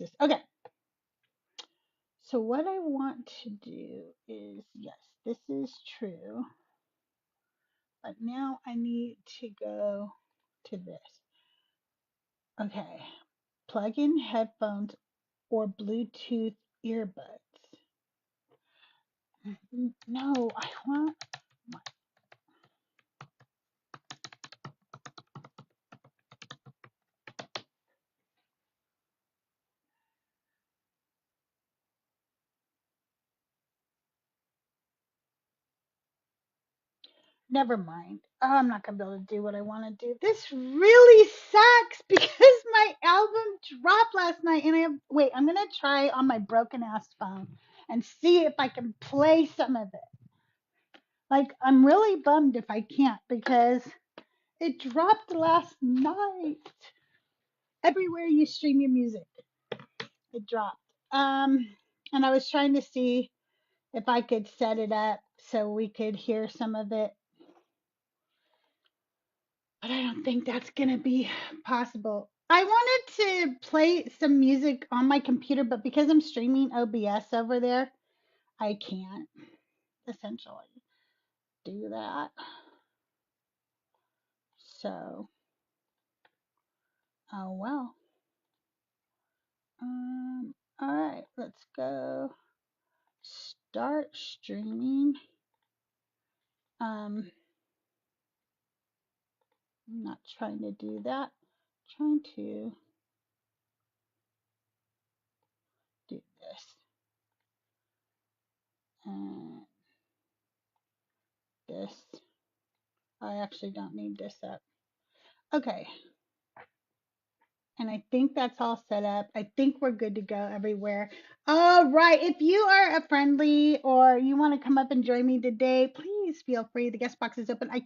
this. Okay. So what I want to do is, yes, this is true, but now I need to go to this. Okay. Plug in headphones or Bluetooth earbuds. No, I want my. Never mind. Oh, I'm not gonna be able to do what I want to do. This really sucks because my album dropped last night, and I have. Wait, I'm gonna try on my broken ass phone and see if I can play some of it. Like, I'm really bummed if I can't because it dropped last night. Everywhere you stream your music, it dropped. Um, and I was trying to see if I could set it up so we could hear some of it, but I don't think that's gonna be possible. I wanted to play some music on my computer, but because I'm streaming OBS over there, I can't essentially do that. So, oh well. All right, let's go start streaming. I'm not trying to do that. I'm trying to do this and this. I actually don't need this up. Okay. And I think that's all set up. I think we're good to go everywhere. All right. If you are a friendly or you want to come up and join me today, please feel free. The guest box is open. We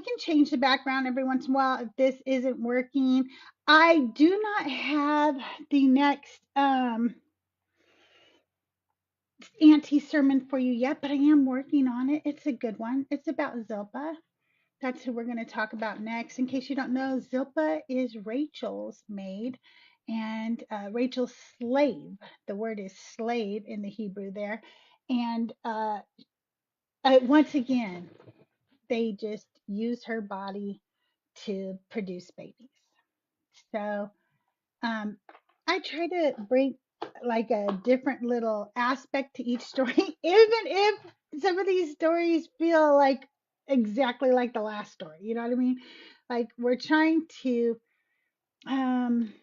can change the background every once in a while if this isn't working. I do not have the next anti sermon for you yet, but I am working on it. It's a good one. It's about Zilpah. That's who we're going to talk about next. In case you don't know, Zilpah is Rachel's maid and Rachel's slave. The word is slave in the Hebrew there. And once again, they just use her body to produce babies. So um, I try to bring like a different little aspect to each story, even if some of these stories feel like exactly like the last story. You know what I mean? Like we're trying to um,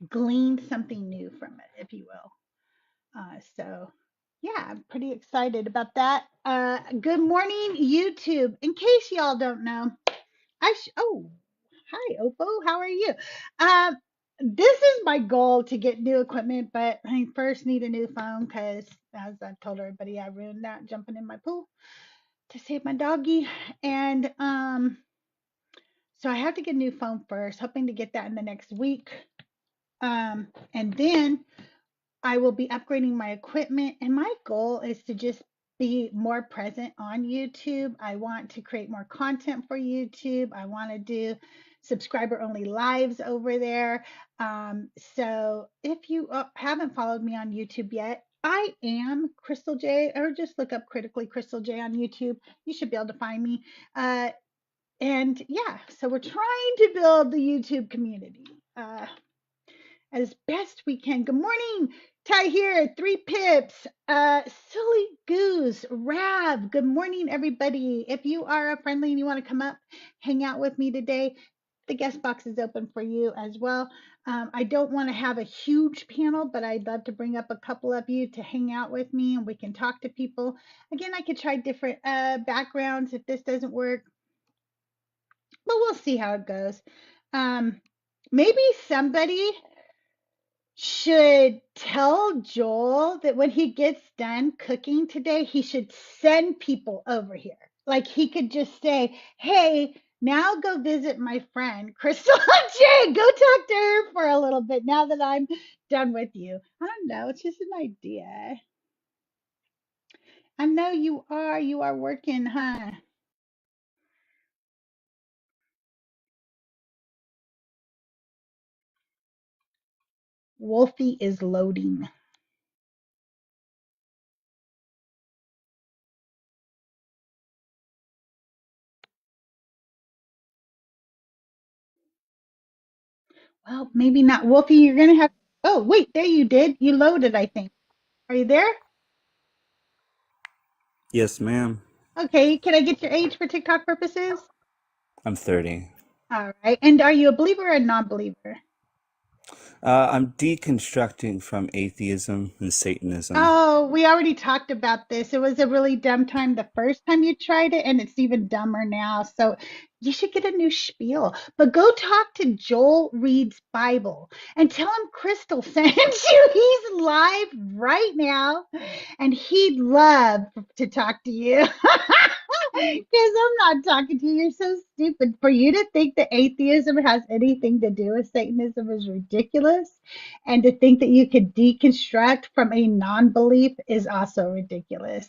glean something new from it, if you will. So, yeah, I'm pretty excited about that. Good morning, YouTube. In case y'all don't know, oh, hi, Oppo. How are you? Um, this is my goal to get new equipment, but I first need a new phone because, as I've told everybody, I ruined that jumping in my pool to save my doggy, and so I have to get a new phone first. Hoping to get that in the next week, and then I will be upgrading my equipment, and my goal is to just be more present on YouTube. I want to create more content for YouTube. I want to do subscriber only lives over there. So if you haven't followed me on YouTube yet, I am Crystaljae, or just look up critically Crystaljae on YouTube. You should be able to find me. And yeah, so we're trying to build the YouTube community. As best we can. Good morning, Ty here, 3 Pips, Silly Goose, Rav. Good morning, everybody. If you are a friendly and you want to come up, hang out with me today, the guest box is open for you as well. I don't want to have a huge panel, but I'd love to bring up a couple of you to hang out with me and we can talk to people. Again, I could try different backgrounds if this doesn't work, but we'll see how it goes. Maybe somebody should tell Joel that when he gets done cooking today, he should send people over here. Like he could just say, hey, now go visit my friend Crystal J. Go talk to her for a little bit now that I'm done with you. I don't know. It's just an idea. I know you are. You are working, huh? Wolfie is loading. Well, maybe not. Wolfie, you're going to have. Oh, wait, there you did. You loaded, I think. Are you there? Yes, ma'am. Okay, can I get your age for TikTok purposes? I'm 30. All right. And are you a believer or a non believer? I'm deconstructing from atheism and Satanism. Oh, we already talked about this. It was a really dumb time the first time you tried it, and it's even dumber now. So you should get a new spiel. But go talk to Joel Reed's Bible and tell him Crystal sent you. He's live right now, and he'd love to talk to you. Because I'm not talking to you. You're so stupid. For you to think that atheism has anything to do with Satanism is ridiculous. And to think that you could deconstruct from a non belief is also ridiculous.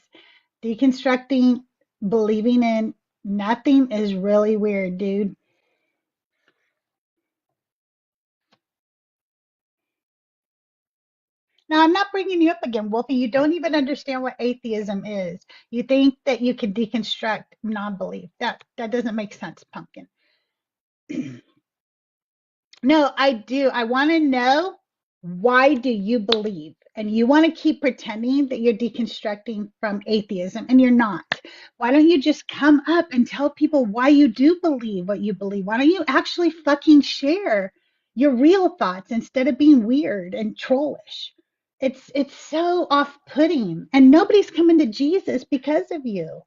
Deconstructing, believing in nothing is really weird, dude. Now, I'm not bringing you up again, Wolfie. You don't even understand what atheism is. You think that you can deconstruct non belief. That doesn't make sense, pumpkin. No, I do. I want to know, why do you believe? And you want to keep pretending that you're deconstructing from atheism, and you're not. Why don't you just come up and tell people why you do believe what you believe? Why don't you actually fucking share your real thoughts instead of being weird and trollish? It's so off-putting, and nobody's coming to Jesus because of you.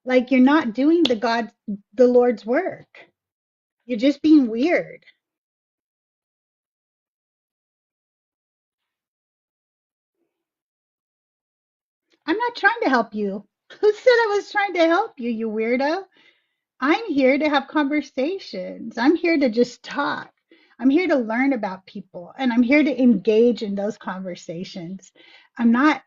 Like, you're not doing the Lord's work. You're just being weird. I'm not trying to help you. Who said I was trying to help you, you weirdo? I'm here to have conversations. I'm here to just talk. I'm here to learn about people, and I'm here to engage in those conversations. I'm not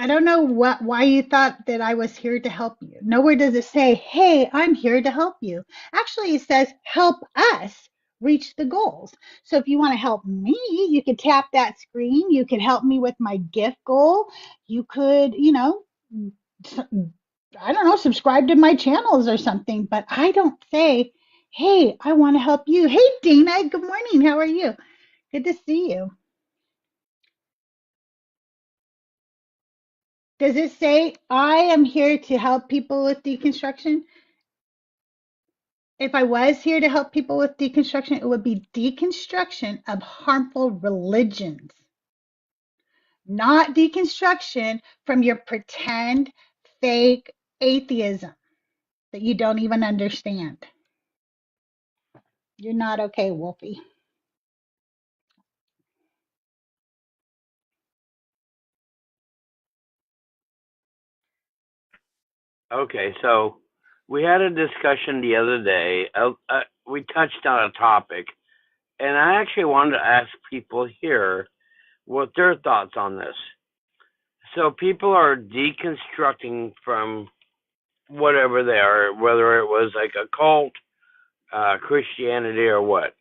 I don't know why you thought that I was here to help you. Nowhere does it say, "Hey, I'm here to help you." Actually, it says, "Help us reach the goals." So if you want to help me, you could tap that screen. You could help me with my gift goal. You could, I don't know, subscribe to my channels or something, but I don't say, "Hey, I want to help you." Hey, Dana, good morning. How are you? Good to see you. Does it say, "I am here to help people with deconstruction"? If I was here to help people with deconstruction, it would be deconstruction of harmful religions, not deconstruction from your pretend fake atheism that you don't even understand. You're not okay, Wolfie. Okay, so we had a discussion the other day. We touched on a topic, and I actually wanted to ask people here what their thoughts on this. So people are deconstructing from whatever they are, whether it was like a cult, Christianity, or what.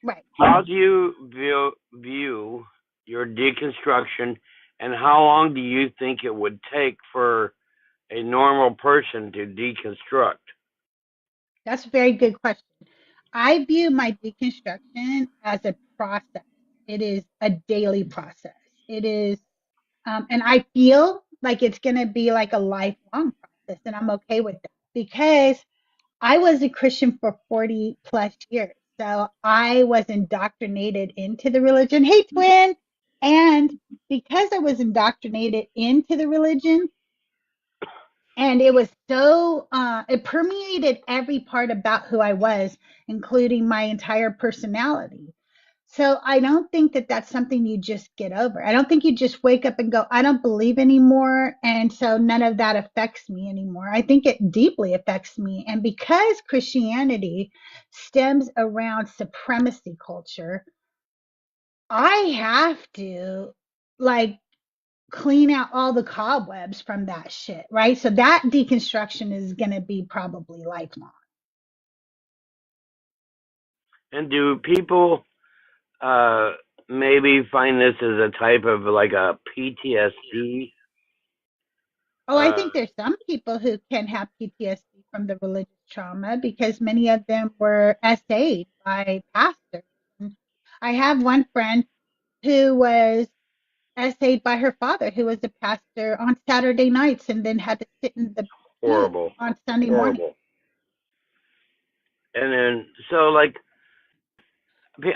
Right. How do you view your deconstruction, and how long do you think it would take for a normal person to deconstruct? That's a very good question. I view my deconstruction as a process. It is a daily process. It is, and I feel like it's going to be like a lifelong process, and I'm okay with that because I was a Christian for 40 plus years. So I was indoctrinated into the religion. Hey, twin. And because I was indoctrinated into the religion, and it was so, it permeated every part about who I was, including my entire personality. So I don't think that that's something you just get over. I don't think you just wake up and go, "I don't believe anymore." And so none of that affects me anymore. I think it deeply affects me. And because Christianity stems around supremacy culture, I have to, like, clean out all the cobwebs from that shit, right? So that deconstruction is going to be probably lifelong. And do people maybe find this as a type of like a PTSD. Oh, I think there's some people who can have PTSD from the religious trauma because many of them were SA'd by pastors. And I have one friend who was SA'd by her father, who was a pastor on Saturday nights and then had to sit in the booth horrible. on Sunday morning. And then so like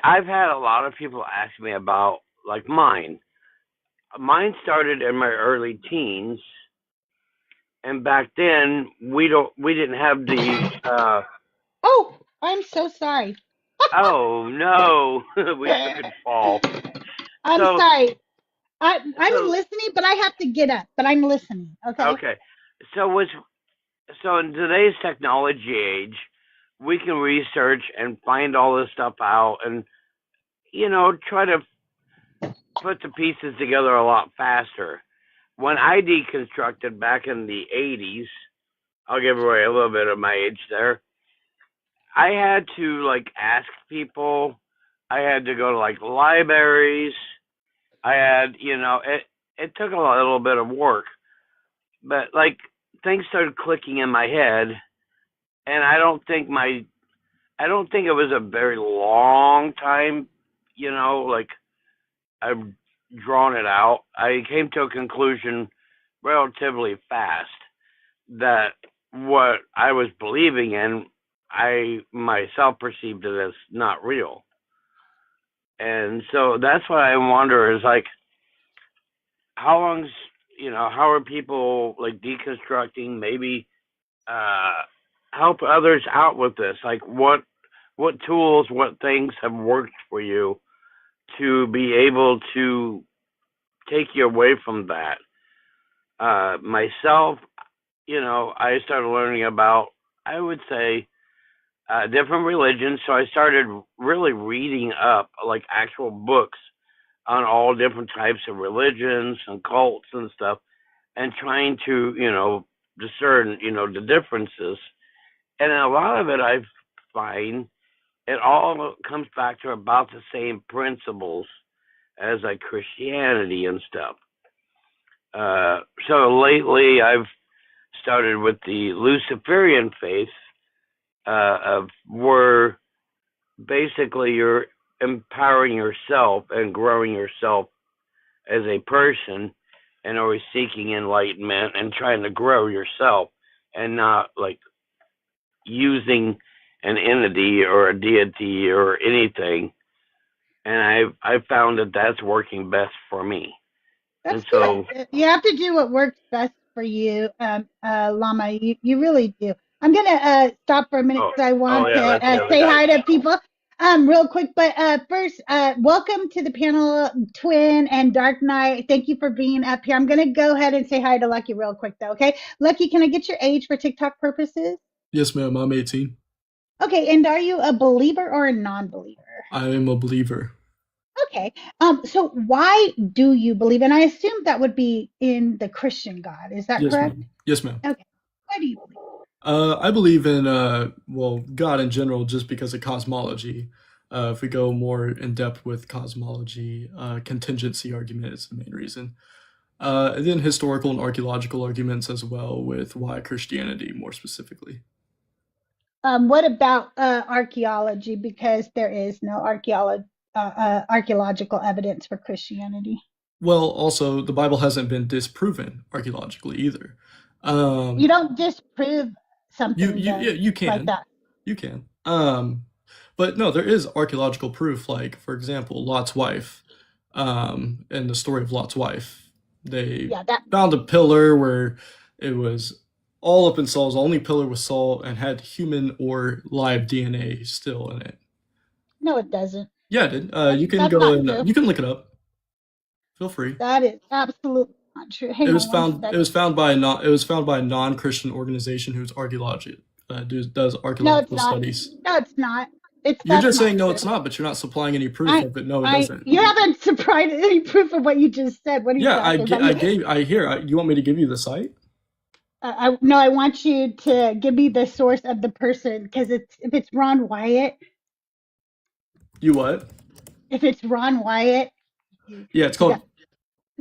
I've had a lot of people ask me about like mine. Mine started in my early teens, and back then we didn't have the Oh, I'm so sorry. oh no, we took a fall. I'm So sorry. I'm so listening, but I have to get up. But I'm listening. Okay. okay. So in today's technology age, we can research and find all this stuff out and try to put the pieces together a lot faster. When I deconstructed back in the 80s, I'll give away a little bit of my age there. I had to like ask people. I had to go to like libraries. I had, it took a little bit of work, but like things started clicking in my head, and I don't think it was a very long time, like I've drawn it out. I came to a conclusion relatively fast that what I was believing in, I myself perceived it as not real. And so that's what I wonder is like, how are people like deconstructing, maybe help others out with this? Like what tools, what things have worked for you to be able to take you away from that? Myself, I started learning about, I would say, different religions. So I started really reading up like actual books on all different types of religions and cults and stuff, and trying to, discern, the differences. And a lot of it, I find, it all comes back to about the same principles as like Christianity and stuff. So lately, I've started with the Luciferian faith, of where basically you're empowering yourself and growing yourself as a person and always seeking enlightenment and trying to grow yourself and not like using an entity or a deity or anything. And I've found that that's working best for me. That's And so, good. You have to do what works best for you, Lama. You really do. I'm gonna stop for a minute oh, because I oh want yeah, to that's the other say guy. hi to people real quick. But first, welcome to the panel, Twin and Dark Knight. Thank you for being up here. I'm gonna go ahead and say hi to Lucky real quick though. Okay, Lucky, can I get your age for TikTok purposes? Yes, ma'am. I'm 18. Okay, and are you a believer or a non-believer? I am a believer. Okay. So why do you believe? And I assume that would be in the Christian God. Is that Yes, correct? ma'am. Yes, ma'am. Okay. Why do you believe? I believe in well, God in general, just because of cosmology. If we go more in depth with cosmology, contingency argument is the main reason. And then historical and archaeological arguments as well, with why Christianity more specifically. What about archaeology? Because there is no archaeological evidence for Christianity. Well, also the Bible hasn't been disproven archaeologically either. You Um, don't disprove you something you yeah, then you like can that. you can. But no, there is archaeological proof. Like for example, Lot's wife. In the story of Lot's wife, they Yeah, that found a pillar where it was all up in Saul's. The only pillar was Saul and had human or live DNA still in it. no, it doesn't. Yeah, it did. That's You can that's go not and true. you can look it up. Feel free. That is absolutely not true. It Hang was on one found. It second. was found by a non. It was found by a non-Christian organization who's archaeology does No, it's archaeological not. studies. No, it's not. It's You're that's just saying not no, true. it's not, but you're not supplying any proof I, of it. No, it doesn't. you haven't supplied any proof of what you just said. What are you Yeah, talking about? I gave. I hear. You want me to give you the site? No, I want you to give me the source of the person because if it's Ron Wyatt, You what? If it's Ron Wyatt, Yeah, it's you got called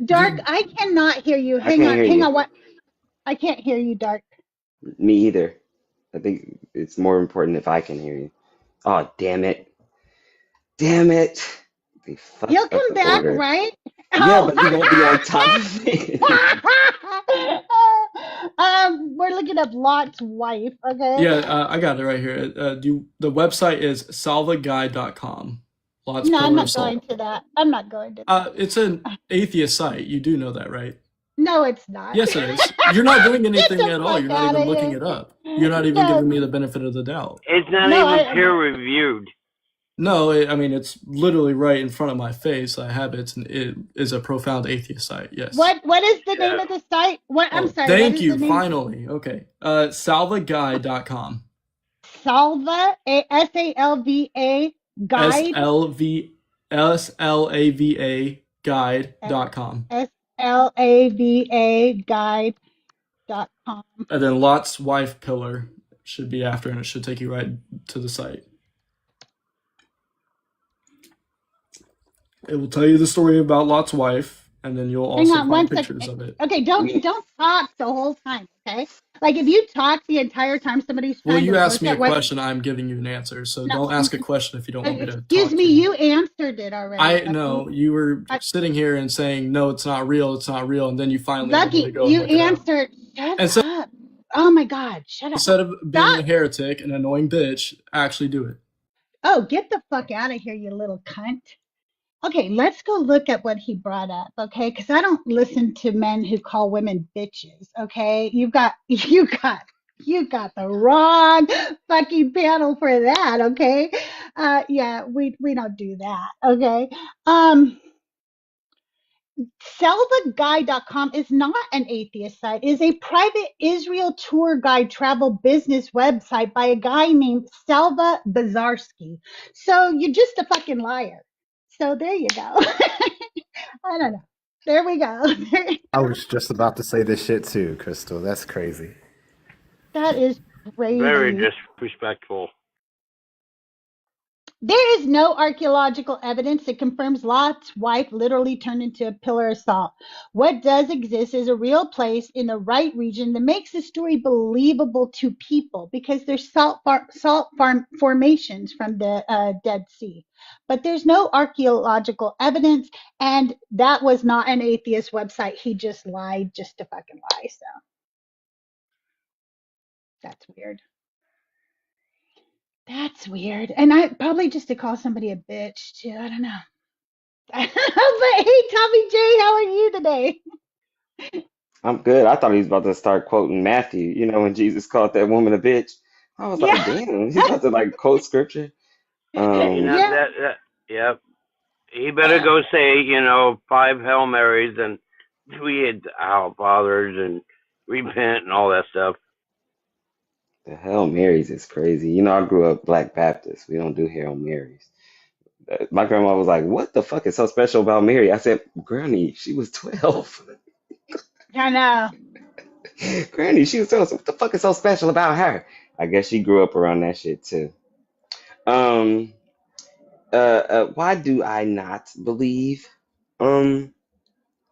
Dark. I cannot hear you. I can't hear Hang you. on. What? I can't hear you, Dark. Me either. I think it's more important if I can hear you. Oh, damn it. Damn it. They You'll fucked up come the back, order. right? Yeah, Oh. but he won't be on top of it. We're looking up Lot's wife. Okay. yeah, I got it right here. The website is salvaguide.com. Lot's No, I'm Pillar of not going Salt. to that. I'm not going to It's an that. atheist site. You do know that, right? No, it's not. Yes, it is. You're not doing Get anything the at all. fuck You're not out even of looking here. it up. You're not even No, giving me the benefit of the doubt. It's not no, even peer reviewed. No, I mean, it's literally right in front of my face. I have it, and it is a profound atheist site. Yes. What is the name Yeah. of the site? What? I'm Oh, sorry. What thank is the you. name? Finally. Okay. Salvaguide.com. Salva, Salva S guide, L V SLAVA guide.com. SLAVA guide.com. And then Lot's wife pillar should be after, and it should take you right to the site. It will tell you the story about Lot's wife, and then you'll Hang also on one find second. pictures of it. Okay, don't talk the whole time, okay? Like if you talk the entire time somebody's Well, trying to you asked look me a at what question, I'm giving you an answer. So no, don't ask a question if you don't want me to excuse talk me, to you. you answered it already. I Lucky. know you were sitting here and saying, no, it's not real, and then you finally wanted Lucky, to go and you look it up. answered. Shut And so up. Oh my God, shut up. instead of being Stop. a heretic, an annoying bitch, actually do it. Oh, get the fuck out of here, you little cunt. Okay, let's go look at what he brought up, okay? Because I don't listen to men who call women bitches, okay? You got the wrong fucking panel for that, okay? Yeah, we don't do that, okay? SelvaGuide.com is not an atheist site. It is a private Israel tour guide travel business website by a guy named Selva Bazarsky. So you're just a fucking liar. So there you go. I don't know. There we go. I was just about to say this shit too, Crystal. That's crazy. That is Very crazy. disrespectful. There is no archaeological evidence that confirms Lot's wife literally turned into a pillar of salt. What does exist is a real place in the right region that makes the story believable to people because there's salt formations from the Dead Sea. But there's no archaeological evidence, and that was not an atheist website. He just lied just to fucking lie. So that's weird. That's weird. And I probably just to call somebody a bitch too. I don't know. But hey, Tommy J, how are you today? I'm good. I thought he was about to start quoting Matthew, when Jesus called that woman a bitch. I was like, Yeah. damn, he's about to like quote scripture. You know Yeah. yeah. He better go say 5 Hail Marys and 3 Our Fathers and repent and all that stuff. The Hail Marys is crazy. I grew up Black Baptist. We don't do Hail Marys. My grandma was like, what the fuck is so special about Mary? I said, Granny, she was 12. I know. Granny, she was 12. What the fuck is so special about her? I guess she grew up around that shit too. Um, why do I not believe? Um,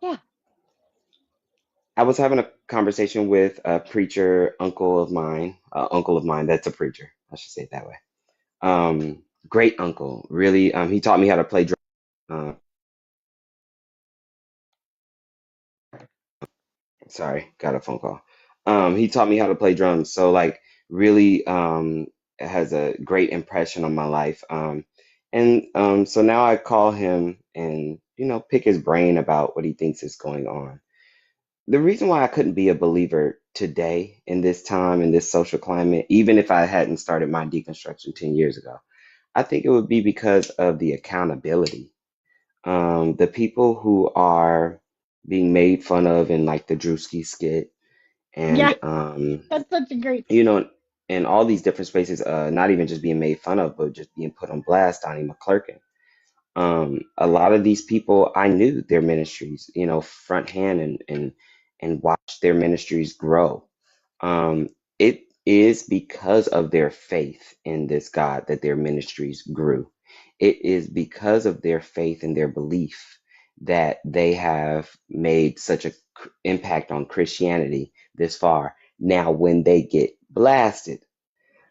Yeah. I was having a conversation with a preacher uncle of mine that's a preacher. I should say it that way. Great uncle, really. He taught me how to play drum. Uh, Sorry, got a phone call. He taught me how to play drums, so like really it has a great impression on my life. And so now I call him and pick his brain about what he thinks is going on. The reason why I couldn't be a believer today in this time in this social climate, even if I hadn't started my deconstruction 10 years ago, I think it would be because of the accountability. The people who are being made fun of in like the Drewski skit Yeah. and That's such a great you know in all these different spaces, not even just being made fun of but just being put on blast. Donnie McClurkin, a lot of these people I knew their ministries, front hand, and watched their ministries grow. It is because of their faith in this God that their ministries grew. It is because of their faith and their belief that they have made such a impact on Christianity this far. Now, when they get blasted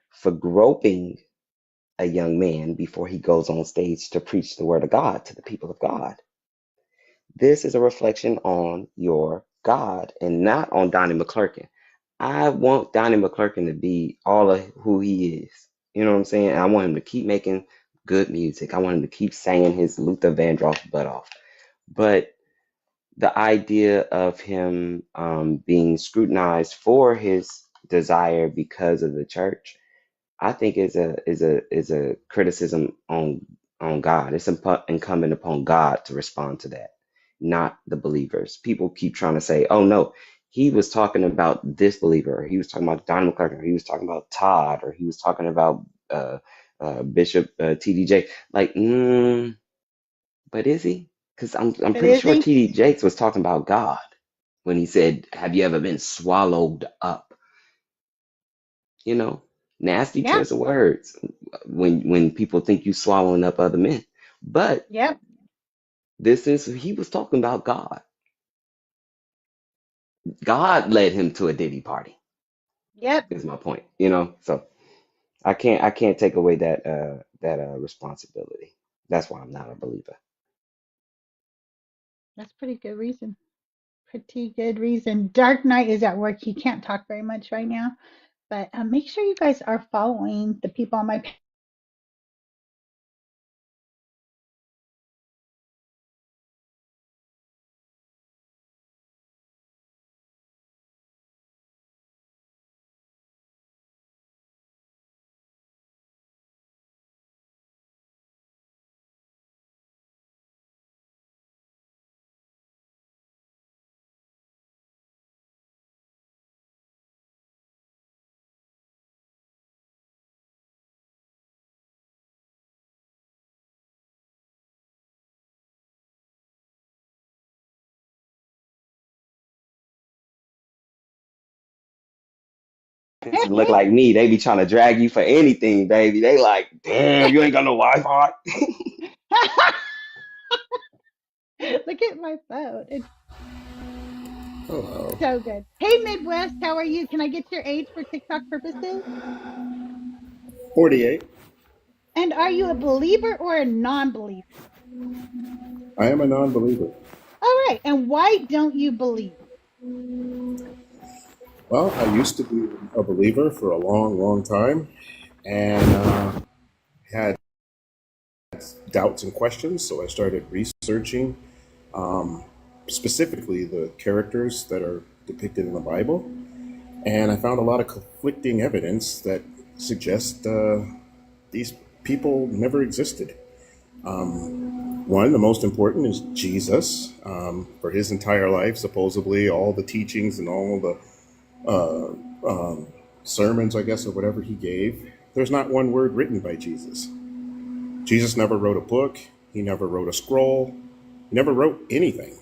for groping a young man before he goes on stage to preach the word of God to the people of God, this is a reflection on your God and not on Donnie McClurkin. I want Donnie McClurkin to be all of who he is. You know what I'm saying? I want him to keep making good music. I want him to keep singing his Luther Vandross butt off. But the idea of him being scrutinized for his desire because of the church, I think is a criticism on God. It's incumbent upon God to respond to that, not the believers. People keep trying to say, "Oh no, he was talking about this believer. Or he was talking about Don McClurkin. Or he was talking about Todd. Or he was talking about Bishop TD Jakes." Like, but is he? Because I'm But pretty is sure he? TD Jakes was talking about God when he said, "Have you ever been swallowed up?" You know, nasty Yeah. choice of words when people think you swallowing up other men. But Yep. he was talking about God. God led him to a Diddy party. Yep. Is my point. You know, so I can't take away that responsibility. That's why I'm not a believer. That's pretty good reason. Pretty good reason. Dark Knight is at work. He can't talk very much right now, but make sure you guys are following the people on my page. This look like me. They be trying to drag you for anything, baby. They like, damn, you ain't got no Wi-Fi. Look at my phone. It's Hello. so good. Hey, Midwest, how are you? Can I get your age for TikTok purposes? 48. And are you a believer or a non believer? I am a non believer. All right. And why don't you believe? Well, I used to be a believer for a long, long time and had doubts and questions. So I started researching specifically the characters that are depicted in the Bible. And I found a lot of conflicting evidence that suggests these people never existed. One, the most important, is Jesus. For his entire life, supposedly, all the teachings and all the sermons, I guess, or whatever he gave, there's not one word written by Jesus. Jesus never wrote a book. He never wrote a scroll. He never wrote anything.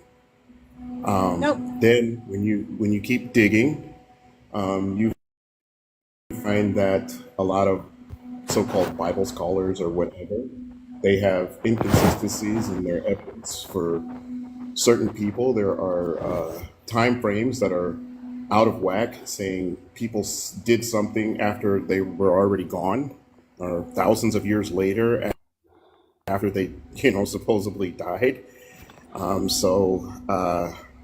Nope. Then, when you keep digging, you find that a lot of so-called Bible scholars or whatever, they have inconsistencies in their evidence for certain people. There are time frames that are out of whack, saying people did something after they were already gone, or thousands of years later after they, supposedly died. So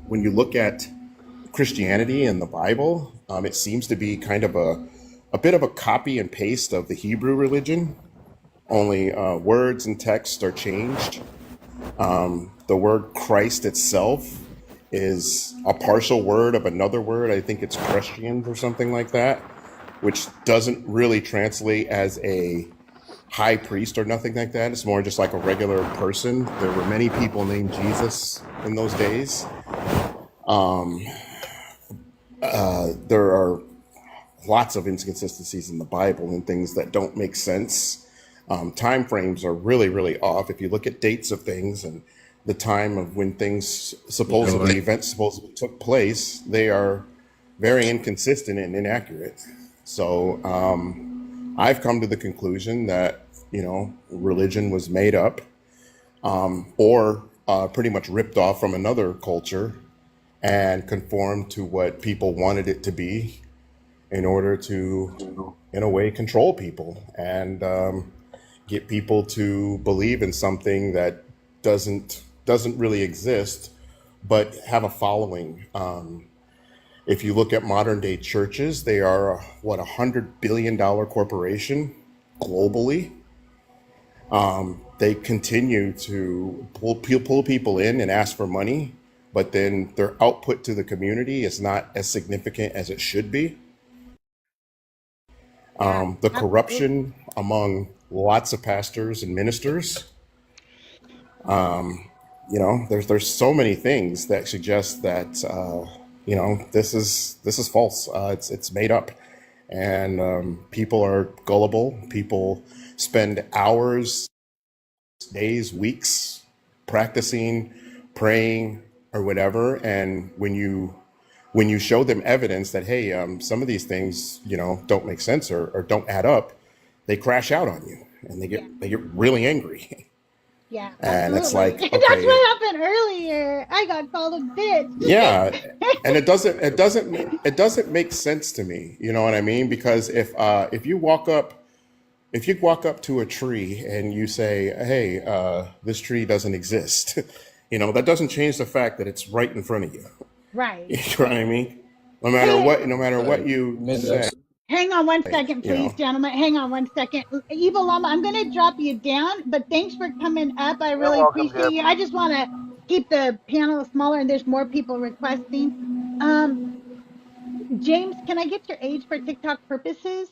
when you look at Christianity and the Bible, it seems to be kind of a bit of a copy and paste of the Hebrew religion. Only words and text are changed. The word Christ itself is a partial word of another word. I think it's Christian or something like that, which doesn't really translate as a high priest or nothing like that. It's more just like a regular person. There were many people named Jesus in those days. There are lots of inconsistencies in the Bible and things that don't make sense. Time frames are really, really off. If you look at dates of things and the time of when things events supposedly took place, they are very inconsistent and inaccurate. So I've come to the conclusion that religion was made up, or pretty much ripped off from another culture and conformed to what people wanted it to be in order to, in a way, control people and get people to believe in something that doesn't really exist, but have a following. If you look at modern day churches, they are what, $100 billion corporation globally. They continue to pull people in and ask for money, but then their output to the community is not as significant as it should be. Yeah, The absolutely. corruption among lots of pastors and ministers. There's so many things that suggest that this is false. It's made up, and people are gullible. People spend hours, days, weeks practicing, praying, or whatever. And when you show them evidence that, hey, some of these things don't make sense or don't add up, they crash out on you and they Yeah, get they get really angry. yeah, And it's absolutely. like, That's okay, what happened earlier. I got called a bitch. yeah, and it doesn't make sense to me. You know what I mean? Because if you walk up to a tree and you say, hey, this tree doesn't exist, that doesn't change the fact that it's right in front of you. Right. You know what I mean? No matter Hey, what, no matter what you say, hang on one second, you please, know. gentlemen. Hang on one second. Evil Llama, I'm going to drop you down, but thanks for coming up. I You're really welcome, appreciate Jeff. you. I just want to keep the panel smaller, and there's more people requesting. Um, James, can I get your age for TikTok purposes?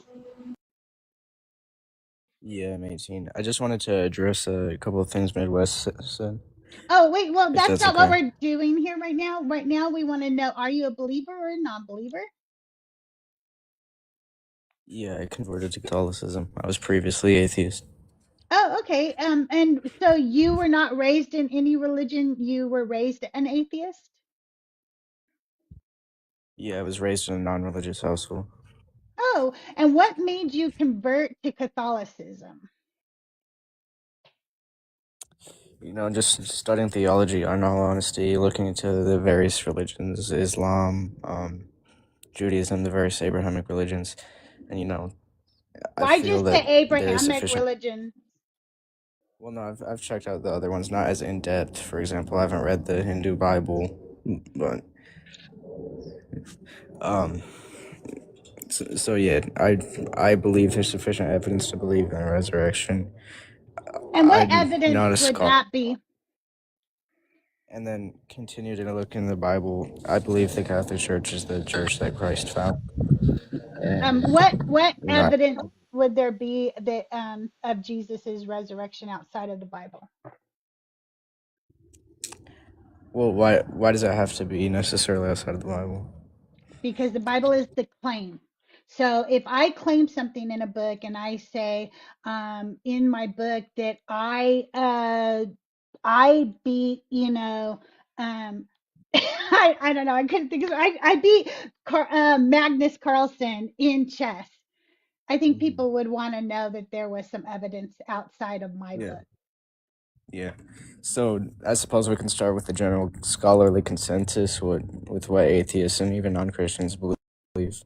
Yeah, I'm 18. I just wanted to address a couple of things Midwest said, Oh, wait, well, if that's that's not what okay. we're doing here right now. Right now, we want to know, are you a believer or a non-believer? Yeah, I converted to Catholicism. I was previously atheist. Oh, okay. And so you were not raised in any religion. You were raised an atheist? Yeah, I was raised in a non-religious household. Oh, and what made you convert to Catholicism? Just studying theology, in all honesty, looking into the various religions, Islam, Judaism, the various Abrahamic religions, and I Why'd you feel say that there is Abrahamic sufficient. religion? Well, no, I've checked out the other ones, not as in depth. For example, I haven't read the Hindu Bible, but um, so yeah, I believe there's sufficient evidence to believe in a resurrection. And what I'm evidence not a would scholar. that be? And then continue to look in the Bible. I believe the Catholic Church is the church that Christ found. And What you know, evidence would there be that of Jesus's resurrection outside of the Bible? well, why does that have to be necessarily outside of the Bible? Because the Bible is the claim. So if I claim something in a book and I say in my book that I beat I don't know, I couldn't think of I beat Magnus Carlsen in chess. I think Mhm. people would want to know that there was some evidence outside of my Yeah. book. Yeah. So I suppose we can start with the general scholarly consensus with what atheists and even non-Christians believe.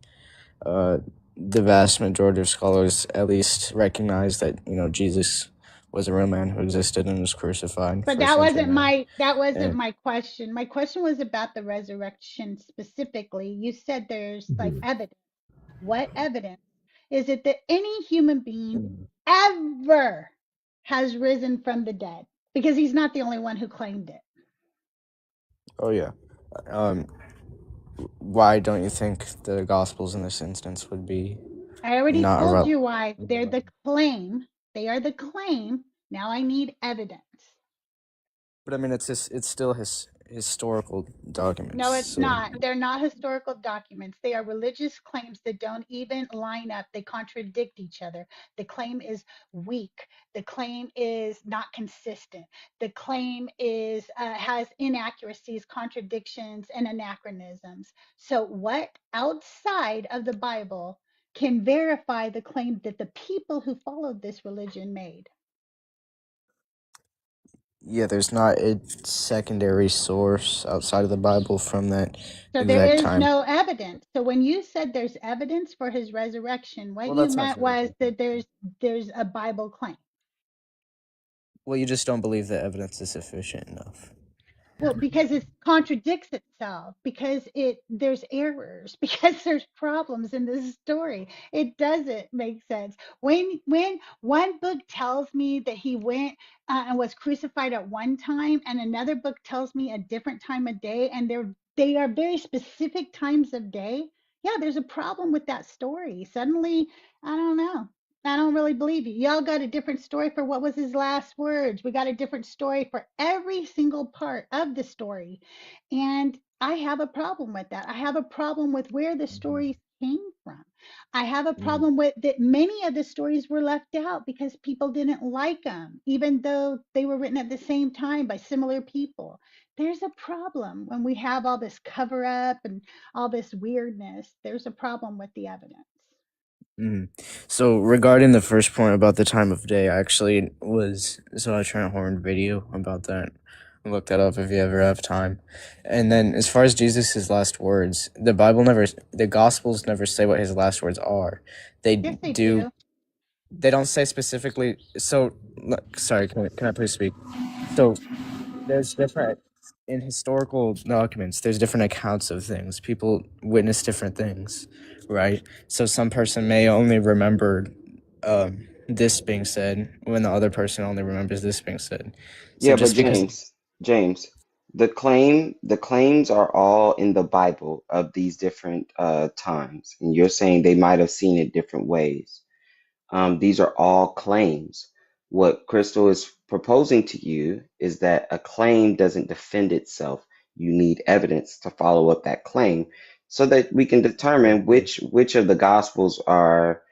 Uh, the vast majority of scholars at least recognize that Jesus was a real man who existed and was crucified But for sins we know. that wasn't And my question. My question was about the resurrection specifically. You said there's like evidence. What evidence is it that any human being ever has risen from the dead? Because he's not the only one who claimed it. oh yeah, um, why don't you think the Gospels in this instance would be I already not told irrelevant? you why. They're the claim. They are the claim. Now I need evidence. But I mean, it's still historical documents. No, it's So not. They're not historical documents. They are religious claims that don't even line up. They contradict each other. The claim is weak. The claim is not consistent. The claim is has inaccuracies, contradictions, and anachronisms. So, what outside of the Bible can verify the claim that the people who followed this religion made. Yeah, there's not a secondary source outside of the Bible from that So there exact is time. no evidence. So when you said there's evidence for his resurrection, what Well, you that's not meant true. was that there's a Bible claim. Well, you just don't believe the evidence is sufficient enough. Well, because it contradicts itself, because there's errors, because there's problems in this story. It doesn't make sense. When one book tells me that he went and was crucified at one time, and another book tells me a different time of day, and they are very specific times of day. Yeah, there's a problem with that story. Suddenly, I don't know. I don't really believe you. Y'all got a different story for what was his last words. We got a different story for every single part of the story. And I have a problem with that. I have a problem with where the Mhm. stories came from. I have a Mhm. problem with that many of the stories were left out because people didn't like them, even though they were written at the same time by similar people. There's a problem when we have all this cover up and all this weirdness. There's a problem with the evidence. Mhm. So regarding the first point about the time of day, I actually saw a Trent Horn video about that. Look that up if you ever have time. And then as far as Jesus' last words, the Gospels never say what his last words are. They Yes, they do. do. They don't say specifically. So, sorry, can I please speak? So there's different in historical documents. There's different accounts of things. People witness different things, right? So some person may only remember this being said when the other person only remembers this being said. So Yeah, but just because, James, the claims are all in the Bible of these different times, and you're saying they might have seen it different ways. These are all claims. What Crystal is proposing to you is that a claim doesn't defend itself. You need evidence to follow up that claim so that we can determine which of the gospels are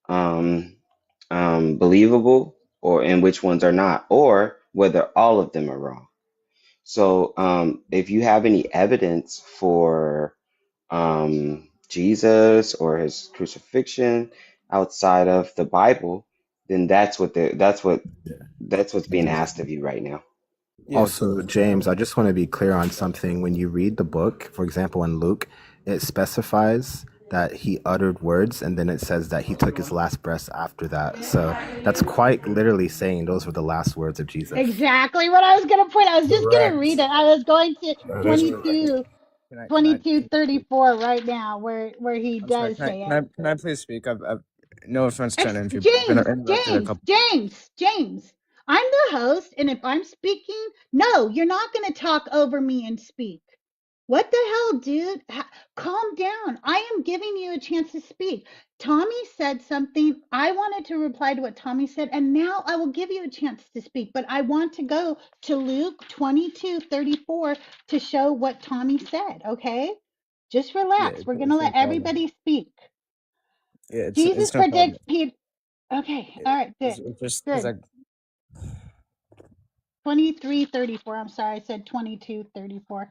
um, believable or and which ones are not, or whether all of them are wrong. So if you have any evidence for Jesus or his crucifixion outside of the Bible, then that's what's being asked of you right now. yeah, Also, James, I just want to be clear on something. When you read the book, for example, in Luke, it specifies that he uttered words and then it says that he took his last breath after that. So that's quite literally saying those were the last words of Jesus. Exactly what I was going to point. I was just going to read Correct. it. I was going to That is correct. 22, can I speak? 22:34 right now, where he I'm sorry. does say it. Can I please speak? No offense, Trent, if you've been James, interrupted a James, couple. James, James. I'm the host, and if I'm speaking, no, you're not going to talk over me and speak. What the hell, dude? Calm down. I am giving you a chance to speak. Tommy said something. I wanted to reply to what Tommy said, and now I will give you a chance to speak. But I want to go to Luke 22:34 to show what Tommy said, okay? Just Yeah, relax. We're going to it's no let problem. everybody speak. Yeah, Jesus it's no problem. predicts Peter. Okay, all right, good, It's just because good. 23:34. I'm sorry, I said 22:34.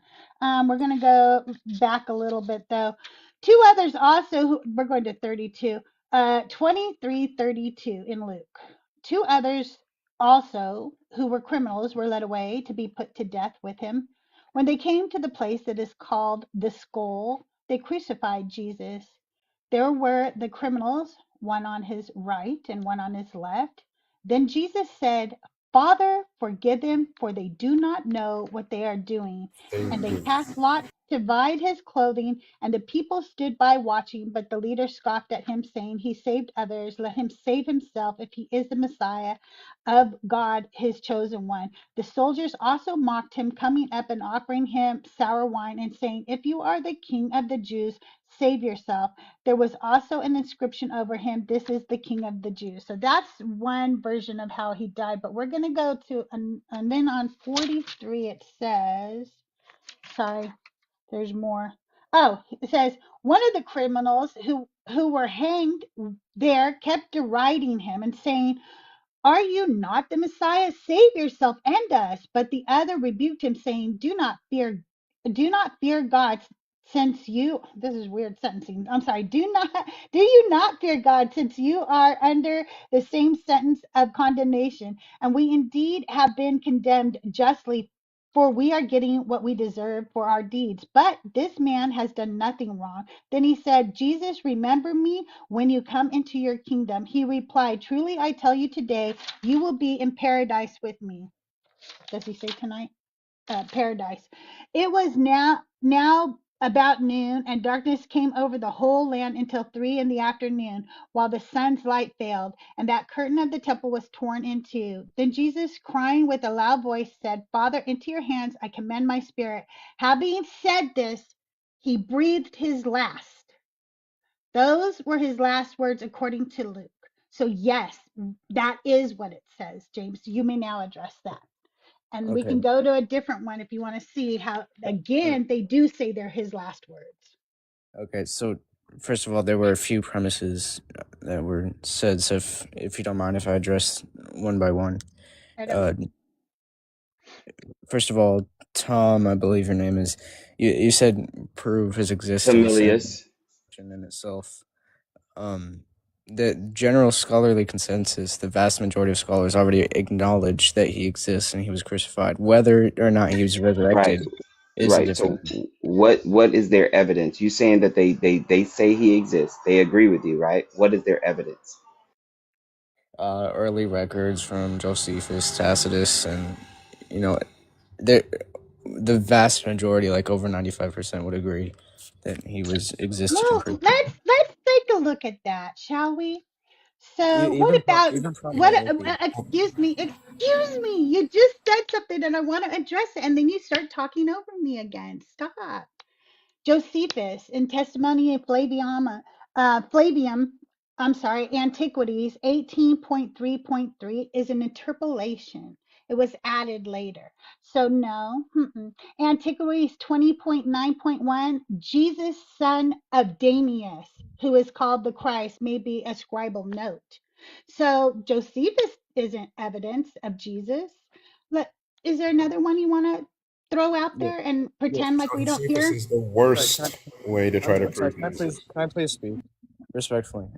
We're going to go back a little bit though. Two others also, we're going to 32. 23:32 in Luke. Two others also who were criminals were led away to be put to death with him. When they came to the place that is called the skull, they crucified Jesus. There were the criminals, one on his right and one on his left. Then Jesus said, Father, forgive them, for they do not know what they are doing. And Thank they you. cast lots to divide his clothing, and the people stood by watching. But the leader scoffed at him, saying, He saved others. Let him save himself if he is the Messiah of God, his chosen one. The soldiers also mocked him, coming up and offering him sour wine, and saying, If you are the king of the Jews, save yourself. There was also an inscription over him, This is the King of the Jews. So that's one version of how he died. But we're going to go to, and then on 43 it says, sorry, there's more. Oh, it says, one of the criminals who were hanged there kept deriding him and saying, Are you not the Messiah? Save yourself and us. But the other rebuked him, saying, Do not fear God, since you, this is weird sentencing. I'm sorry. Do you not fear God, since you are under the same sentence of condemnation? And we indeed have been condemned justly, for we are getting what we deserve for our deeds. But this man has done nothing wrong. Then he said, Jesus, remember me when you come into your kingdom. He replied, truly I tell you today, you will be in paradise with me. Does he say tonight? Paradise. It was now about noon, and darkness came over the whole land until 3 in the afternoon, while the sun's light failed, and that curtain of the temple was torn in two. Then Jesus, crying with a loud voice, said, Father, into your hands I commend my spirit. Having said this, he breathed his last. Those were his last words according to Luke. So yes, that is what it says. James, you may now address that. And we Okay. can go to a different one if you want to see how, again, they do say they're his last words. Okay. So first of all, there were a few premises that were said. So if you don't mind, if I address one by one. I don't. Uh, First of all, Tom, I believe your name is. You said prove his existence and Camillus. in itself. Um, the general scholarly consensus, the vast majority of scholars already acknowledge that he exists and he was crucified. Whether or not he was Right. resurrected is a Right. different So what is their evidence? You saying that they say he exists. They agree with you, right? What is their evidence? early records from Josephus, Tacitus, and you know, the vast majority, like over 95%, would agree that he was existed in Well, prison. let's take a look at that, shall we? So, what Even about even prominent what? atheists. Excuse me. You just said something, and I want to address it, and then you start talking over me again. Stop. Josephus in Testimony Flavium, I'm sorry, Antiquities 18.3.3 is an interpolation. It was added later. So no. Antiquities 20.9.1, Jesus, son of Damius, who is called the Christ, may be a scribal note. So Josephus isn't evidence of Jesus. Let, is there another one you want to throw out Yeah. there and Yeah. pretend like we don't Josephus hear? is the Sorry, worst way to try to I'm sorry. prove Jesus. Can I please speak respectfully?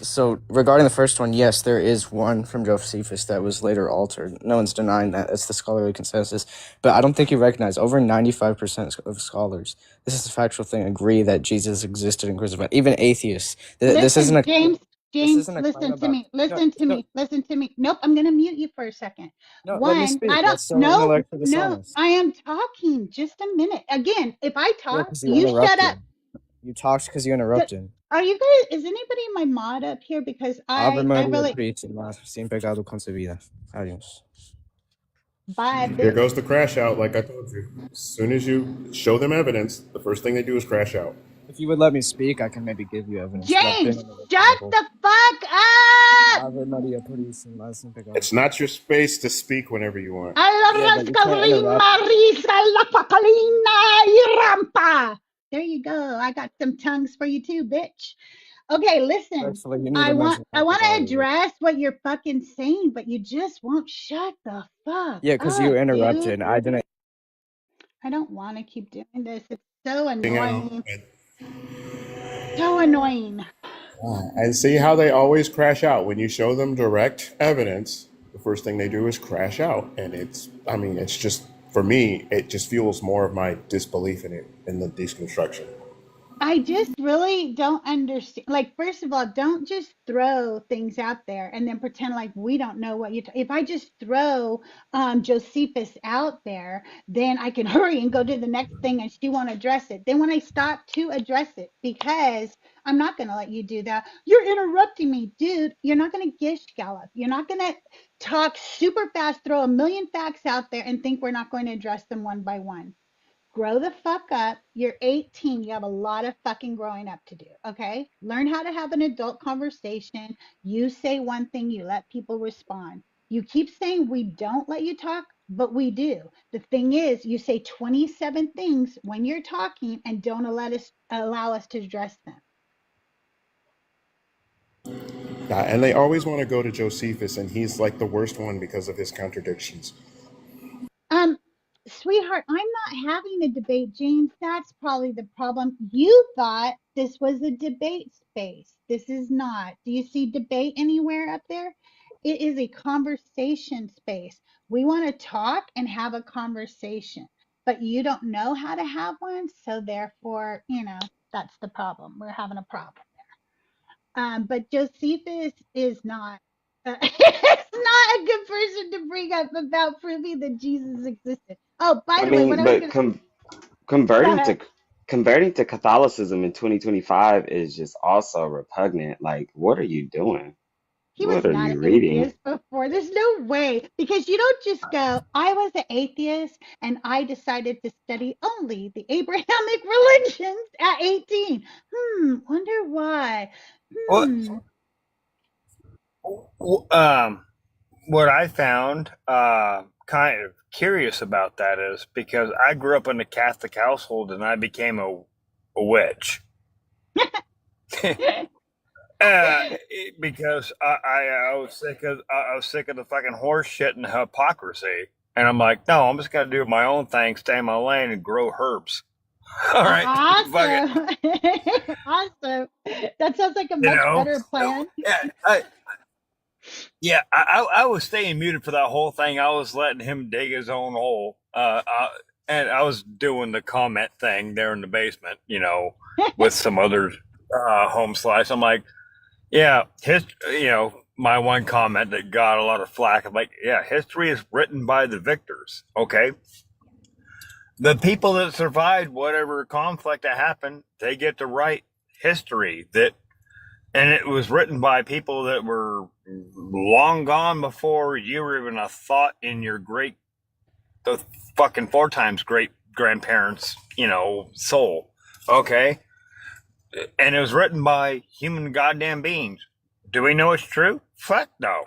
So regarding the first one, yes, there is one from Josephus that was later altered. No one's denying that. It's the scholarly consensus. But I don't think you recognize over 95% of scholars. This is a factual thing. Agree that Jesus existed in crucified. Even atheists. This isn't Listen, a. This James, isn't a claim listen to about. me. No, Listen to no, me. Listen to me. Nope, I'm going to mute you for a second. no. Let me One, speak. I don't, That's so no, intellectually no, dishonest. I am talking. Just a minute. Again, if I Yeah, talk, because you you shut up. interrupted. You talked because you interrupted. Are you guys, is anybody in my mod up here? Because Ave I Maria, really, Purísima, sin pecado concebida. Adiós. bye, Here bitch. goes the crash out, like I told you. As soon as you show them evidence, the first thing they do is crash out. If you would let me speak, I can maybe give you evidence. But I've been James, in the shut Bible. the fuck up. Ave Maria Purísima, sin pecado. It's not your space to speak whenever you want. Yeah, but you can't interrupt. There you go. I got some tongues for you too, bitch. Okay, listen. Respectfully, you need I to want mention I something want to about it. address what you're fucking saying, but you just won't shut the fuck Yeah, because you up, dude. interrupted. I didn't. I don't want to keep doing this. It's so Hang out annoying. So annoying. and see how they always crash out. When you show them direct evidence, the first thing they do is crash out. And I mean, it's just, for me, it just fuels more of my disbelief in it, in the deconstruction. I just really don't understand. Like, first of all, don't just throw things out there and then pretend like we don't know what you. If I just throw Josephus out there, then I can hurry and go to the next thing, and she won't address it. Then when I stop to address it, because I'm not going to let you do that. You're interrupting me, dude. You're not going to gish gallop. You're not going to talk super fast, throw a million facts out there, and think we're not going to address them one by one. Grow the fuck up. You're 18. You have a lot of fucking growing up to do. Okay. Learn how to have an adult conversation. You say one thing, you let people respond. You keep saying we don't let you talk, but we do. The thing is, you say 27 things when you're talking and don't allow us to address them. And they always want to go to Josephus, and he's like the worst one because of his contradictions. Um, Sweetheart, I'm not having a debate, James. That's probably the problem. You thought this was a debate space. This is not. Do you see debate anywhere up there? It is a conversation space. We want to talk and have a conversation, but you don't know how to have one. So, therefore, that's the problem. We're having a problem. But Josephus is not. It's not a good person to bring up about proving that Jesus existed. Oh, by I the way, what mean, I was but going to go converting ahead. to converting to Catholicism in 2025 is just also repugnant. Like, what are you doing? He was What are not an you reading? atheist before. There's no way because you don't just go, I was an atheist and I decided to study only the Abrahamic religions at 18. Wonder why. What Hmm. um what I found kind of curious about that is because I grew up in a Catholic household and I became a witch. Because I was sick of the fucking horse shit and hypocrisy. And I'm like, no, I'm just gonna do my own thing, stay in my lane, and grow herbs. All right, fuck it. Awesome. Awesome. That sounds like a You much know, better plan. yeah, I was staying muted for that whole thing. I was letting him dig his own hole. And I was doing the comment thing there in the basement, with some other home slice. I'm like, yeah, my one comment that got a lot of flack. I'm like, yeah, history is written by the victors. Okay, the people that survived whatever conflict that happened, they get to write history and it was written by people that were long gone before you were even a thought in your the fucking four times great grandparents, soul. Okay. And it was written by human goddamn beings. Do we know it's true? Fuck no.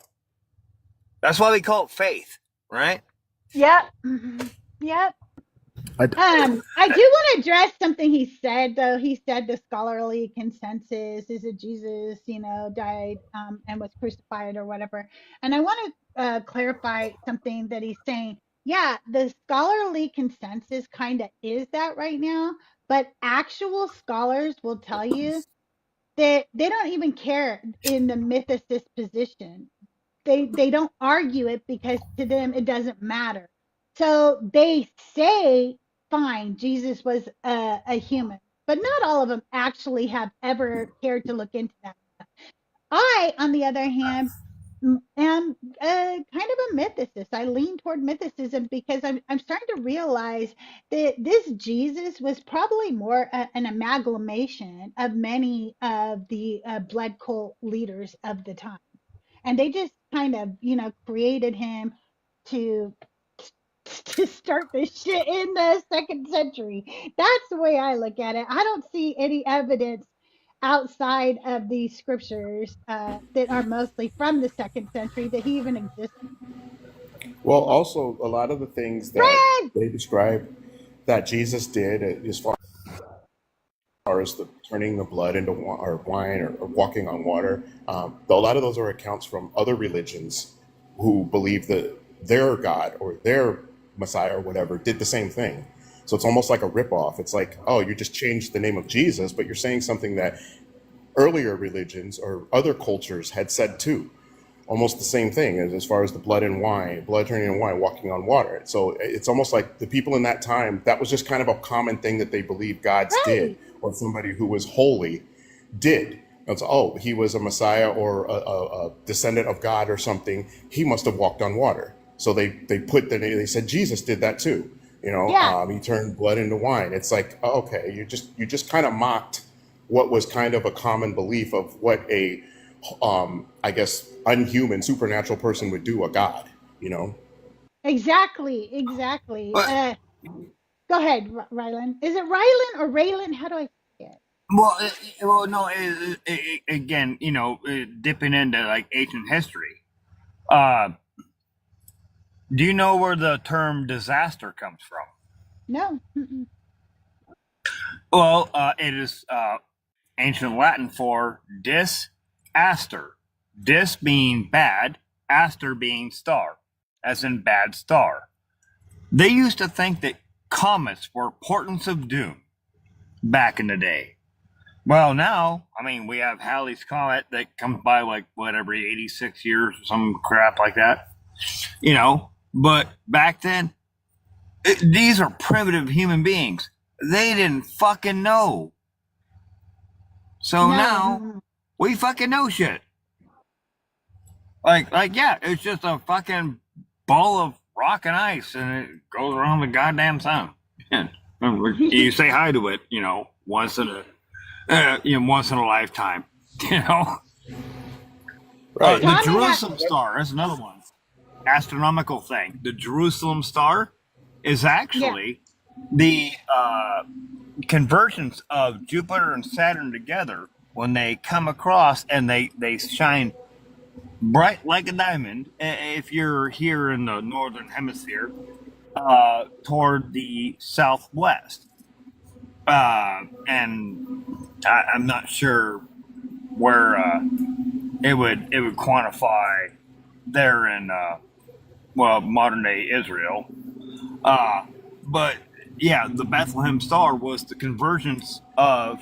That's why they call it faith, right? Yep. Yep. I, I do want to address something he said, though. He said the scholarly consensus is that Jesus, died and was crucified or whatever. And I want to clarify something that he's saying. Yeah, the scholarly consensus kind of is that right now, but actual scholars will tell you that they don't even care in the mythicist position. They don't argue it because to them it doesn't matter. So they say, fine, Jesus was a human, but not all of them actually have ever cared to look into that. I, on the other hand, am kind of a mythicist. I lean toward mythicism because I'm starting to realize that this Jesus was probably more an amalgamation of many of the blood cult leaders of the time, and they just kind of created him to to start this shit in the second century. That's the way I look at it. I don't see any evidence outside of these scriptures that are mostly from the second century that he even existed. Well, also a lot of the things that Fred. they describe that Jesus did, as far as the turning the blood into or wine, or walking on water, a lot of those are accounts from other religions who believe that their God or their Messiah or whatever did the same thing. So it's almost like a ripoff. It's like, oh, you just changed the name of Jesus, but you're saying something that earlier religions or other cultures had said too. Almost the same thing as far as the blood turning into wine, walking on water. So it's almost like the people in that time, that was just kind of a common thing that they believed gods did, Right. or somebody who was holy did. It's, oh, he was a Messiah or a descendant of God or something. He must have walked on water. So they said Jesus did that too. Yeah. He turned blood into wine. It's like, oh, okay, you just kind of mocked what was kind of a common belief of what a I guess, unhuman, supernatural person would do, a god, you know? Exactly. Exactly. But Go ahead, Rylan. Is it Rylan or Raylan? How do I say it? well, no. Again, dipping into like ancient history. Uh, do you know where the term disaster comes from? No. Mm-mm. Well, it is ancient Latin for dis aster. Dis being bad, aster being star, as in bad star. They used to think that comets were portents of doom back in the day. Well, now, I mean, we have Halley's Comet that comes by like, what, every 86 years or some crap like that. But back then, these are primitive human beings. They didn't fucking know. So now, we fucking know shit. Yeah, it's just a fucking ball of rock and ice, and it goes around the goddamn sun. You say hi to it, once in a lifetime. Right. The Jerusalem Star is another one. Astronomical thing. The Jerusalem Star is actually the convergence of Jupiter and Saturn together when they come across and they shine bright like a diamond. If you're here in the northern hemisphere, toward the southwest, and I'm not sure where it would quantify there in modern day Israel. But yeah, the Bethlehem Star was the convergence of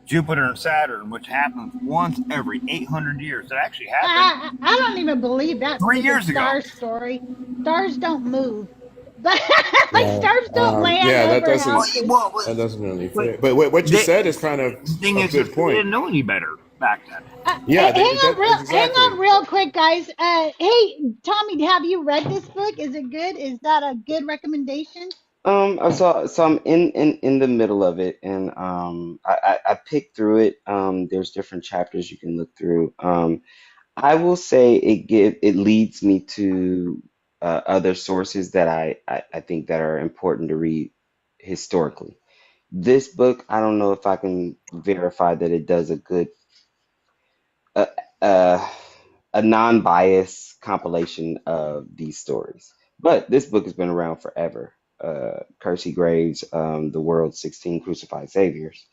Jupiter and Saturn, which happens once every 800 years. It actually happened. I don't even believe that 3 years star ago. story. Stars don't move. Stars don't land that over doesn't houses. that doesn't really fit. But what you said is kind of The thing a is, good they point. didn't know any better back then. Yeah, hang on real quick, guys. Hey, Tommy, have you read this book? Is it good? Is that a good recommendation? So I'm in the middle of it, and I picked through it. There's different chapters you can look through. I will say it leads me to other sources that I think that are important to read historically. This book, I don't know if I can verify that it does a good uh, uh, a non-biased compilation of these stories. But this book has been around forever. Kersey Graves, The World's 16 Crucified Saviors.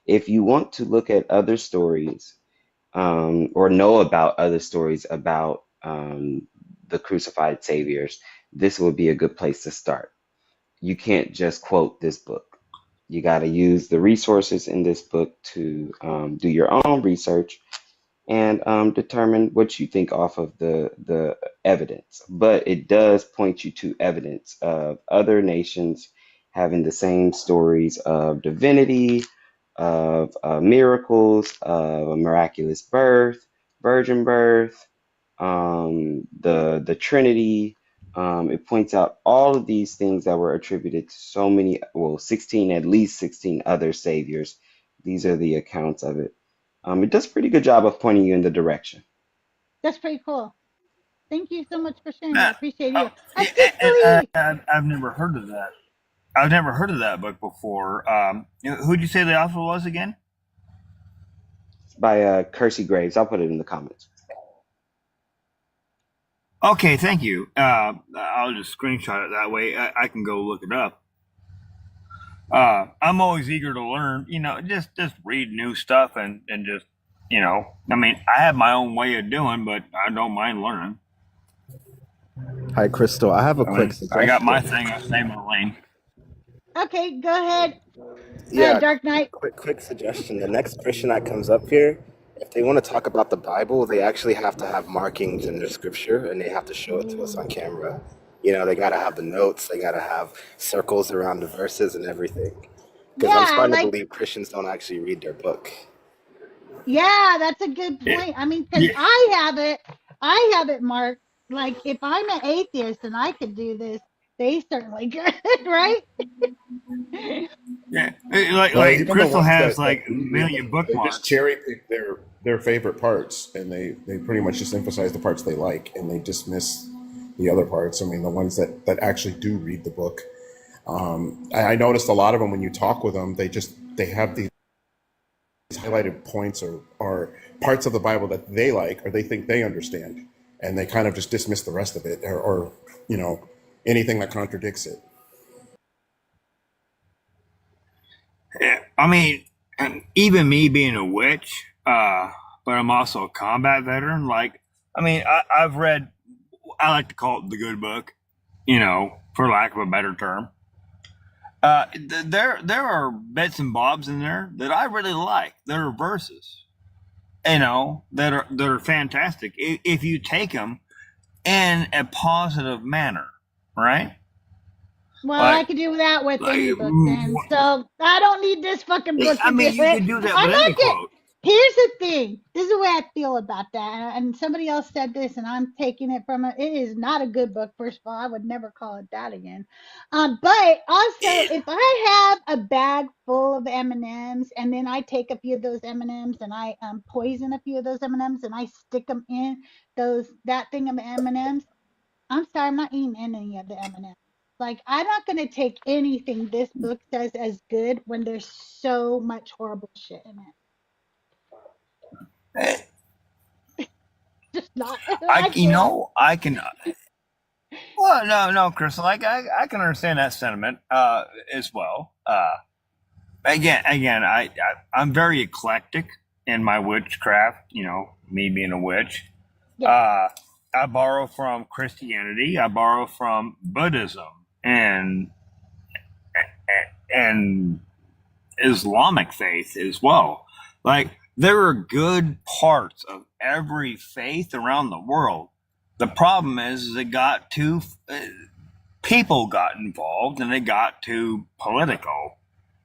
If you want to look at other stories or know about other stories about the crucified saviors, this would be a good place to start. You can't just quote this book. You got to use the resources in this book to do your own research and determine what you think off of the evidence. But it does point you to evidence of other nations having the same stories of divinity, of miracles, of a miraculous birth, virgin birth, the Trinity. It points out all of these things that were attributed to so many, well, 16, at least 16 other saviors. These are the accounts of it. It does a pretty good job of pointing you in the direction. That's pretty cool. Thank you so much for sharing. I Nah, appreciate you. I've never heard of that. I've never heard of that book before. Who'd you say the author was again? It's by Kersey Graves. I'll put it in the comments. Okay, thank you. I'll just screenshot it that way. I can go look it up. I'm always eager to learn. Just read new stuff and just I mean, I have my own way of doing, but I don't mind learning. Hi, Crystal. I have a quick suggestion. I got my thing. I stay in my lane. Okay, go ahead. Yeah, Dark Knight. quick suggestion. The next Christian that comes up here, if they want to talk about the Bible, they actually have to have markings in their scripture, and they have to show it to us on camera. They got to have the notes. They got to have circles around the verses and everything. Because I'm starting to believe Christians don't actually read their book. Yeah, that's a good point. I mean, because I have it marked. Like, if I'm an atheist and I could do this, they certainly could, right? Yeah, Well, like even Crystal the ones has that like a do read million them, they bookmarks. just cherry pick their favorite parts, and they pretty much just emphasize the parts they like, and they dismiss the other parts. I mean, the ones that actually do read the book. I noticed a lot of them when you talk with them, they have these highlighted points or parts of the Bible that they like or they think they understand, and they kind of just dismiss the rest of it or anything that contradicts it. Yeah, I mean, even me being a witch, but I'm also a combat veteran. Like, I mean, I've read. I like to call it the good book. for lack of a better term. There are bits and bobs in there that I really like. There are verses, that are fantastic if you take them in a positive manner, right? Well, I Like, could do that with like any book then. So I don't need this fucking book I to do mean, you it. could do that I'm with not any get. quote. Here's the thing. This is the way I feel about that. And somebody else said this, and I'm taking it from it. It is not a good book. First of all, I would never call it that again. But also, if I have a bag full of M&Ms, and then I take a few of those M&Ms and I poison a few of those M&Ms and I stick them in that thing of M&Ms, I'm sorry, I'm not eating any of the M&Ms. Like, I'm not going to take anything this book says as good when there's so much horrible shit in it. Eh, Just not. I can't. I can. Well, no, Crystal. I can understand that sentiment as well. I'm very eclectic in my witchcraft. Me being a witch. Yeah. I borrow from Christianity. I borrow from Buddhism and Islamic faith as well. Like, there are good parts of every faith around the world. The problem is it got too people got involved and it got too political.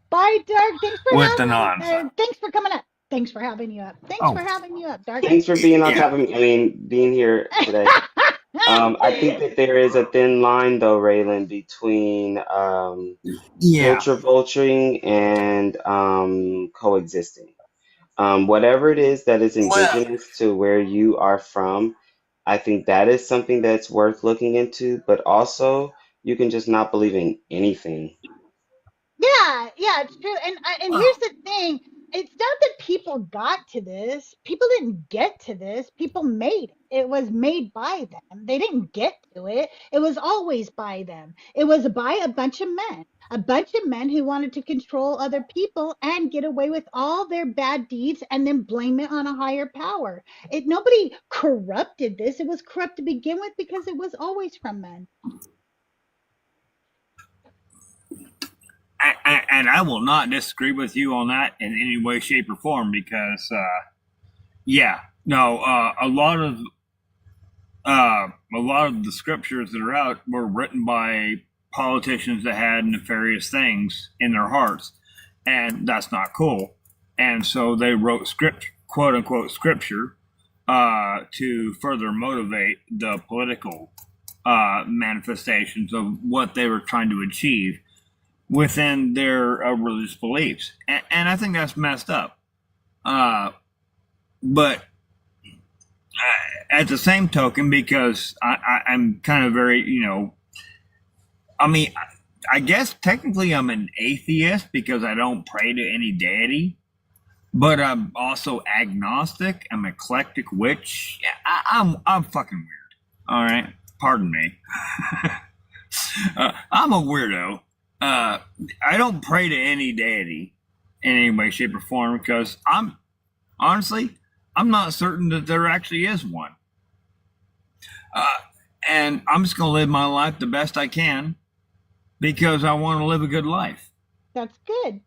Bye, Dark. Thanks for With the having. nonsense. Thanks for coming up. Thanks for having you up. Thanks for having you up, Dark. Thanks for being on Yeah. top of me. I mean, being here today. I think that there is a thin line, though, Raylan, between Yeah. culture vulturing and coexisting. Whatever it is that is Well, indigenous to where you are from, I think that is something that's worth looking into. But also, you can just not believe in anything. Yeah, it's true. And here's the thing. It's not that people got to this. People didn't get to this. People made it. It was made by them. They didn't get to it. It was always by them. It was by a bunch of men. A bunch of men who wanted to control other people and get away with all their bad deeds and then blame it on a higher power. Nobody corrupted this. It was corrupt to begin with because it was always from men. and I will not disagree with you on that in any way, shape, or form because, a lot of the scriptures that are out were written by politicians that had nefarious things in their hearts, and that's not cool. And so they wrote quote unquote scripture, to further motivate the political manifestations of what they were trying to achieve within their religious beliefs, and I think that's messed up. But at the same token, because I'm kind of very, I guess technically I'm an atheist because I don't pray to any deity, but I'm also agnostic. I'm eclectic witch. Yeah, I'm fucking weird. All right, pardon me. I'm a weirdo. I don't pray to any deity in any way, shape, or form because I'm not certain that there actually is one. And I'm just going to live my life the best I can because I want to live a good life. That's good.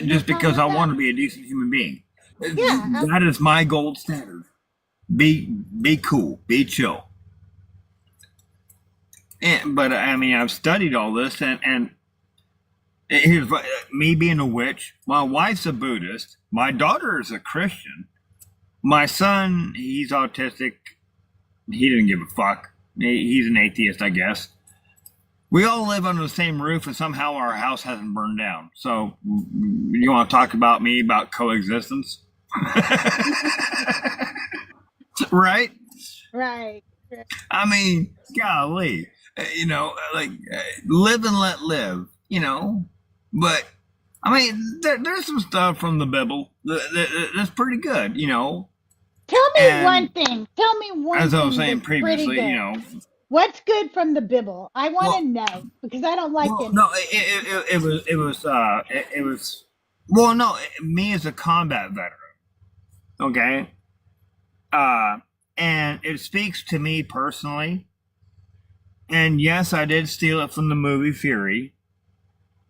Just because I want to be a decent human being. Yeah. That is my gold standard. Be cool. Be chill. But I mean, I've studied all this, and here's me being a witch. My wife's a Buddhist. My daughter is a Christian. My son, he's autistic. He didn't give a fuck. He's an atheist, I guess. We all live under the same roof, and somehow our house hasn't burned down. So, you want to talk about me about coexistence? Right? Right. I mean, golly, live and let live, But I mean, there's some stuff from the Bible that's pretty good, Tell me And one thing. Tell me one as I thing was saying that's pretty previously, good. What's good from the Bible? I want to well, know because I don't like well, it. no, it was, well, no, me as a combat veteran, okay, and it speaks to me personally And yes, I did steal it from the movie Fury,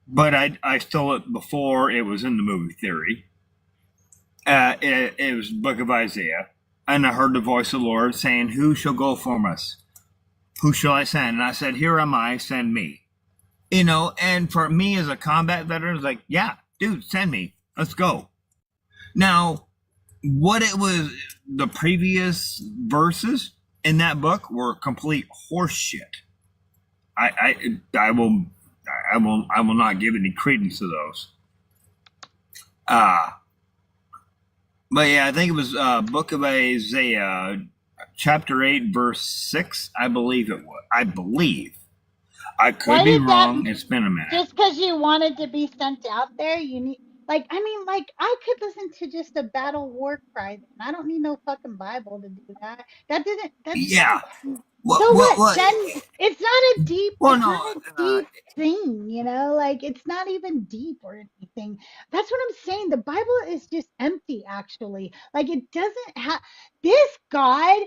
but I stole it before it was in the movie Theory. It was the book of Isaiah. And I heard the voice of the Lord saying, "Who shall go for us? Who shall I send?" And I said, "Here am I, send me." And for me as a combat veteran, it's like, yeah, dude, send me. Let's go. Now, what it was, the previous verses in that book were complete horse shit. I will not give any credence to those. But yeah, I think it was Book of Isaiah, chapter 8, verse 6. I believe it was. I believe. I could be wrong. It's been a minute. Just because you wanted to be sent out there, you need, I could listen to just a battle war cry. And I don't need no fucking Bible to do that. Yeah. So what? Then it's not a deep, thing, it's not even deep or anything. That's what I'm saying. The Bible is just empty, actually. Like, it doesn't have this God.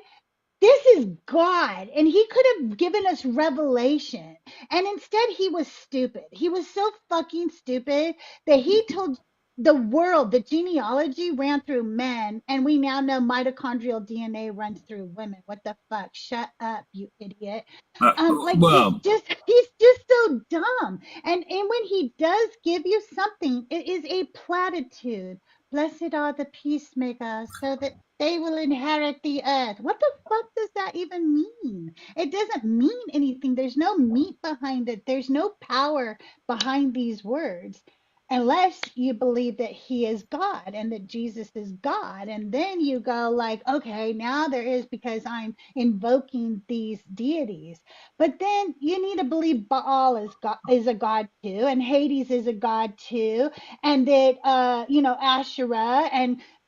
This is God, and he could have given us revelation. And instead, he was stupid. He was so fucking stupid that he told the world the genealogy ran through men, and we now know mitochondrial DNA runs through women. What the fuck? Shut up, you idiot. He's just so dumb. And when he does give you something, it is a platitude. Blessed are the peacemakers, so that they will inherit the earth. What the fuck does that even mean? It doesn't mean anything. There's no meat behind it. There's no power behind these words. Unless you believe that he is God and that Jesus is God. And then you go like, okay, now there is, because I'm invoking these deities. But then you need to believe Baal is a god too, and Hades is a god too, and that Asherah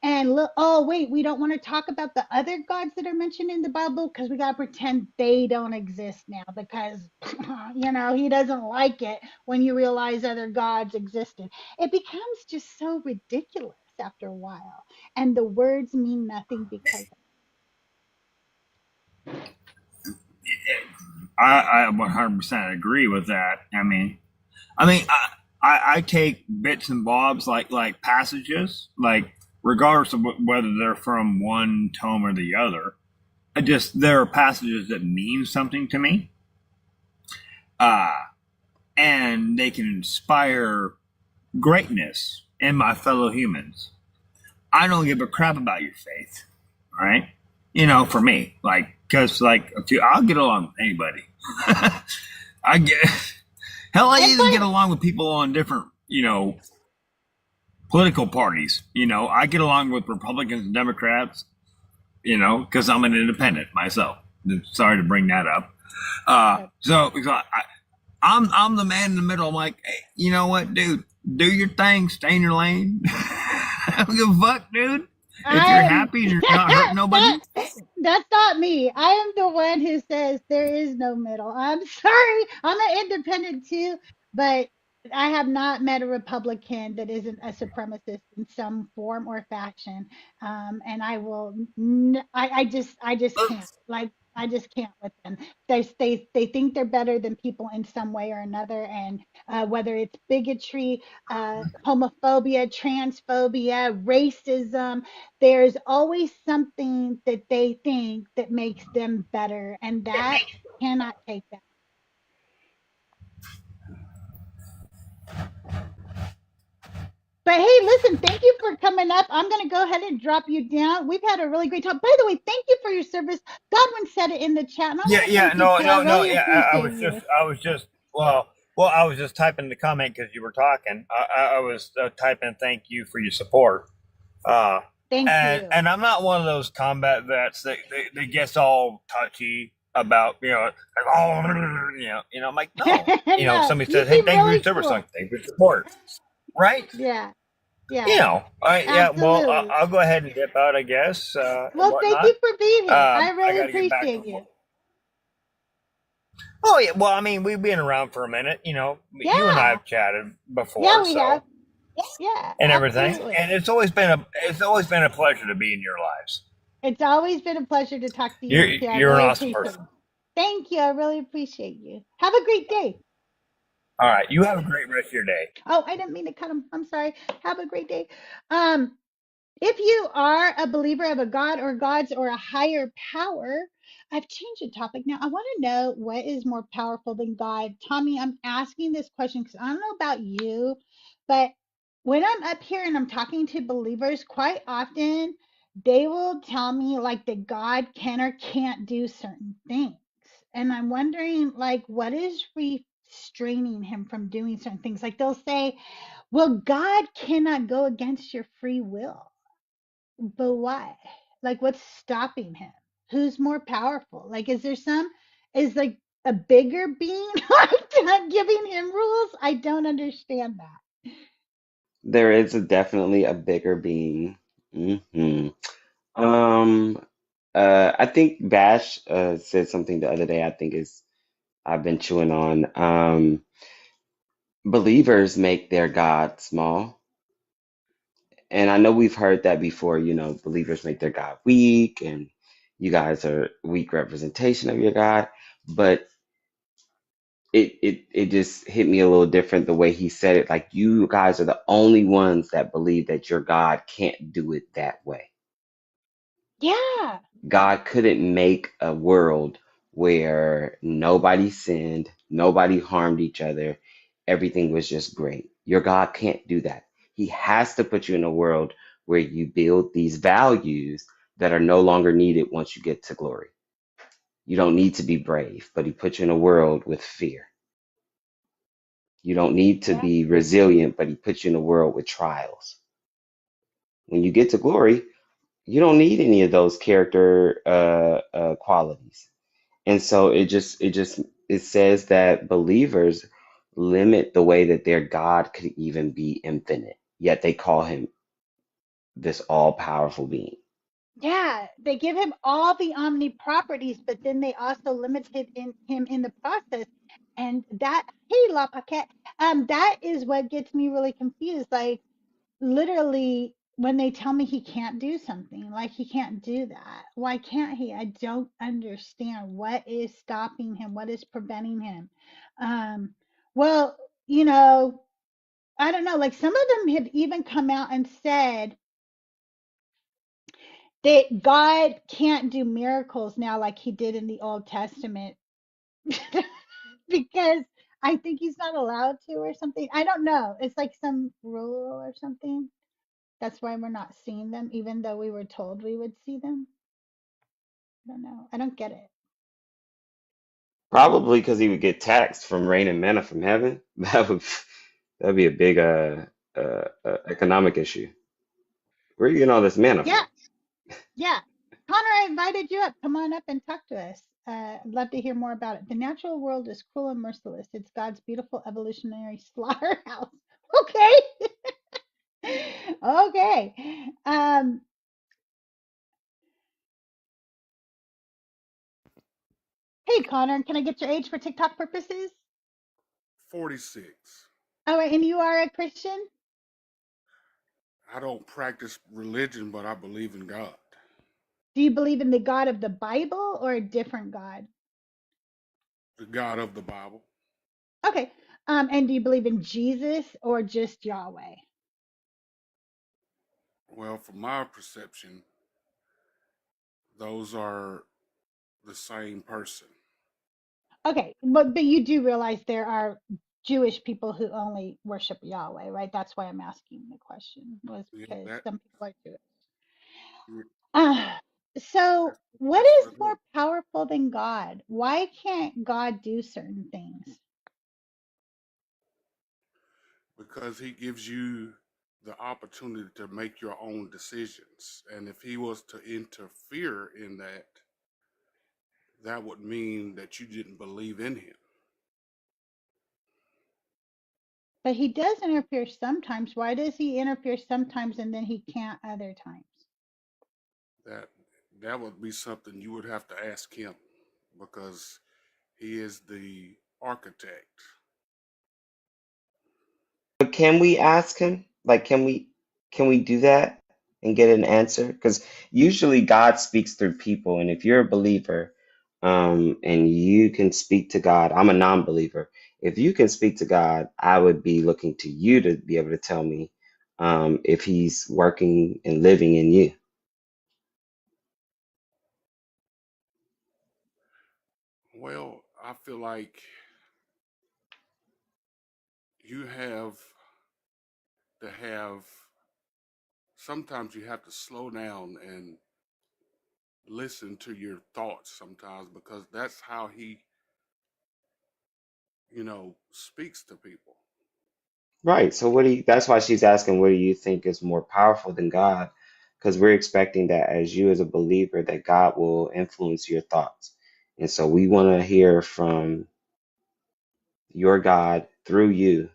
and look, oh wait, we don't want to talk about the other gods that are mentioned in the Bible because we gotta pretend they don't exist now because he doesn't like it when you realize other gods existed. It becomes just so ridiculous after a while, and the words mean nothing because I 100% agree with that. I take bits and bobs like passages, like regardless of whether they're from one tome or the other. There are passages that mean something to me, and they can inspire greatness in my fellow humans. I don't give a crap about your faith, right? For me, because I'll get along with anybody. I even get along with people on different, political parties. I get along with Republicans and Democrats, because I'm an independent myself. Sorry to bring that up. I'm the man in the middle. I'm like, hey, you know what, dude? Do your thing. Stay in your lane. I don't give a fuck, dude. If you're happy and you're not hurting nobody. That's not me. I am the one who says there is no middle. I'm sorry. I'm an independent too, but I have not met a Republican that isn't a supremacist in some form or fashion. And I will, I just can't. I just can't with them. They think they're better than people in some way or another, and whether it's bigotry, homophobia, transphobia, racism, there's always something that they think that makes them better, and that cannot take that. But hey, listen, thank you for coming up. I'm going to go ahead and drop you down. We've had a really great talk. By the way, thank you for your service. Godwin said it in the chat. And I was just typing the comment because you were talking. I was typing thank you for your support. Thank you. And I'm not one of those combat vets that gets all touchy about, I'm like, no. Somebody says, hey, thank you for your service. Like, thank you for your support. Right? Yeah. I'll go ahead and dip out, I guess. Well, thank you for being here. I really appreciate you. Oh, yeah. Well, we've been around for a minute, You and I have chatted before. Yeah, we have. Yeah. And everything. And it's always been a pleasure to be in your lives. It's always been a pleasure to talk to you. You're an awesome person. Thank you. I really appreciate you. Have a great day. All right. You have a great rest of your day. Oh, I didn't mean to cut him. I'm sorry. Have a great day. Um, If you are a believer of a God or gods or a higher power, I've changed the topic now. I want to know what is more powerful than God. Tommy, I'm asking this question because I don't know about you, but when I'm up here and I'm talking to believers, quite often they will tell me like that God can or can't do certain things. And I'm wondering, like, what is restraining him from doing certain things? Like, they'll say, well, God cannot go against your free will. But why? Like, what's stopping him? Who's more powerful? Like, is like a bigger being like giving him rules? I don't understand that. There is definitely a bigger being. hmm Um, I think Bash said something the other day. I think is I've been chewing on. Believers make their God small, and I know we've heard that before. You know, believers make their God weak, and you guys are weak representation of your God. But it just hit me a little different the way he said it. Like, you guys are the only ones that believe that your God can't do it that way. Yeah. God couldn't make a world where nobody sinned, nobody harmed each other, everything was just great. Your God can't do that. He has to put you in a world where you build these values that are no longer needed once you get to glory. You don't need to be brave, but he puts you in a world with fear. You don't need to Yeah. be resilient, but he puts you in a world with trials. When you get to glory, you don't need any of those character qualities. And so it says that believers limit the way that their God could even be infinite, yet they call him this all powerful being. Yeah. They give him all the omni properties, but then they also limited him in the process. And that, hey, La Paquette, that is what gets me really confused. Like, literally, when they tell me he can't do something, like, he can't do that, why can't he? I don't understand what is stopping him, what is preventing him. um well, I don't know, like, some of them have even come out and said that God can't do miracles now like he did in the Old Testament because I think he's not allowed to or something. I don't know, it's like some rule or something. That's why we're not seeing them, even though we were told we would see them. I don't know. I don't get it. Probably because he would get taxed from raining manna from heaven. That'd be a big economic issue. Where are you getting all this manna Yeah, from? yeah. Connor, I invited you up. Come on up and talk to us. I'd love to hear more about it. The natural world is cruel and merciless. It's God's beautiful evolutionary slaughterhouse. Okay. Okay. Um, hey, Connor, can I get your age for TikTok purposes? 46. All right, and you are a Christian? I don't practice religion, but I believe in God. Do you believe in the God of the Bible or a different God? The God of the Bible. Okay. And do you believe in Jesus or just Yahweh? Well, from my perception, those are the same person. Okay, but you do realize there are Jewish people who only worship Yahweh, right? That's why I'm asking the question, was Yeah, because that some people are Jewish. yeah, Uh, so what that's is for them more powerful than God? Why can't God do certain things? because He gives you the opportunity to make your own decisions, and if He was to interfere in that, that would mean that you didn't believe in Him. But he does interfere sometimes. Why does he interfere sometimes and then he can't other times? That that would be something you would have to ask Him, because He is the architect. But can we ask him? Like, can we do that and get an answer? Because usually God speaks through people, and if you're a believer, and you can speak to God. I'm a non-believer. If you can speak to God, I would be looking to you to be able to tell me if He's working and living in you. Well, I feel like you have to have, sometimes you have to slow down and listen to your thoughts sometimes, because that's how he, speaks to people. Right. So what do you, that's why she's asking, what do you think is more powerful than God? Because we're expecting that as you as a believer, that God will influence your thoughts. And so we want to hear from your God through you,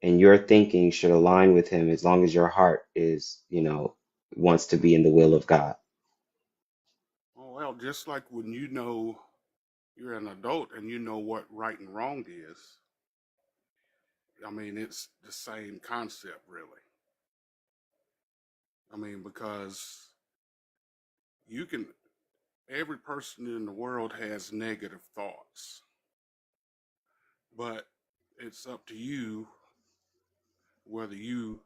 and your thinking should align with him as long as your heart is, wants to be in the will of God. Oh, well, just like when you're an adult and you know what right and wrong is, I mean, it's the same concept, really. I mean, because you can, every person in the world has negative thoughts, but it's up to you whether you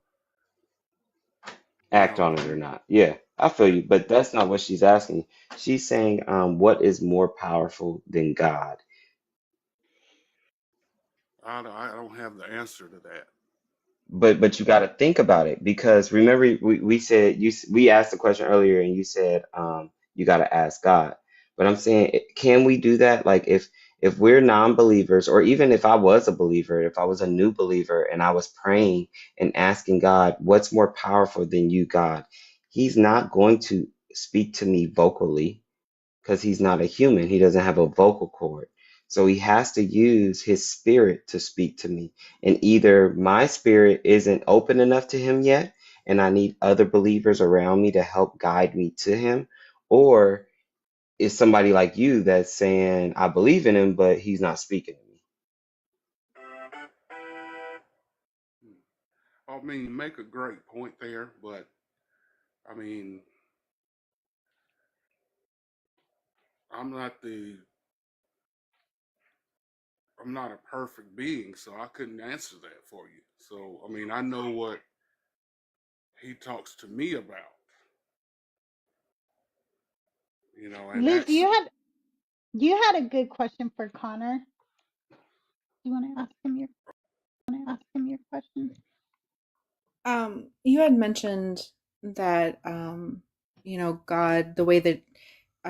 Act know, on it or not. Yeah, I feel you, but that's not what she's asking. She's saying, what is more powerful than God? I don't have the answer to that. But you got to think about it, because remember we said we asked the question earlier and you said you got to ask God. But I'm saying, can we do that? Like if we're non-believers, or even if I was a believer, if I was a new believer and I was praying and asking God, what's more powerful than you, God? He's not going to speak to me vocally, because he's not a human. He doesn't have a vocal cord. So he has to use his spirit to speak to me. And either my spirit isn't open enough to him yet, and I need other believers around me to help guide me to him, or is somebody like you that's saying, I believe in him, but he's not speaking to me. I mean, you make a great point there, but I mean, I'm not the I'm not a perfect being, so I couldn't answer that for you. So, I mean, I know what he talks to me about, and Liz, that's you had a good question for Connor. Do you want to ask him your question? You had mentioned that God, the way that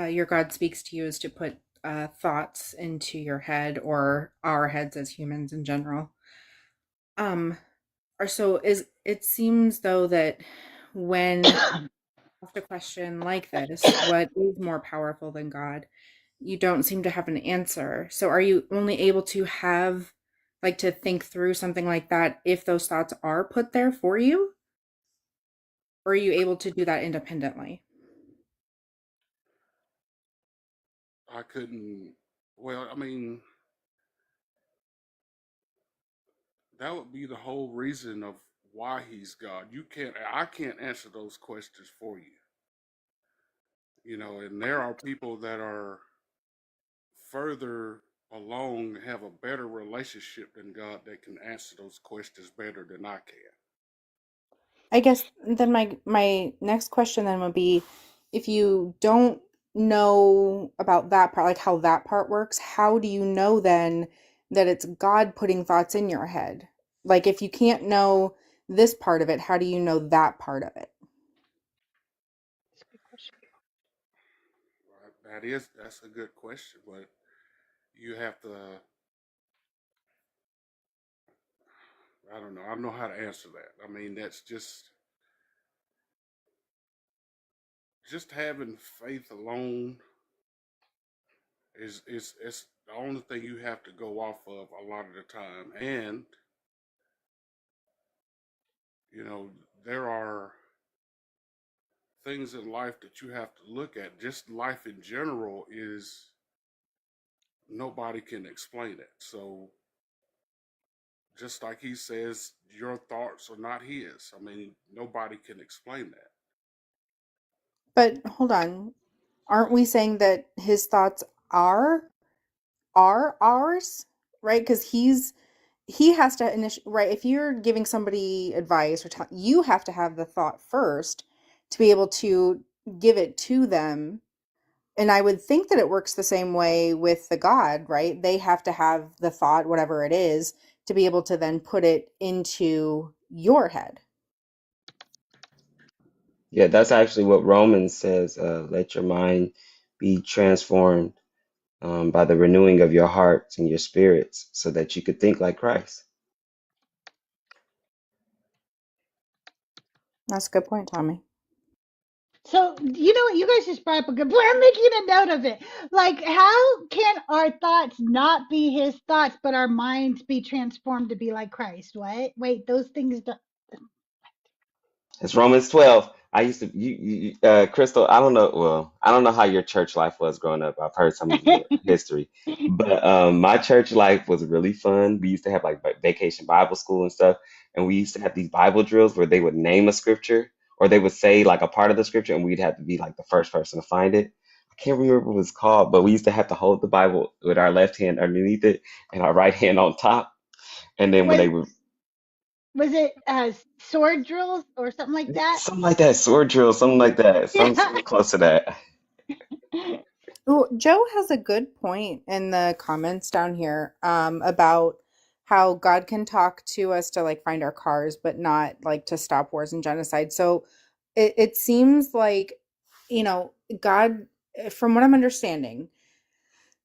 your God speaks to you is to put thoughts into your head, or our heads as humans in general. Um, or so is it seems though that when asked a question like this, what is more powerful than God? You don't seem to have an answer. So are you only able to have like to think through something like that if those thoughts are put there for you? Or are you able to do that independently? I couldn't. Well, I mean, that would be the whole reason of why he's God. I can't answer those questions for you. And there are people that are further along, have a better relationship than God, that can answer those questions better than I can. I guess then my next question then would be, if you don't know about that part, like how that part works, how do you know then that it's God putting thoughts in your head? Like if you can't know this part of it, how do you know that part of it? That's a good question, but you have to. I don't know. I don't know how to answer that. I mean, that's just having faith alone is it's the only thing you have to go off of a lot of the time. And you know, there are things in life that you have to look at. Just life in general is, nobody can explain it. So just like he says, your thoughts are not his. I mean, nobody can explain But hold on. Aren't we saying that his thoughts are are ours, right? Because he has to right, if you're giving somebody advice or you have to have the thought first to be able to give it to them. And I would think that it works the same way with the God, right? They have to have the thought, whatever it is, to be able to then put it into your head. Yeah, that's actually what Romans says. Let your mind be transformed by the renewing of your hearts and your spirits so that you could think like Christ. That's a good point, Tommy. So, you know what? You guys just brought up a good point. I'm making a note of it. Like, how can our thoughts not be his thoughts, but our minds be transformed to be like Christ? What? Wait, those things don't. It's Romans 12. I used to, Crystal, I don't know. Well, I don't know how your church life was growing up. I've heard some of your history, but my church life was really fun. We used to have like vacation Bible school and stuff. And we used to have these Bible drills where they would name a scripture or they would say like a part of the scripture and we'd have to be like the first person to find it. I can't remember what it was called, but we used to have to hold the Bible with our left hand underneath it and our right hand on top. And then when was they would, was it sword drills or something like that? something like that, sword drill, something like that, something Yeah. close to that. Ooh, Joe has a good point in the comments down here about how God can talk to us to like find our cars, but not like to stop wars and genocide. So it seems like, God, from what I'm understanding,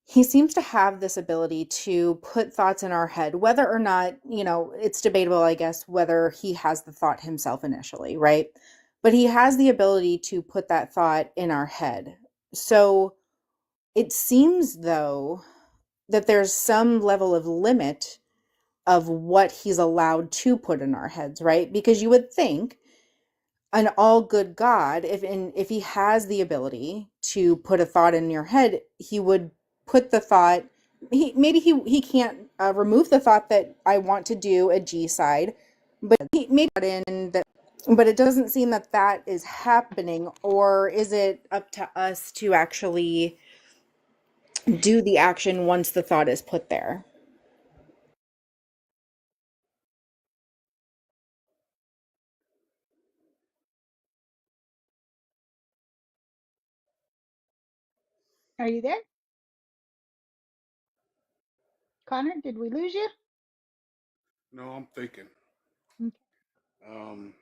he seems to have this ability to put thoughts in our head, whether or not, it's debatable, I guess, whether he has the thought himself initially, right? But he has the ability to put that thought in our head. So it seems, though, that there's some level of limit of what he's allowed to put in our heads, right? Because you would think an all good God, if he has the ability to put a thought in your head, he would put the thought. He can't remove the thought that I want to do a G side, but he made that in that. But it doesn't seem that that is happening, or is it up to us to actually do the action once the thought is put there? Are you there, Connor? Did we lose you? No, I'm thinking. Okay. Um,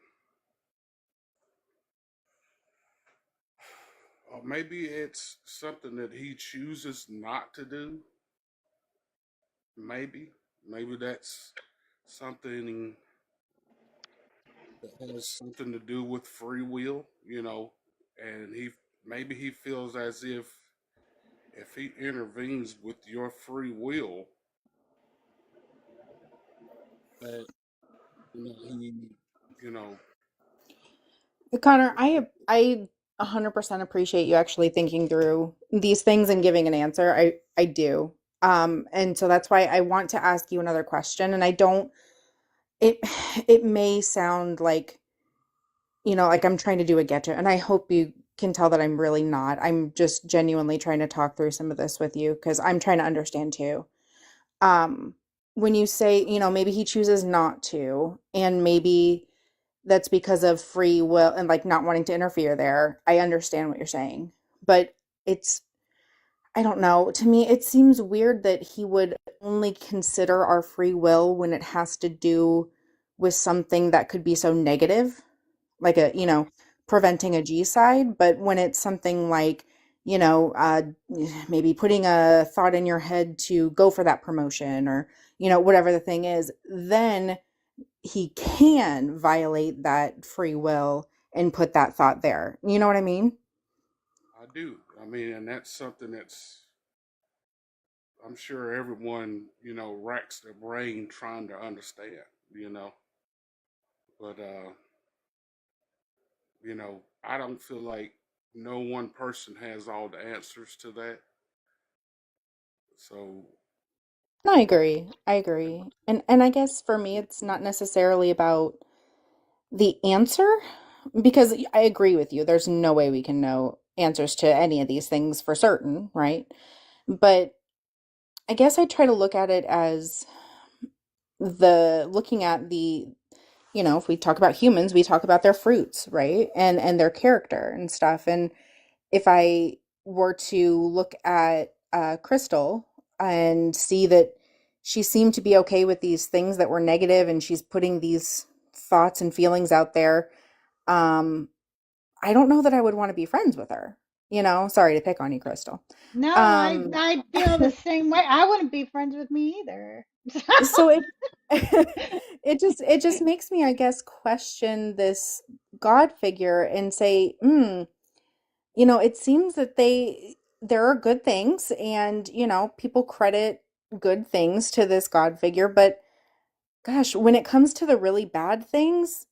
or maybe it's something that he chooses not to do. Maybe that's something that has something to do with free will, and maybe he feels as if he intervenes with your free will, that he, you know, Connor, I 100% appreciate you actually thinking through these things and giving an answer. I do. And so that's why I want to ask you another question. And I don't it it may sound like, like I'm trying to do a getcha, and I hope you can tell that I'm really not. I'm just genuinely trying to talk through some of this with you because I'm trying to understand too. Um, when you say, maybe he chooses not to, and maybe that's because of free will and like not wanting to interfere there. I understand what you're saying. But it's, I don't know. To me, it seems weird that he would only consider our free will when it has to do with something that could be so negative, like preventing a G side. But when it's something like, maybe putting a thought in your head to go for that promotion or, whatever the thing is, then he can violate that free will and put that thought there. You know what I mean? I do. I mean, and that's something that's I'm sure everyone racks their brain trying to understand. You know, but I don't feel like no one person has all the answers to that. So No, I agree. I agree. And I guess for me it's not necessarily about the answer because I agree with you. There's no way we can know answers to any of these things for certain, right? But I guess I try to look at it as looking at if we talk about humans, we talk about their fruits, right? And their character and stuff. And if I were to look at Crystal and see that she seemed to be okay with these things that were negative and she's putting these thoughts and feelings out there, um, I don't know that I would want to be friends with her. Sorry to pick on you, Crystal. No, Um, I feel the same way. I wouldn't be friends with me either. so it it just makes me, I guess, question this God figure and say, it seems that there are good things, and people credit good things to this God figure, but gosh, when it comes to the really bad things,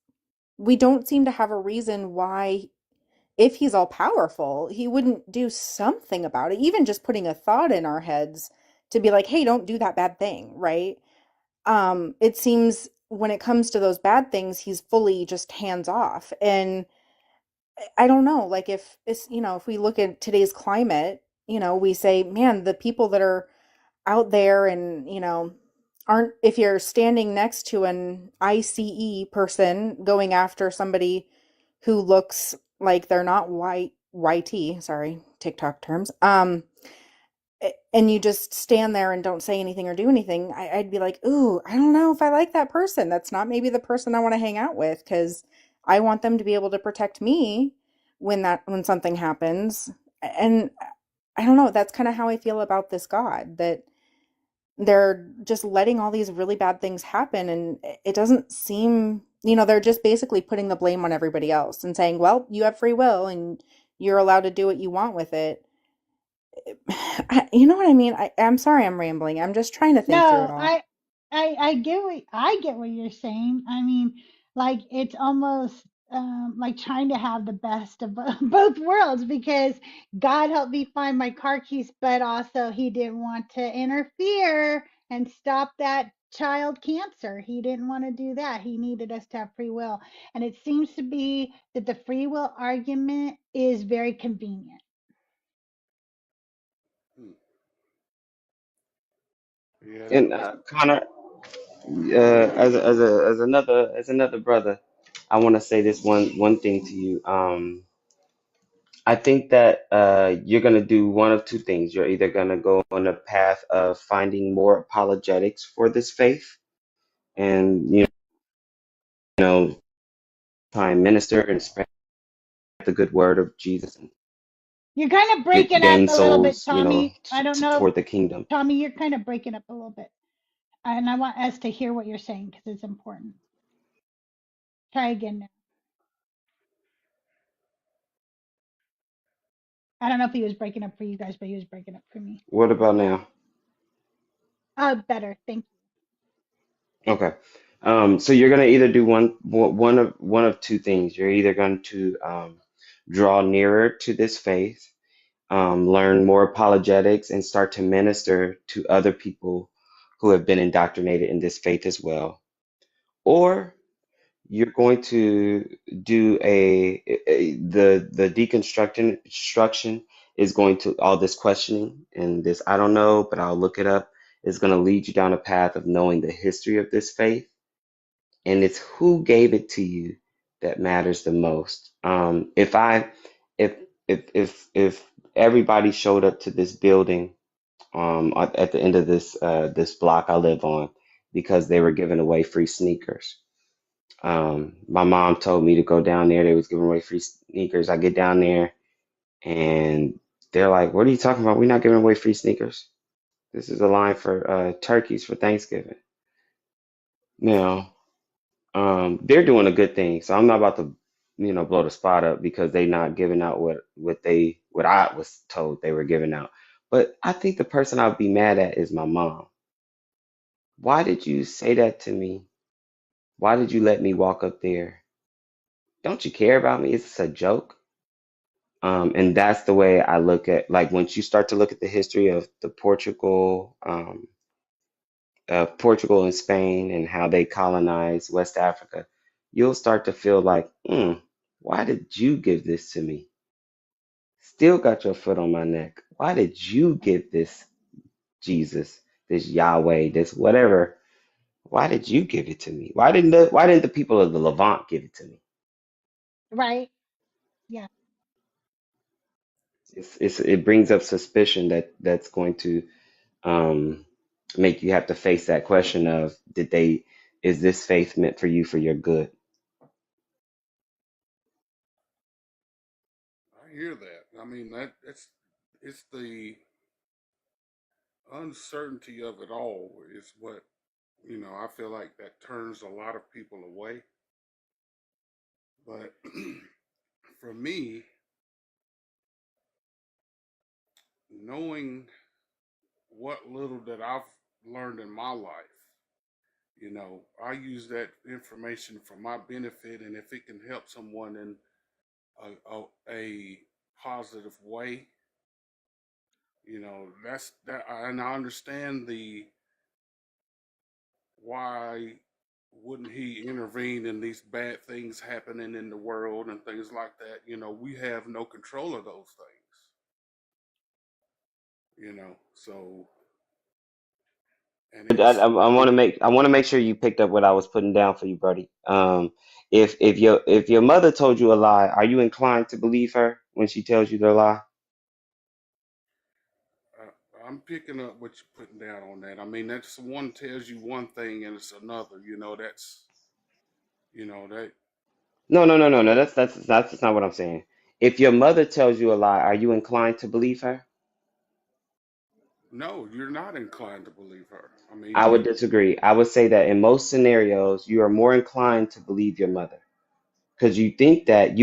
we don't seem to have a reason why, if he's all powerful, he wouldn't do something about it, even just putting a thought in our heads to be like, hey, don't do that bad thing, right? It seems when it comes to those bad things, he's fully just hands off. And I don't know, like if it's, if we look at today's climate, we say, man, the people that are out there and, aren't, if you're standing next to an ICE person going after somebody who looks like they're not YT, sorry, TikTok terms, and you just stand there and don't say anything or do anything, I'd be like, ooh, I don't know if I like that person. That's not maybe the person I want to hang out with, because I want them to be able to protect me when something happens. And I don't know, that's kind of how I feel about this God, that they're just letting all these really bad things happen, and it doesn't seem, they're just basically putting the blame on everybody else and saying, well, you have free will and you're allowed to do what you want with it. You know what I mean? I'm sorry I'm rambling. I'm just trying to think through it No, all. I get what you're saying. I mean, like it's almost like trying to have the best of both worlds, because God helped me find my car keys, but also He didn't want to interfere and stop that child cancer. He didn't want to do that. He needed us to have free will, and it seems to be that the free will argument is very convenient. Hmm. Yeah, And Connor, as another brother, I want to say this one thing to you. I think that you're gonna do one of two things. You're either gonna go on a path of finding more apologetics for this faith, and know, try and minister and spread the good word of Jesus and You're kind of get breaking up gain a little bit, souls, Tommy. I don't know, toward the kingdom. Tommy, you're kind of breaking up a little bit. And I want us to hear what you're saying because it's important. Try again now. I don't know if he was breaking up for you guys, but he was breaking up for me. What about now? Oh, better. Thank Okay. So you're gonna either do one of two things. You're either going to draw nearer to this faith, learn more apologetics, and start to minister to other people who have been indoctrinated in this faith as well. Or you're going to do the deconstruction instruction is going to all this questioning and this I don't know, but I'll look it up, is going to lead you down a path of knowing the history of this faith, and it's who gave it to you that matters the most. If if everybody showed up to this building at the end of this block I live on because they were giving away free sneakers. My mom told me to go down there. They was giving away free sneakers. I get down there and they're like, "What are you talking about? We're not giving away free sneakers. This is a line for turkeys for Thanksgiving." Now, they're doing a good thing, so I'm not about to, blow the spot up because they not giving out what I was told they were giving out. But I think the person I'd be mad at is my mom. Why did you say that to me? Why did you let me walk up there? Don't you care about me? Is this a joke? And that's the way I look at, like, once you start to look at the history of Portugal and Spain and how they colonized West Africa, you'll start to feel like, why did you give this to me? Still got your foot on my neck. why did you give this Jesus, this Yahweh, this whatever? Why did you give it to me? Why didn't the people of the Levant give it to me? Right? Yeah. It brings up suspicion that's going to um, make you have to face that question of is this faith meant for you for your good? I hear that. I mean, it's the uncertainty of it all is what, I feel like that turns a lot of people away. But for me, knowing what little that I've learned in my life, I use that information for my benefit, and if it can help someone in a positive way, that's that. And I understand the why wouldn't he intervene in these bad things happening in the world and things like that. We have no control of those things. So and I want to make sure you picked up what I was putting down for you, buddy. If your mother told you a lie, are you inclined to believe her when she tells you the lie? I'm picking up what you're putting down on that. I mean, that's one tells you one thing and it's another. That No, no, no, no, no. That's not what I'm saying. If your mother tells you a lie, are you inclined to believe her? no, you're not inclined to believe her. I mean, I would disagree. I would say that in most scenarios, you are more inclined to believe your mother because you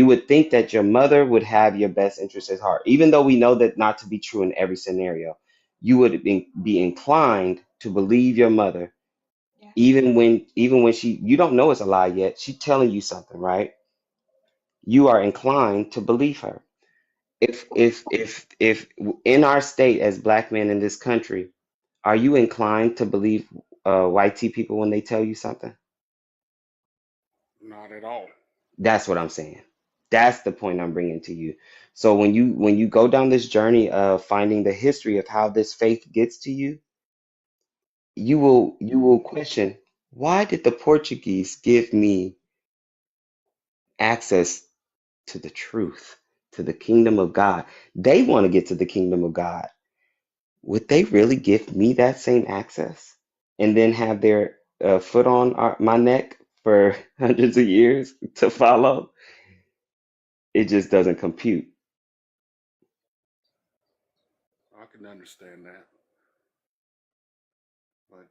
would think that your mother would have your best interest at heart, even though we know that not to be true in every scenario. You would be inclined to believe your mother, Yeah. even when you don't know it's a lie yet. She's telling you something, right? You are inclined to believe her. If in our state as black men in this country, are you inclined to believe white tea people when they tell you something? not at all. That's what I'm saying. That's the point I'm bringing to you. So when you go down this journey of finding the history of how this faith gets to you, you will question, why did the Portuguese give me access to the truth, to the kingdom of God? They want to get to the kingdom of God. Would they really give me that same access and then have their foot on my neck for hundreds of years to follow? It just doesn't compute. I can understand that, but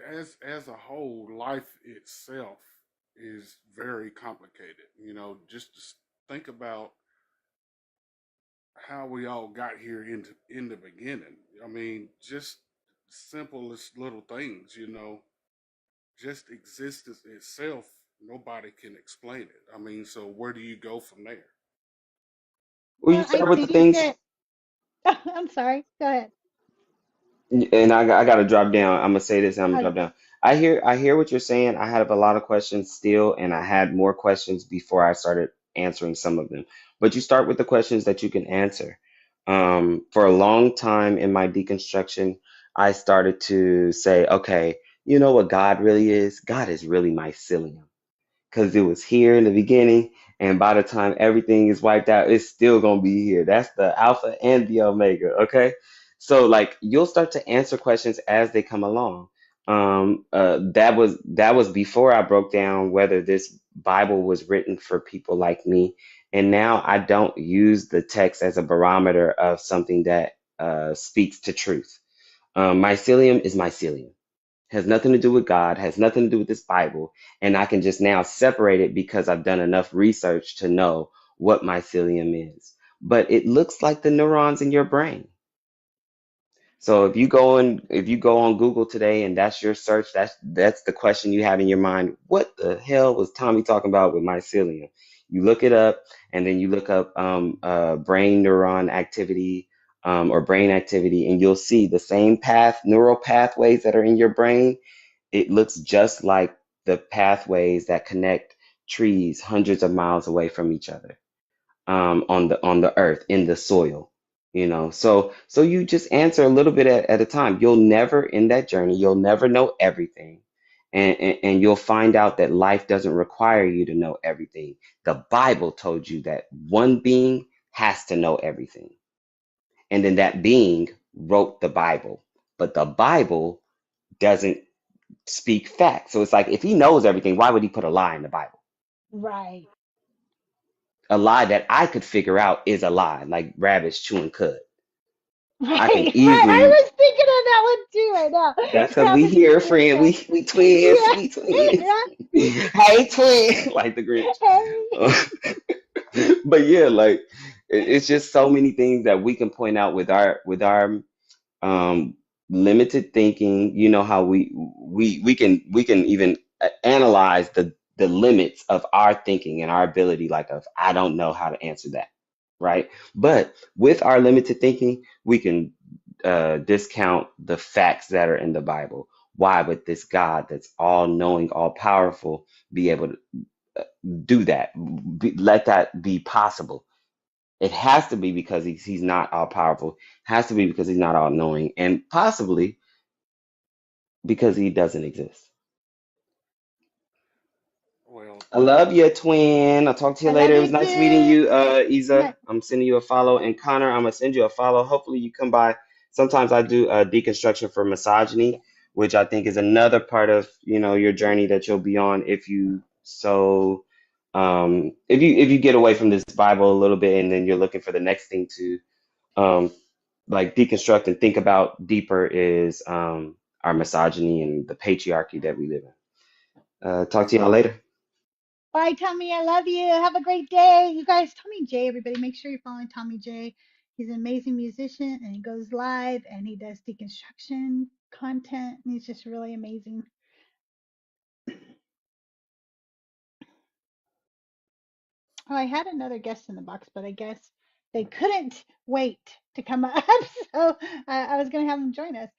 as a whole, life itself is very complicated. Just to think about how we all got here in the beginning. I mean, just simplest little things. Just existence itself. Nobody can explain it. I mean, so where do you go from there? Well, you Well, I start with the think things, that I'm sorry. Go ahead. and I got to drop down. I'm gonna say this, and I'm gonna Oh, drop down. I hear what you're saying. I have a lot of questions still, and I had more questions before I started answering some of them. But you start with the questions that you can answer. For a long time in my deconstruction, I started to say, okay, you know what God really is? God is really mycelium. Because it was here in the beginning, and by the time everything is wiped out, it's still gonna be here. That's the alpha and the omega. Okay, so like you'll start to answer questions as they come along. That was before I broke down whether this Bible was written for people like me, and now I don't use the text as a barometer of something that speaks to truth. Mycelium is mycelium, has nothing to do with God, has nothing to do with this Bible, and I can just now separate it because I've done enough research to know what mycelium is. But it looks like the neurons in your brain. So if you go on Google today and that's your search, that's the question you have in your mind. What the hell was Tommy talking about with mycelium? You look it up, and then you look up brain neuron activity, or brain activity, and you'll see the same neural pathways that are in your brain. It looks just like the pathways that connect trees hundreds of miles away from each other. on the earth in the soil. So you just answer a little bit at a time. You'll never in that journey, you'll never know everything. And you'll find out that life doesn't require you to know everything. The Bible told you that one being has to know everything. And then that being wrote the Bible. But the Bible doesn't speak facts. So it's like if he knows everything, why would he put a lie in the Bible? Right. A lie that I could figure out is a lie, like rabbits chewing cud. Right, I can right. I easily. was thinking of that one too. I That's know. because we Rabbits here, chewing friend. cud. We twins. Yeah, We twins. yeah. Hey, twin, like the Grinch. Hey. But yeah, like it's just so many things that we can point out with our um, limited thinking. You know how we can even analyze the limits of our thinking and our ability. Like of I don't know how to answer that, right? But with our limited thinking, we can discount the facts that are in the Bible. Why would this God that's all knowing, all powerful, be able to do that? Let that be possible. It has to be because he's not all powerful. Has to be because he's not all knowing, and possibly because he doesn't exist. Well, I love you, twin. I'll talk to you I love later. It you was nice meeting too. you, Isa. Right. I'm sending you a follow, and Connor, I'm gonna send you a follow. Hopefully, you come by. Sometimes I do deconstruction for misogyny, which I think is another part of your journey that you'll be on if you so if you get away from this Bible a little bit, and then you're looking for the next thing to um, like deconstruct and think about deeper is our misogyny and the patriarchy that we live in. Talk to y'all later. Bye, Tommy. I love you. Have a great day. You guys, Tommy J, everybody, make sure you're following Tommy J. He's an amazing musician and he goes live and he does deconstruction content and he's just really amazing. Oh, I had another guest in the box, but I guess they couldn't wait to come up. So I was going to have them join us.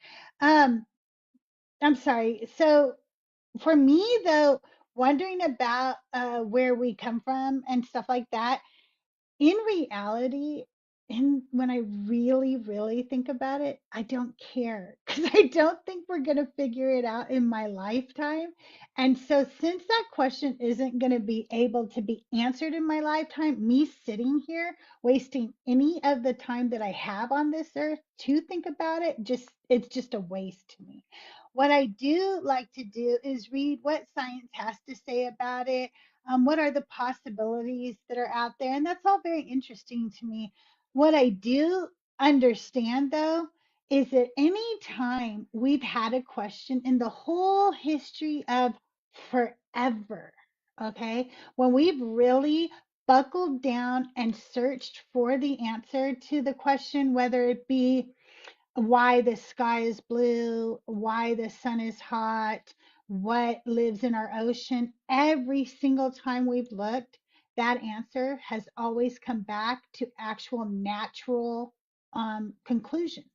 Um, I'm sorry. So for me, though, wondering about where we come from and stuff like that, in reality, and when I really, really think about it, I don't care because I don't think we're going to figure it out in my lifetime. And so, since that question isn't going to be able to be answered in my lifetime, me sitting here wasting any of the time that I have on this earth to think about it, it's just a waste to me. What I do like to do is read what science has to say about it, what are the possibilities that are out there? And that's all very interesting to me. What I do understand, though, is that any time we've had a question in the whole history of forever, okay, when we've really buckled down and searched for the answer to the question, whether it be why the sky is blue, why the sun is hot, what lives in our ocean. Every single time we've looked, that answer has always come back to actual natural conclusions.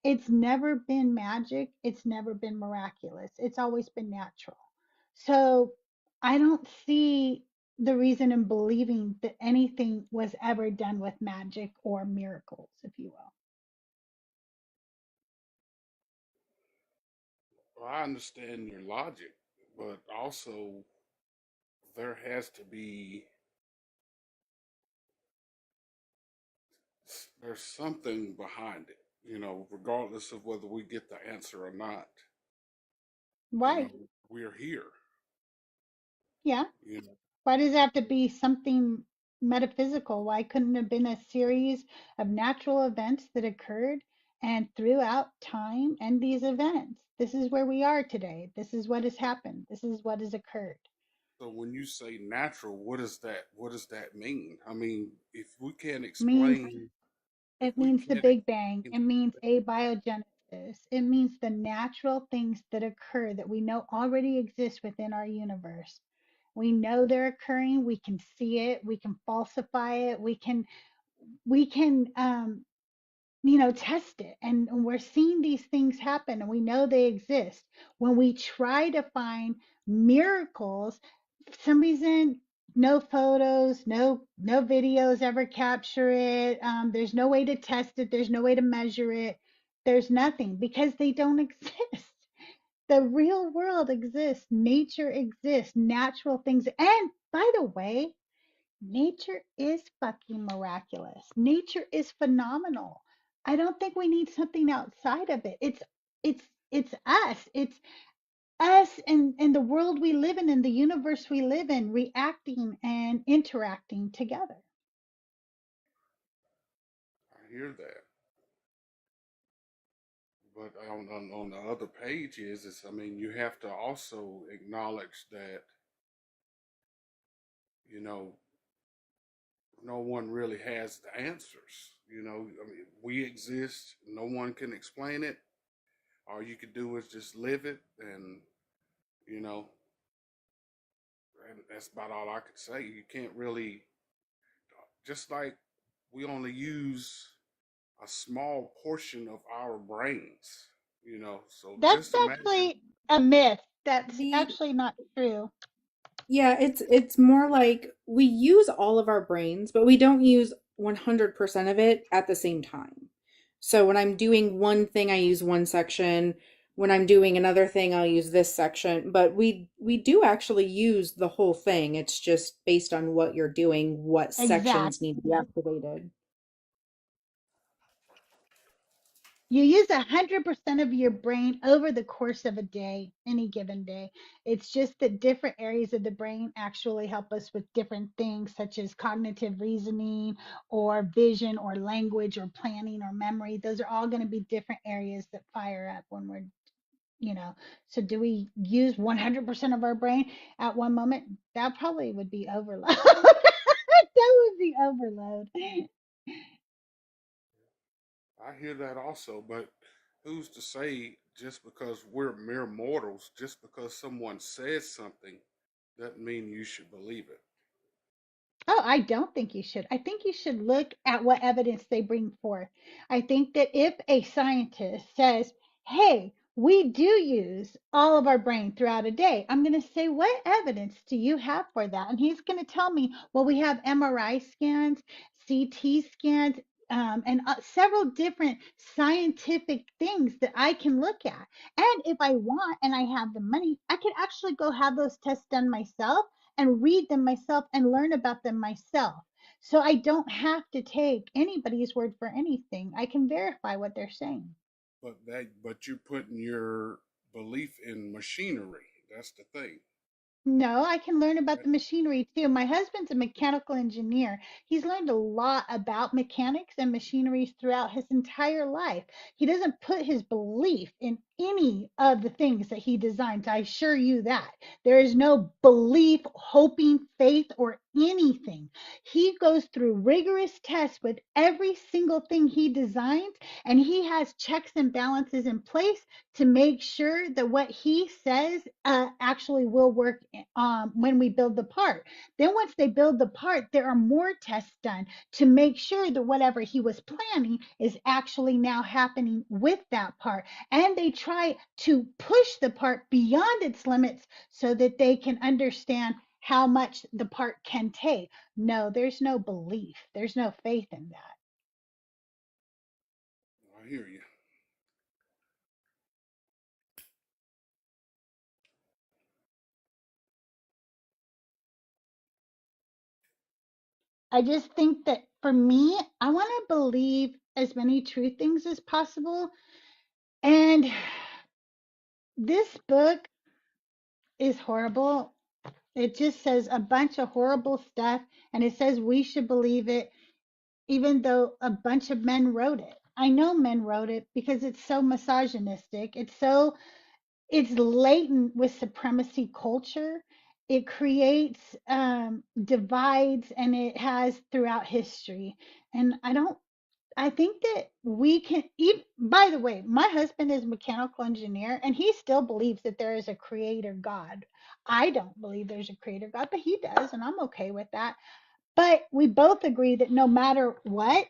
It's never been magic, it's never been miraculous, it's always been natural. So I don't see the reason in believing that anything was ever done with magic or miracles, if you will. well, I understand your logic, but also there has to be there's something behind it. Regardless of whether we get the answer or not. You know, Why? we're here. Yeah. You know, Why does it have to be something metaphysical? Why couldn't it have been a series of natural events that occurred and throughout time and these events? This is where we are today. This is what has happened. This is what has occurred. so when you say natural, what does that mean? I mean, if we can't Means explain, if it we means the can't Big Bang. explain, It means abiogenesis. It means the natural things that occur that we know already exist within our universe. We know they're occurring. We can see it. We can falsify it. We can test it, and we're seeing these things happen and we know they exist. When we try to find miracles, for some reason No photos, no videos ever capture it. There's no way to test it. There's no way to measure it. There's nothing because they don't exist. The real world exists. Nature exists. Natural things. And by the way, nature is fucking miraculous. Nature is phenomenal. I don't think we need something outside of it. It's it's us. It's us and the world we live in and the universe we live in reacting and interacting together. I hear that. But on the other page is I mean, you have to also acknowledge that, you know, no one really has the answers. I mean, we exist. No one can explain it. All you can do is just live it, and you know, and that's about all I could say. You can't really, just like we only use a small portion of our brains. So That's just imagine. actually a myth. That's The actually not true. Yeah, it's more like we use all of our brains, but we don't use 100% of it at the same time. So when I'm doing one thing, I use one section. When I'm doing another thing, I'll use this section. But we do actually use the whole thing. It's just based on what you're doing, what sections need to be Exactly. activated. You use 100% of your brain over the course of a day, any given day. It's just that different areas of the brain actually help us with different things, such as cognitive reasoning or vision or language or planning or memory. Those are all going to be different areas that fire up when we're. So do we use 100% of our brain at one moment? That probably would be overload. That would be overload. I hear that also, but who's to say just because we're mere mortals, just because someone says something, doesn't mean you should believe it. Oh, I don't think you should. I think you should look at what evidence they bring forth. I think that if a scientist says, hey, we do use all of our brain throughout a day, I'm going to say, what evidence do you have for that? And he's going to tell me, well, we have MRI scans, CT scans, and several different scientific things that I can look at. And if I want and I have the money, I could actually go have those tests done myself and read them myself and learn about them myself. So I don't have to take anybody's word for anything. I can verify what they're saying. But you're putting your belief in machinery. That's the thing. No, I can learn about That, the machinery too. My husband's a mechanical engineer. He's learned a lot about mechanics and machineries throughout his entire life. He doesn't put his belief in any of the things that he designs. I assure you that. There is no belief, hoping, faith, or anything. He goes through rigorous tests with every single thing he designs, and he has checks and balances in place to make sure that what he says actually will work when we build the part. Then, once they build the part, there are more tests done to make sure that whatever he was planning is actually now happening with that part. And they try to push the part beyond its limits so that they can understand how much the part can take. No, there's no belief, there's no faith in that. I hear you. I just think that for me, I want to believe as many true things as possible. And this book is horrible. It just says a bunch of horrible stuff, and it says we should believe it, even though a bunch of men wrote it. I know men wrote it because it's so misogynistic. It's latent with supremacy culture. It creates divides, and it has throughout history. And I think that we can even, by the way, my husband is a mechanical engineer and he still believes that there is a creator God. I don't believe there's a creator God, but he does, and I'm okay with that. But we both agree that no matter what,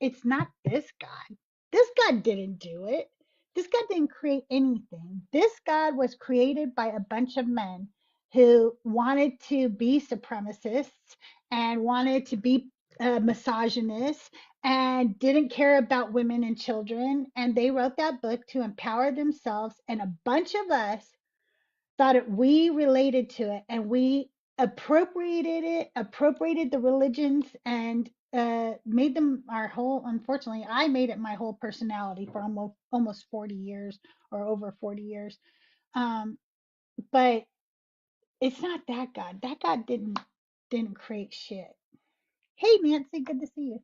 it's not this God. This God didn't do it. This God didn't create anything. This God was created by a bunch of men. who wanted to be supremacists and wanted to be misogynists and didn't care about women and children. And they wrote that book to empower themselves. And a bunch of us thought we related to it, and we appropriated the religions, and made them our whole. Unfortunately, I made it my whole personality for almost 40 years, or over 40 years. Um, but it's not that God. That God didn't create shit. Hey, Nancy, good to see you.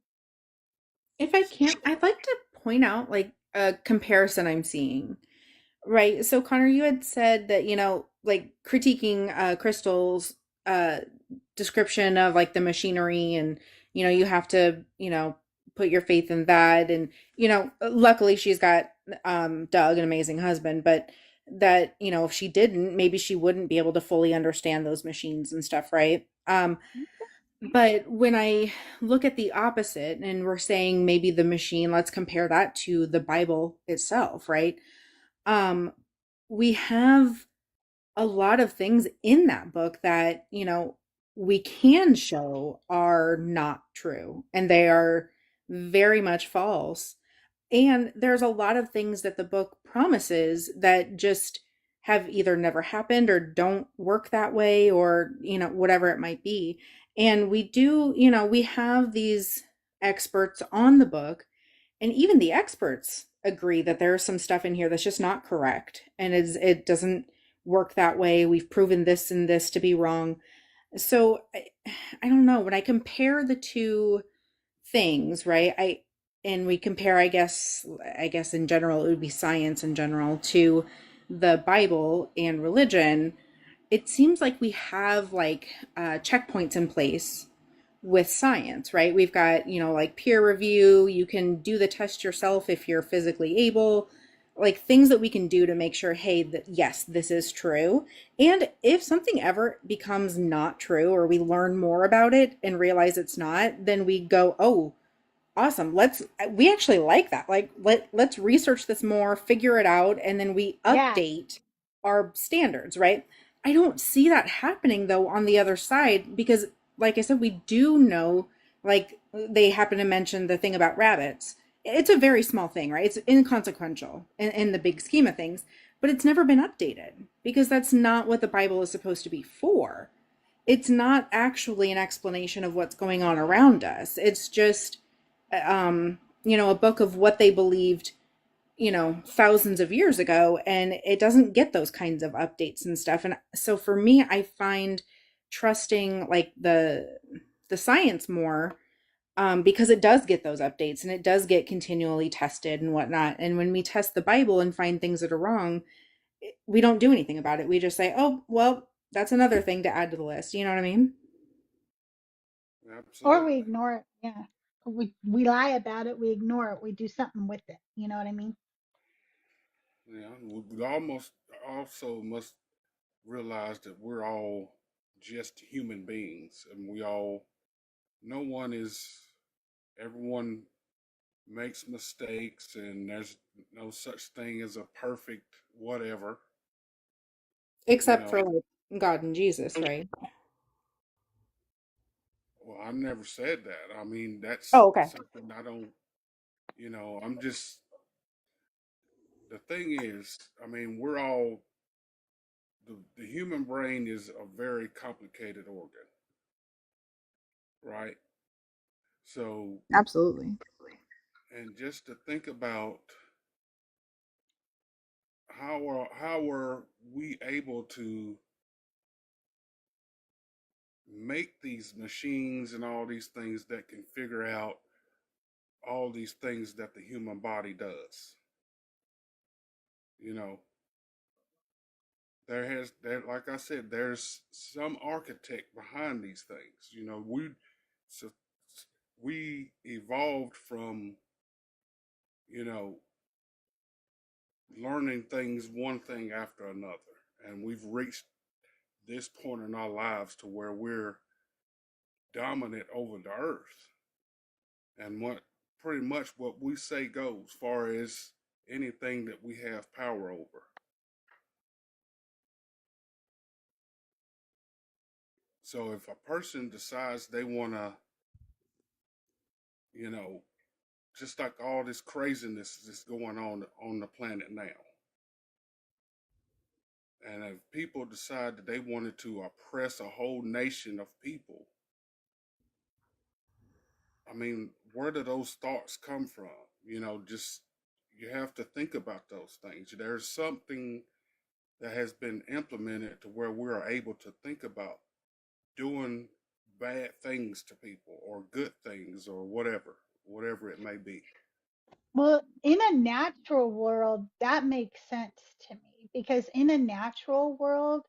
If I can, I'd like to point out like a comparison I'm seeing. Right. So Connor, you had said that, like critiquing Crystal's uh description of like the machinery, and you have to, put your faith in that, and luckily she's got Doug, an amazing husband, but that, if she didn't, maybe she wouldn't be able to fully understand those machines and stuff, right? But when I look at the opposite, and we're saying maybe the machine, let's compare that to the Bible itself, right? um we have a lot of things in that book that we can show are not true, and they are very much false. And there's a lot of things that the book promises that just have either never happened or don't work that way, or whatever it might be. And we have these experts on the book, and even the experts agree that there's some stuff in here that's just not correct, and it doesn't work that way. We've proven this and this to be wrong. So I don't know, when I compare the two things, right? And we compare, I guess in general it would be science in general to the Bible and religion. It seems like we have like checkpoints in place with science, right? We've got, like peer review. You can do the test yourself if you're physically able, like things that we can do to make sure, hey, that yes, this is true. And if something ever becomes not true, or we learn more about it and realize it's not, then we go, oh, awesome. We actually like that. Like let's research this more, figure it out, and then we Yeah, update our standards, right? I don't see that happening though on the other side, because like I said, we do know, like they happen to mention the thing about rabbits. It's a very small thing, right? It's inconsequential in the big scheme of things, but it's never been updated because that's not what the Bible is supposed to be for. It's not actually an explanation of what's going on around us. It's just a book of what they believed, thousands of years ago, and it doesn't get those kinds of updates and stuff. And so for me, I find trusting like the science more, because it does get those updates and it does get continually tested and whatnot. And when we test the Bible and find things that are wrong, we don't do anything about it. We just say, oh, well, that's another thing to add to the list. You know what I mean? or we Absolutely. ignore it. Yeah, we lie about it. We ignore it. We do something with it. You know what I mean? Yeah, we almost also must realize that we're all just human beings, and no one is, everyone makes mistakes, and there's no such thing as a perfect whatever, you Except know. for like God and Jesus, right? Well, I never said that. I mean, that's Oh, okay. something I don't, I'm just, the thing is, I mean, the human brain is a very complicated organ, right? So, Absolutely. and just to think about how are we able to make these machines and all these things that can figure out all these things that the human body does? You know, like I said, there's some architect behind these things. So we evolved from, you know, learning things one thing after another, and we've reached this point in our lives to where we're dominant over the earth, and what pretty much what we say goes, far as anything that we have power over. So if a person decides they want to, you know, just like all this craziness that's going on the planet now, and if people decide that they wanted to oppress a whole nation of people, I mean, where do those thoughts come from? Just you have to think about those things. There's something that has been implemented to where we are able to think about doing bad things to people or good things or whatever it may be. Well, in a natural world, that makes sense to me because in a natural world,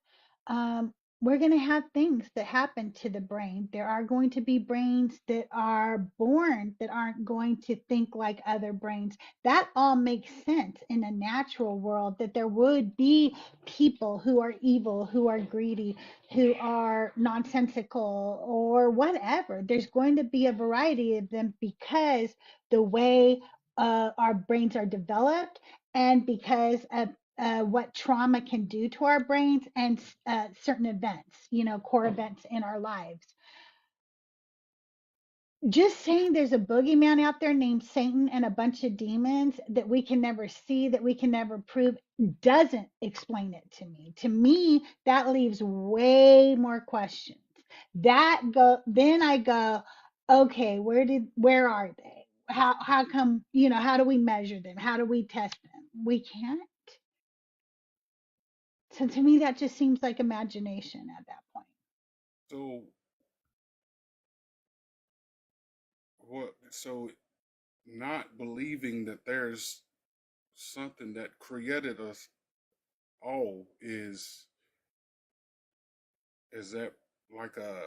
um, we're going to have things that happen to the brain. There are going to be brains that are born that aren't going to think like other brains. That all makes sense in a natural world that there would be people who are evil, who are greedy, who are nonsensical, or whatever. There's going to be a variety of them because the way our brains are developed and because of what trauma can do to our brains and certain events, core events in our lives. Just saying there's a boogeyman out there named Satan and a bunch of demons that we can never see, that we can never prove, doesn't explain it to me. To me, that leaves way more questions. Then I go, okay, where are they? How come, how do we measure them? How do we test them? We can't. So to me, that just seems like imagination at that point. So so not believing that there's something that created us all is that like a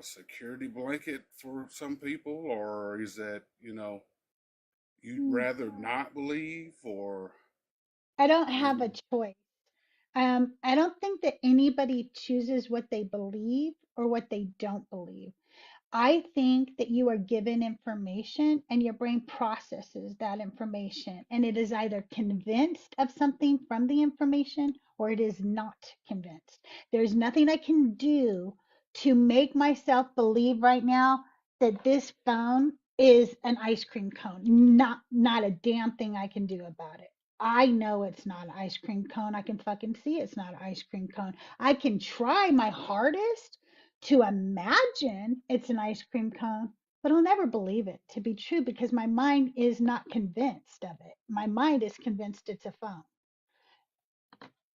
security blanket for some people, or is that you'd Hmm. rather not believe, or I don't you have know, a choice. I don't think that anybody chooses what they believe or what they don't believe. I think that you are given information and your brain processes that information, and it is either convinced of something from the information or it is not convinced. There's nothing I can do to make myself believe right now that this phone is an ice cream cone. Not a damn thing I can do about it. I know it's not an ice cream cone. I can fucking see it's not an ice cream cone. I can try my hardest to imagine it's an ice cream cone, but I'll never believe it to be true because my mind is not convinced of it. My mind is convinced it's a phone.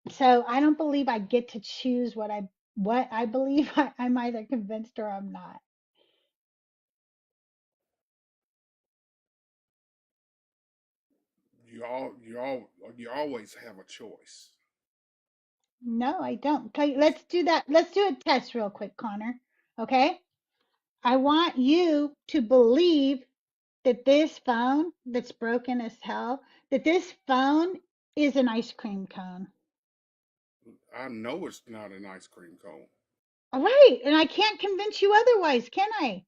So I don't believe I get to choose what I believe. I'm either convinced or I'm not. you always have a choice. No, I don't. Okay, let's do that. Let's do a test real quick, Connor. Okay? I want you to believe that this phone that's broken as hell, that this phone is an ice cream cone. I know it's not an ice cream cone. All right, and I can't convince you otherwise, can I?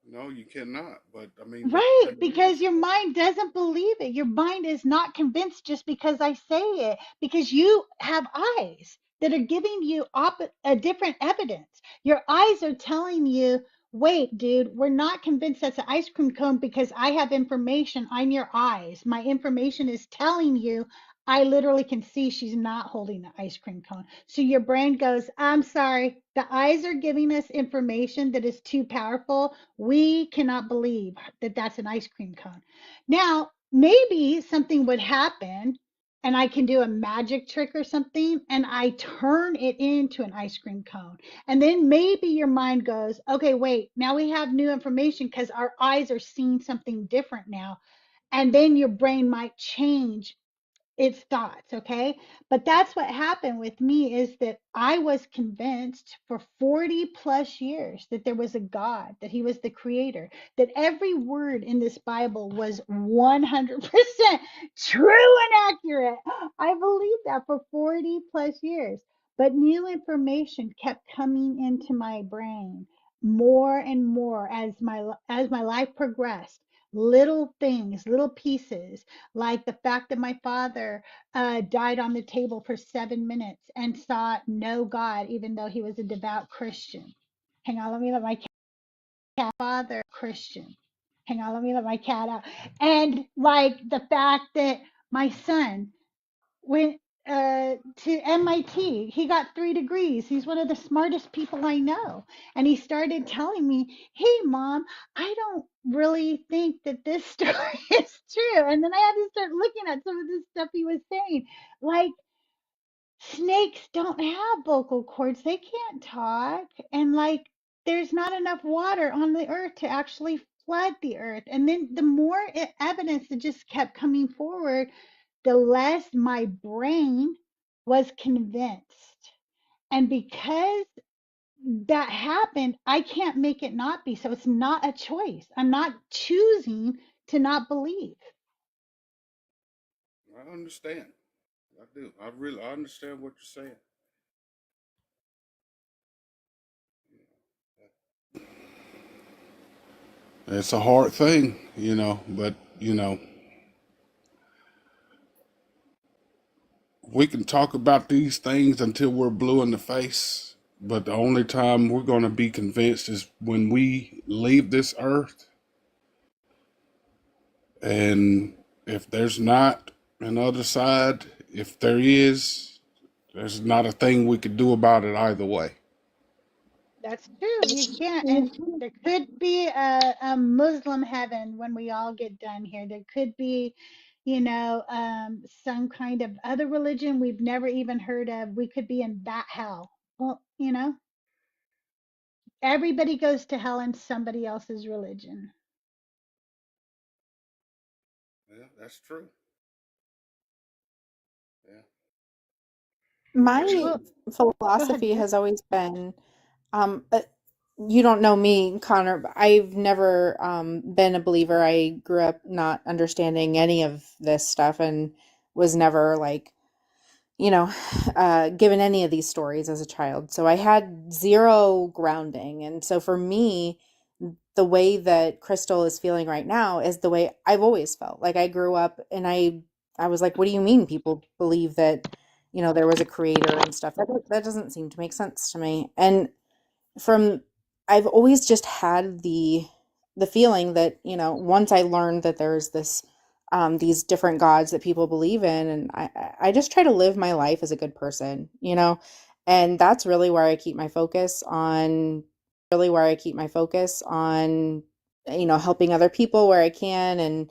No, you cannot. But I mean, the Right, thing because is, your mind doesn't believe it. Your mind is not convinced just because I say it, because you have eyes that are giving you a different evidence. Your eyes are telling you, wait, dude, we're not convinced that's an ice cream cone because I have information. I'm your eyes. My information is telling you. I literally can see she's not holding the ice cream cone. So your brain goes, I'm sorry, the eyes are giving us information that is too powerful. We cannot believe that that's an ice cream cone. Now, maybe something would happen and I can do a magic trick or something and I turn it into an ice cream cone. And then maybe your mind goes, okay, wait, now we have new information because our eyes are seeing something different now. And then your brain might change its thoughts, okay? But that's what happened with me is that I was convinced for 40 plus years that there was a God, that he was the creator, that every word in this Bible was 100% true and accurate. I believed that for 40 plus years. But new information kept coming into my brain more and more as my life progressed. little things, little pieces, like the fact that my father died on the table for 7 minutes and saw no God, even though he was a devout Christian. Hang on, let me let my cat father Christian. Hang on, let me let my cat out. And like the fact that my son went to MIT. He got 3 degrees. He's one of the smartest people I know. And he started telling me, hey, mom, I don't really think that this story is true. And then I had to start looking at some of the stuff he was saying. Like, snakes don't have vocal cords, they can't talk. And like, there's not enough water on the earth to actually flood the earth. And then the more evidence that just kept coming forward, the less my brain was convinced. And because that happened, I can't make it not be. So it's not a choice. I'm not choosing to not believe. I understand. I do. I understand what you're saying. It's a hard thing, but we can talk about these things until we're blue in the face, but the only time we're going to be convinced is when we leave this earth. And if there's not an other side, if there is, there's not a thing we could do about it either way. That's true. You can't. And there could be a Muslim heaven when we all get done here. There could be, some kind of other religion we've never even heard of. We could be in that hell. Well, everybody goes to hell in somebody else's religion. Yeah, that's true. Yeah. My Well, go ahead, philosophy sis. has always been, um, uh, you don't know me, Connor, but I've never been a believer. I grew up not understanding any of this stuff and was never like, you know, given any of these stories as a child. So I had zero grounding. And so for me, the way that Crystal is feeling right now is the way I've always felt. Like I grew up and I was like, what do you mean people believe that, there was a creator and stuff? That doesn't seem to make sense to me. And from I've always just had the feeling that, once I learned that there's this these different gods that people believe in, and I just try to live my life as a good person, and that's really where I keep my focus on, helping other people where I can and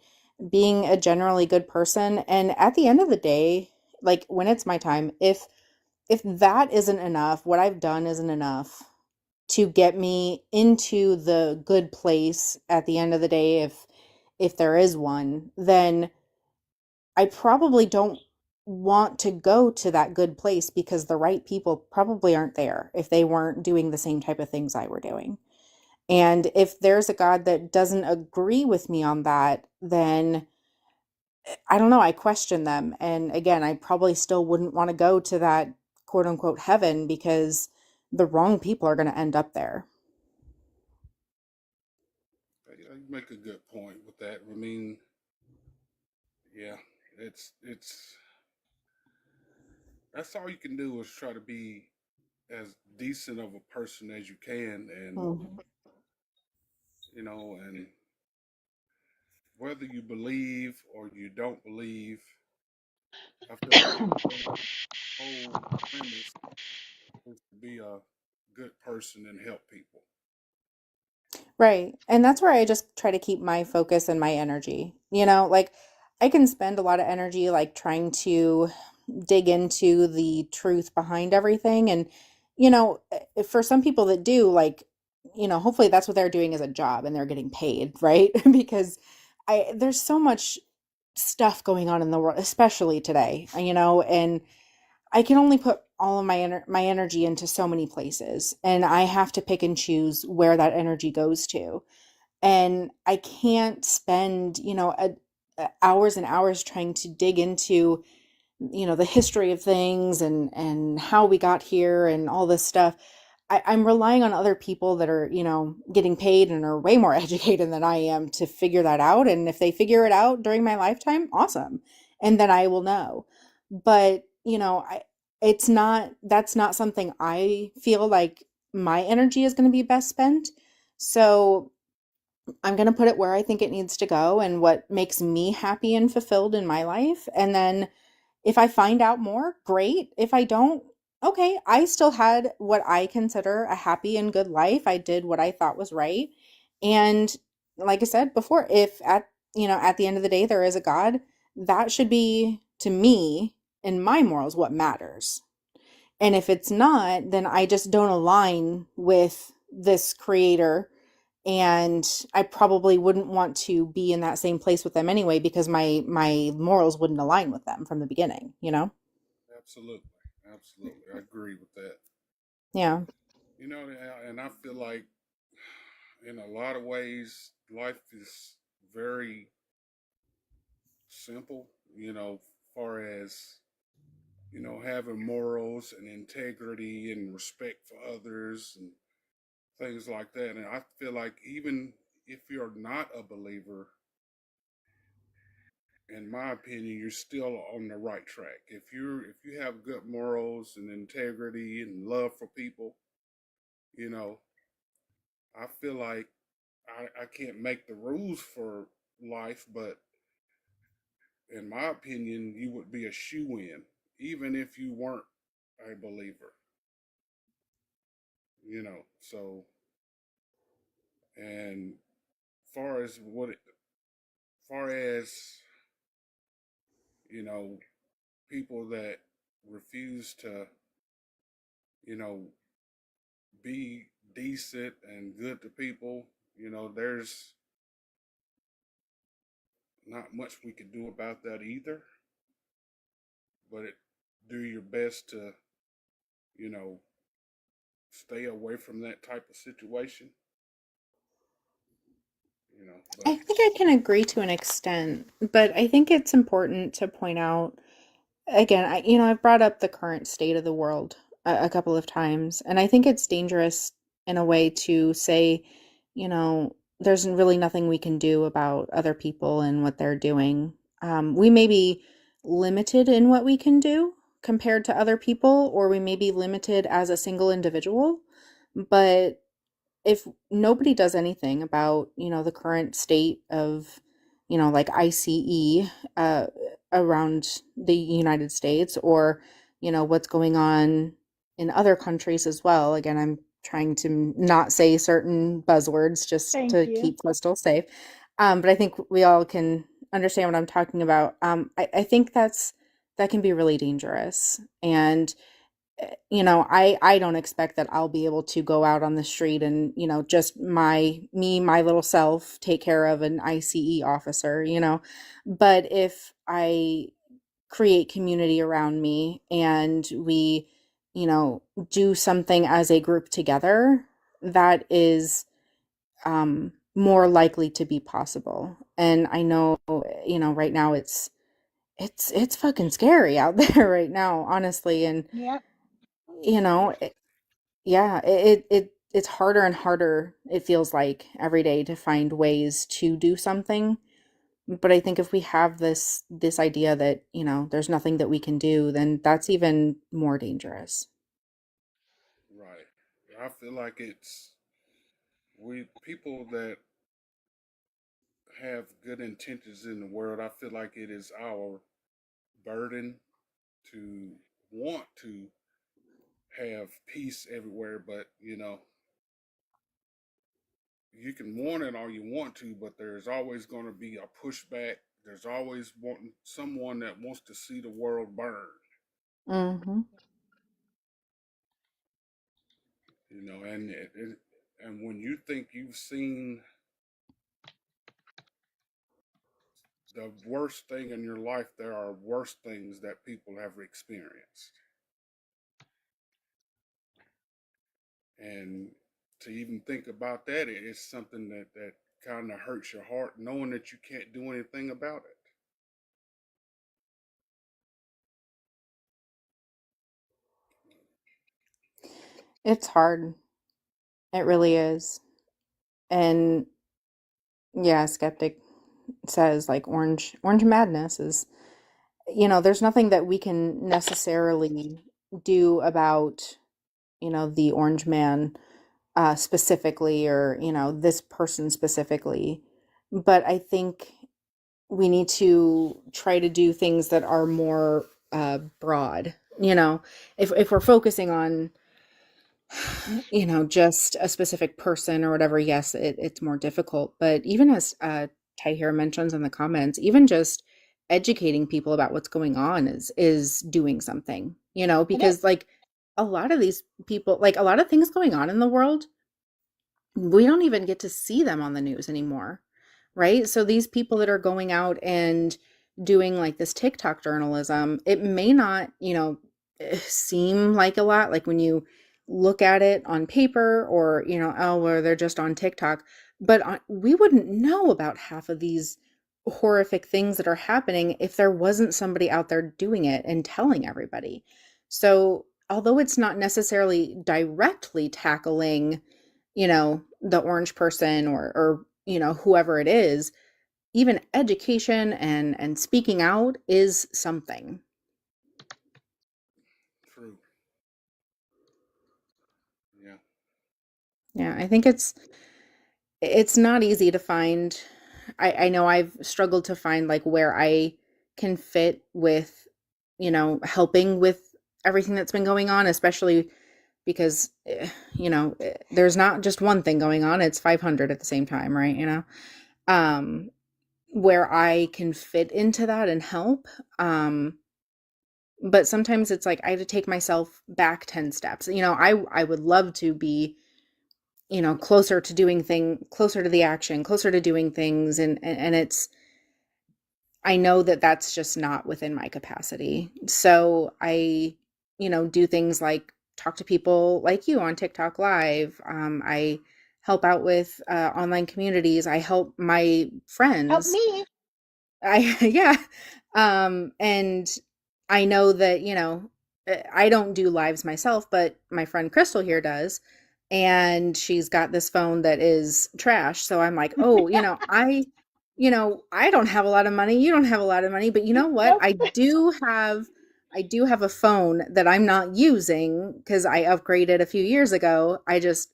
being a generally good person. And at the end of the day, like when it's my time, if that isn't enough, what I've done isn't enough to get me into the good place at the end of the day, if there is one, then I probably don't want to go to that good place because the right people probably aren't there if they weren't doing the same type of things I were doing. And if there's a God that doesn't agree with me on that, then I don't know, I question them. And again, I probably still wouldn't want to go to that quote unquote heaven because the wrong people are going to end up there. You make a good point with that. I mean, yeah, it's that's all you can do is try to be as decent of a person as you can, and Mhm. and whether you believe or you don't believe, I feel like the whole premise is to be a good person and help people. Right. And that's where I just try to keep my focus and my energy. Like I can spend a lot of energy like trying to dig into the truth behind everything. And, for some people that do, like, hopefully that's what they're doing as a job and they're getting paid, right? Because there's so much stuff going on in the world, especially today, and I can only put all of my energy into so many places, and I have to pick and choose where that energy goes to. And I can't spend, hours and hours trying to dig into, the history of things and how we got here and all this stuff. I'm relying on other people that are, getting paid and are way more educated than I am to figure that out. And if they figure it out during my lifetime, awesome. And then I will know. But, that's not something I feel like my energy is going to be best spent. So I'm going to put it where I think it needs to go and what makes me happy and fulfilled in my life. And then if I find out more, great. If I don't, okay, I still had what I consider a happy and good life. I did what I thought was right. And like I said before, if at the end of the day there is a God, that should be to me and my morals what matters. And if it's not, then I just don't align with this creator, and I probably wouldn't want to be in that same place with them anyway because my morals wouldn't align with them from the beginning, you know? Absolutely, absolutely, I agree with that. Yeah. And I feel like in a lot of ways, life is very simple. Far as having morals and integrity and respect for others and things like that. And I feel like even if you're not a believer, in my opinion, you're still on the right track. If you have good morals and integrity and love for people, you know, I feel like I can't make the rules for life, but in my opinion, you would be a shoe in, even if you weren't a believer. So and far as far as you know, people that refuse to, you know, be decent and good to people, there's not much we can do about that either. But do your best to, you know, stay away from that type of situation. I But think I can agree to an extent, but I think it's important to point out again, I've brought up the current state of the world a couple of times, and I think it's dangerous in a way to say, there's really nothing we can do about other people and what they're doing. We may be limited in what we can do compared to other people, or we may be limited as a single individual, but if nobody does anything about, the current state of, like ICE around the United States, or, what's going on in other countries as well. Again, I'm trying to not say certain buzzwords just Thank to you. keep Crystal safe. But I think we all can understand what I'm talking about. I think that can be really dangerous. And I don't expect that I'll be able to go out on the street and, just my little self take care of an ICE officer, but if I create community around me and we, you know, do something as a group together, that is more likely to be possible. And I know, right now it's fucking scary out there right now, honestly. And, Yep. you know, yeah, it's harder and harder, it feels like, every day to find ways to do something. But I think if we have this idea that, there's nothing that we can do, then that's even more dangerous. right, I feel like it's we people that have good intentions in the world. I feel like it is our burden to want to have peace everywhere, but you can want it all you want to, but there's always going to be a pushback. There's always someone that wants to see the world burn. Hmm. And when you think you've seen the worst thing in your life, there are worse things that people have experienced. And to even think about that, it's something that kind of hurts your heart, knowing that you can't do anything about it. It's hard. It really is. And yeah, skeptic says like orange madness is, there's nothing that we can necessarily do about, the orange man specifically, or, this person specifically. But I think we need to try to do things that are more broad. If we're focusing on, just a specific person or whatever, yes, it's more difficult. But even as Tahir mentions in the comments, even just educating people about what's going on is doing something, It is. because like a lot of these people, like a lot of things going on in the world, we don't even get to see them on the news anymore, right? So these people that are going out and doing like this TikTok journalism, it may not, seem like a lot, like when you look at it on paper, or, oh, well, they're just on TikTok, but we wouldn't know about half of these horrific things that are happening if there wasn't somebody out there doing it and telling everybody. So although it's not necessarily directly tackling, the orange person, or whoever it is, even education and speaking out is something. True. Yeah. Yeah, I think it's not easy to find. I know I've struggled to find like where I can fit with, helping with everything that's been going on, especially because there's not just one thing going on, it's 500 at the same time, right? Um where I can fit into that and help. But sometimes it's like I have to take myself back 10 steps. I would love to be, closer to the action, closer to doing things. And I know that that's just not within my capacity. So I, do things like talk to people like you on TikTok Live. I help out with online communities. I help my Help friends. me. Yeah. And I know that, I don't do lives myself, but my friend Crystal here does. And she's got this phone that is trash. So I'm like, oh, I don't have a lot of money. You don't have a lot of money, but you know what? Nope. I do have a phone that I'm not using because I upgraded a few years ago. I just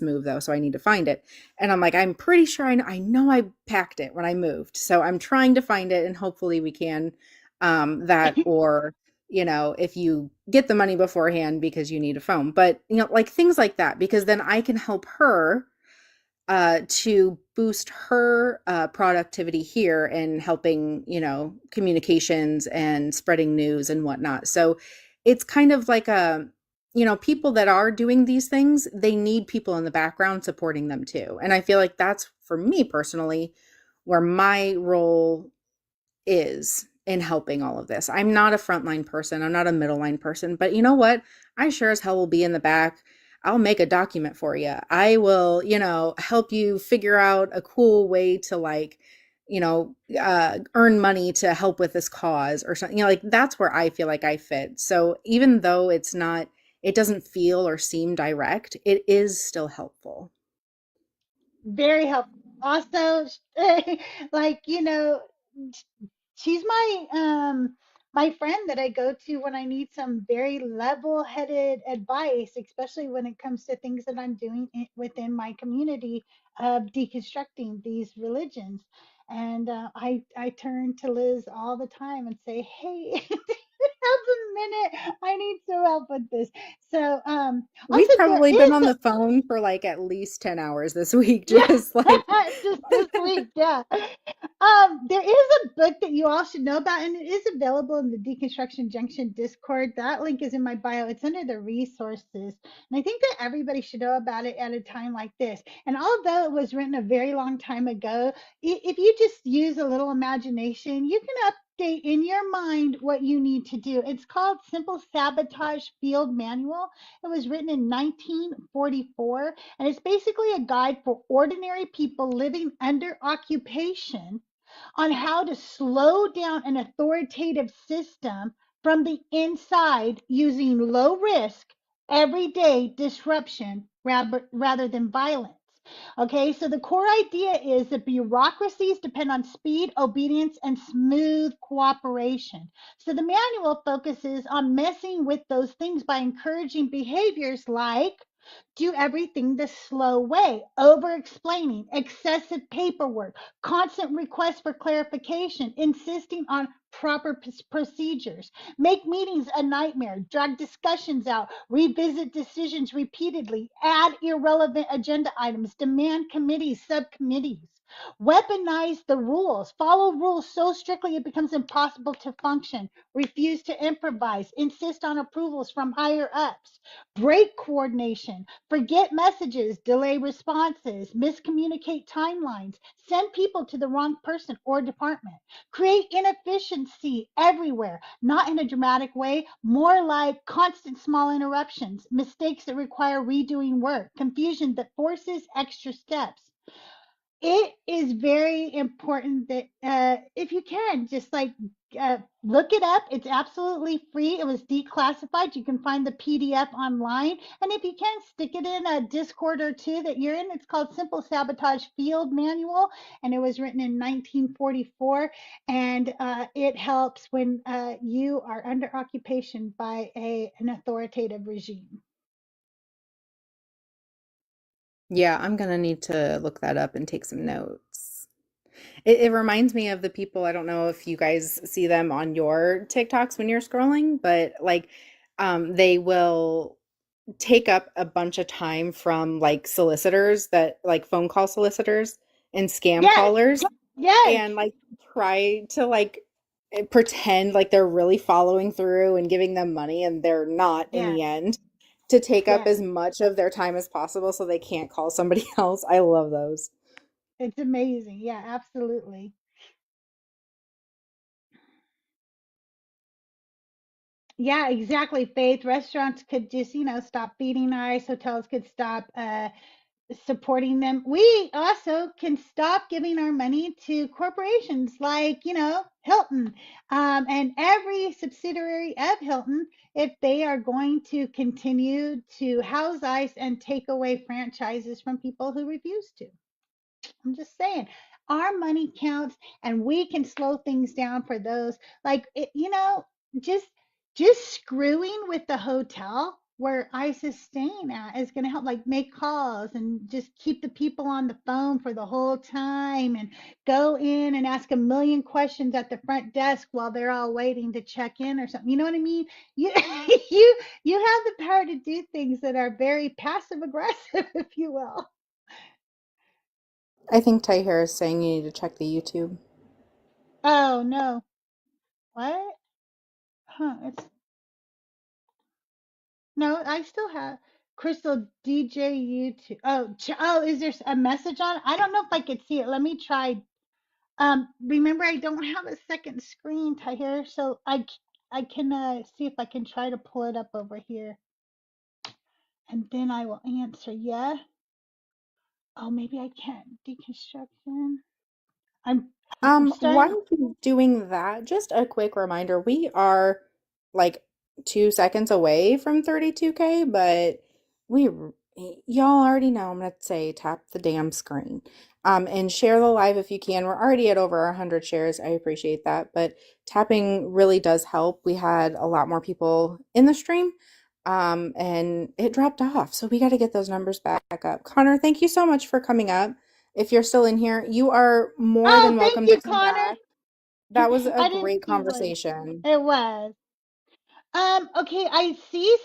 moved though, so I need to find it. And I'm like, I'm pretty sure I know I packed it when I moved. So I'm trying to find it, and hopefully we can, that, or, if you get the money beforehand because you need a phone, but, like things like that, because then I can help her to boost her productivity here and helping, communications and spreading news and whatnot. So it's kind of like people that are doing these things, they need people in the background supporting them too. And I feel like that's, for me personally, where my role is in helping all of this. I'm not a frontline person. I'm not a middle line person, but you know what? I sure as hell will be in the back. I'll make a document for you. I will, help you figure out a cool way to like, earn money to help with this cause or something. Like that's where I feel like I fit. So even though it doesn't feel or seem direct, it is still helpful. Very helpful. Also, like, she's my friend that I go to when I need some very level-headed advice, especially when it comes to things that I'm doing within my community of deconstructing these religions. And I turn to Liz all the time and say, "Hey, have a minute. I need some help with this." So also We've there probably been is on the phone for like at least 10 hours this week, yeah, just like just this week, yeah. There is a book that you all should know about, and it is available in the Deconstruction Junction Discord. That link is in my bio. It's under the resources, and I think that everybody should know about it at a time like this. And although it was written a very long time ago, if you just use a little imagination, you can update in your mind what you need to do. It's called Simple Sabotage Field Manual. It was written in 1944, and it's basically a guide for ordinary people living under occupation on how to slow down an authoritative system from the inside using low risk everyday disruption rather than violence. Okay, so the core idea is that bureaucracies depend on speed, obedience, and smooth cooperation. So the manual focuses on messing with those things by encouraging behaviors like do everything the slow way, over explaining, excessive paperwork, constant requests for clarification, insisting on proper procedures, make meetings a nightmare, drag discussions out, revisit decisions repeatedly, add irrelevant agenda items, demand committees, subcommittees. Weaponize the rules, follow rules so strictly it becomes impossible to function, refuse to improvise, insist on approvals from higher ups, break coordination, forget messages, delay responses, miscommunicate timelines, send people to the wrong person or department, create inefficiency everywhere, not in a dramatic way, more like constant small interruptions, mistakes that require redoing work, confusion that forces extra steps. It is very important that if you can just like look it up. It's absolutely free. It was declassified. You can find the PDF online, and if you can, stick it in a Discord or two that you're in. It's called Simple Sabotage Field Manual, and it was written in 1944, and it helps when you are under occupation by an authoritative regime. Yeah, I'm gonna need to look that up and take some notes. It reminds me of the people, I don't know if you guys see them on your TikToks when you're scrolling, but like they will take up a bunch of time from like solicitors that like phone call solicitors and scam Yes, callers yes, and like try to like pretend like they're really following through and giving them money and they're not in yes, the end to take up yes. as much of their time as possible so they can't call somebody else. I love those. It's amazing. Yeah, absolutely. Yeah, exactly. Faith. Restaurants could just, stop feeding ICE. Hotels could stop supporting them. We also can stop giving our money to corporations like, Hilton, and every subsidiary of Hilton if they are going to continue to house ICE and take away franchises from people who refuse to. I'm just saying, our money counts, and we can slow things down for those. Like, just screwing with the hotel where ICE is staying at is going to help. Like, make calls and just keep the people on the phone for the whole time, and go in and ask a million questions at the front desk while they're all waiting to check in or something. You know what I mean? You you have the power to do things that are very passive aggressive, if you will. I think Tahir is saying you need to check the YouTube. Oh no. What? Huh. It's no, I still have Crystal DJ YouTube. Oh, is there a message on? I don't know if I could see it. Let me try. Remember I don't have a second screen, Tahir, so I can see if I can try to pull it up over here, and then I will answer. Yeah. Oh, maybe I can't. Deconstruction. I'm I'm While starting. you're doing that, just a quick reminder, we are like 2 seconds away from 32K, but we y'all already know I'm gonna say tap the damn screen. And share the live if you can. We're already at over 100 shares. I appreciate that, but tapping really does help. We had a lot more people in the stream, and it dropped off. So we got to get those numbers back up. Connor, thank you so much for coming up. If you're still in here, you are more Oh, than thank welcome to you, come Connor. back. That was a I didn't great see what conversation. it was. Okay, I see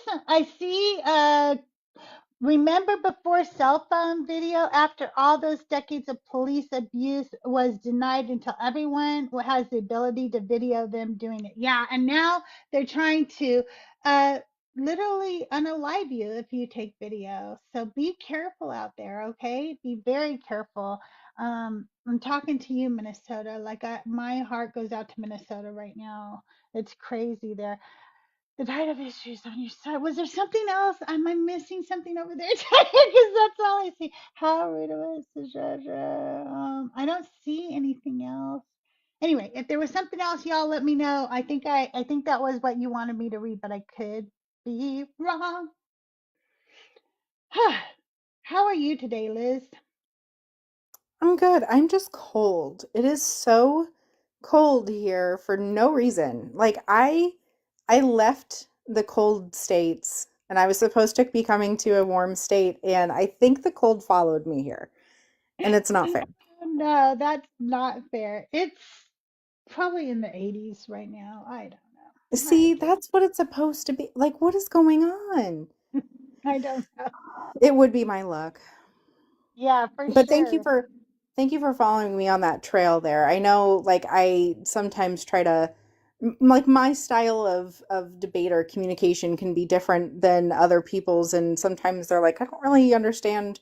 remember before cell phone video, after all those decades of police abuse was denied until everyone has the ability to video them doing it. Yeah, and now they're trying to uh literally unalive you if you take video. So be careful out there, okay? Be very careful. I'm talking to you, Minnesota. Like my heart goes out to Minnesota right now. It's crazy there. The title of issues on your side. Was there something else? Am I missing something over there? Because that's all I see. How rude of us to judge. I don't see anything else. Anyway, if there was something else, y'all let me know. I think that was what you wanted me to read, but I could be wrong. How are you today, Liz? I'm good. I'm just cold. It is so cold here for no reason. I left the cold states and I was supposed to be coming to a warm state and I think the cold followed me here. And it's not fair. No, that's not fair. It's probably in the 80s right now. I don't know. See, that's what it's supposed to be. Like, what is going on? I don't know. It would be my luck. Yeah, for But sure. thank you for following me on that trail there. I know like I sometimes try to like my style of debate or communication can be different than other people's and sometimes they're like I don't really understand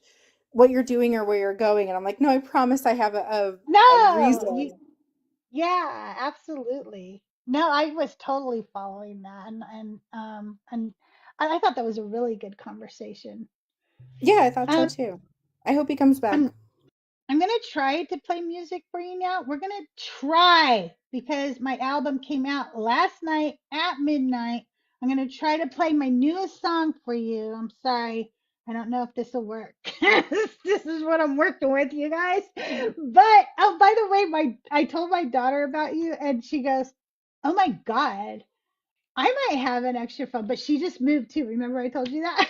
what you're doing or where you're going and I'm like no, I promise I have a No, reason. yeah, absolutely. No, I was totally following that, and I thought that was a really good conversation. Yeah, I thought so Um, too. I hope he comes back. I'm I'm gonna try to play music for you now. We're gonna try because my album came out last night at midnight. I'm gonna try to play my newest song for you. I'm sorry. I don't know if this will work. This is what I'm working with, you guys. But oh, by the way, my I told my daughter about you, and she goes, "Oh my God, I might have an extra phone, but she just moved too. Remember I told you that?"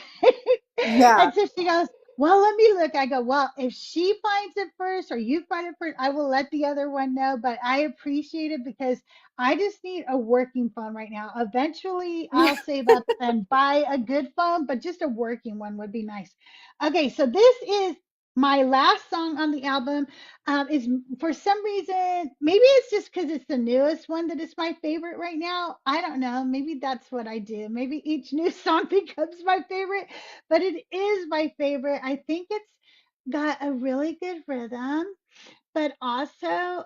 Yeah. And so she goes, "Well, let me look." I go, "Well, if she finds it first or you find it first, I will let the other one know." But I appreciate it because I just need a working phone right now. Eventually, I'll save up and buy a good phone, but just a working one would be nice. Okay, so this is my last song on the album. Is for some reason, maybe it's just because it's the newest one that is my favorite right now. I don't know. Maybe that's what I do. Maybe each new song becomes my favorite, but it is my favorite. I think it's got a really good rhythm, but also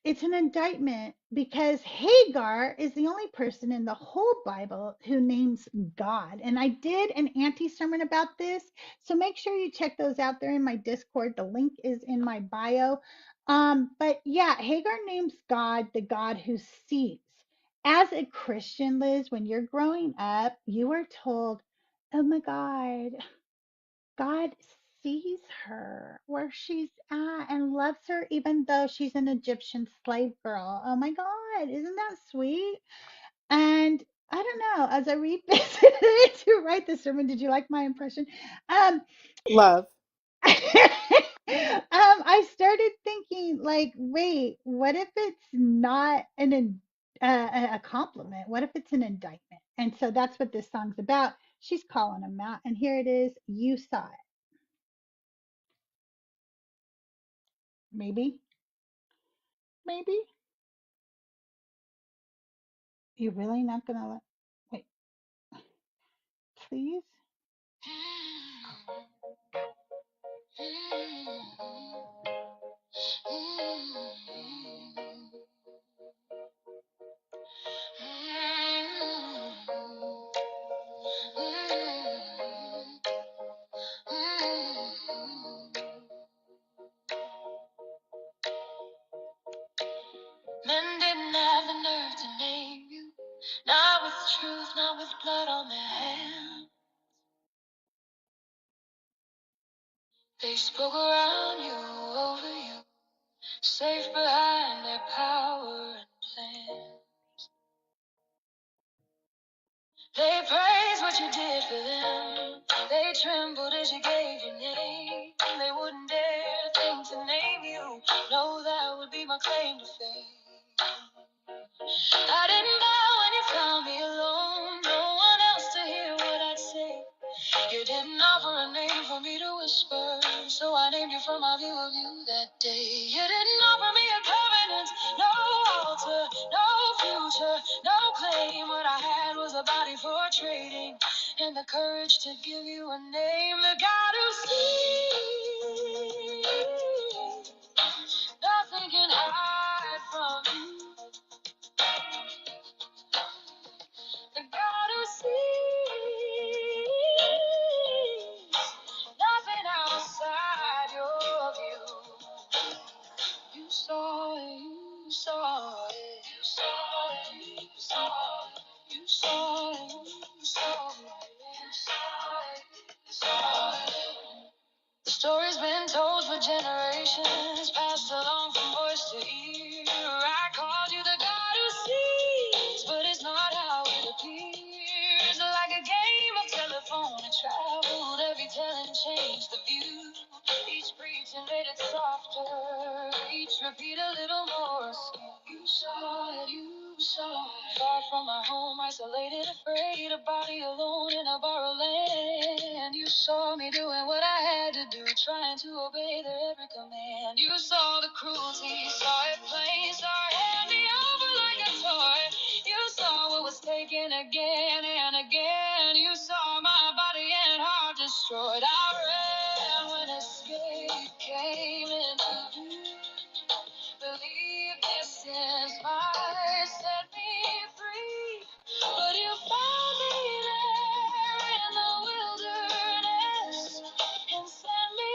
it's an indictment because Hagar is the only person in the whole Bible who names God. And I did an anti sermon about this. So make sure you check those out there in my Discord. The link is in my bio. But yeah, Hagar names God the God who sees. As a Christian, Liz, when you're growing up, you are told, oh my God, God sees her where she's at and loves her even though she's an Egyptian slave girl. Oh my God, isn't that sweet? And I don't know, as I revisited it to write the sermon, did you like my impression? Um, Love. I started thinking, like, wait, what if it's not a compliment? What if it's an indictment? And so that's what this song's about. She's calling him out, and here it is. You saw it, maybe. Maybe. You're really not gonna let. Wait, please. Men didn't have the nerve to name you, not with truth, not with blood on their hands. They spoke around you, over you, safe behind their power and plan. They praised what you did for them. They trembled as you gave your name. They wouldn't dare think to name you. No, that would be my claim to fame. I didn't bow when you found me alone. No one else to hear what I'd say. You didn't offer a name for me to whisper, so I named you from my view of you that day. You didn't offer me a covenant, no altar, no future, no claim. What I had was a body for trading, and the courage to give you a name. The God who sees, nothing can hide from you. The God who sees, nothing outside your view. You saw it, you saw it, you saw it, you saw it, you saw it, you saw it, you saw it, you saw it. home, isolated, afraid, a body alone in a borrowed land. You saw me doing what I had to do, trying to obey their every command. You saw the cruelty, saw it plain, saw it hand me over like a toy. You saw what was taken again and again. You saw my body and heart destroyed. I ran when escape came into view. Believe this is my set me free. But you found me there in the wilderness and sent me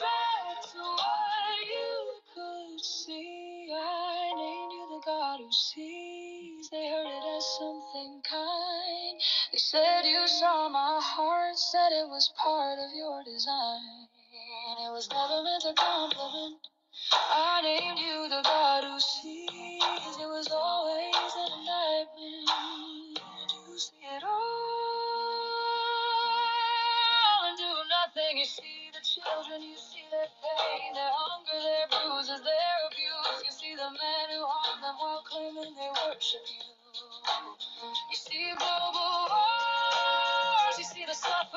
back to what you could see. I named you the God who sees. They heard it as something kind. They said you saw my heart, said it was part of your design. It was never meant to compliment. I named you the God who sees. It was always an indictment. You see it all and do nothing. You see the children, you see their pain, their hunger, their bruises, their abuse. You see the men who harm them while claiming they worship you. You see global wars, you see the suffering,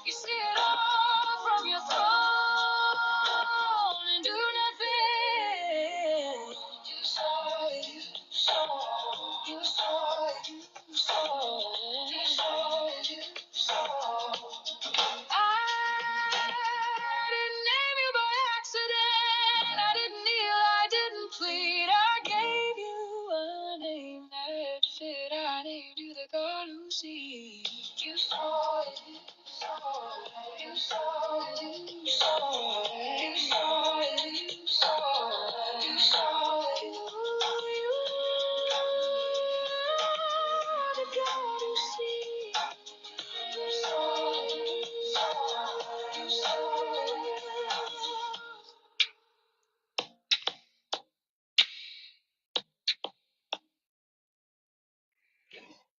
you see it all from your throne and do nothing. You saw it, you saw it, you saw it, you saw it, you saw it, you saw it. I didn't name you by accident. I didn't kneel, I didn't plead. I gave you a name that fit. I named you the God who sees. You saw it, you saw it, you saw it, you saw it, you saw it, you saw it, you saw it, you are the God who sees. You saw it, you saw it, you saw it.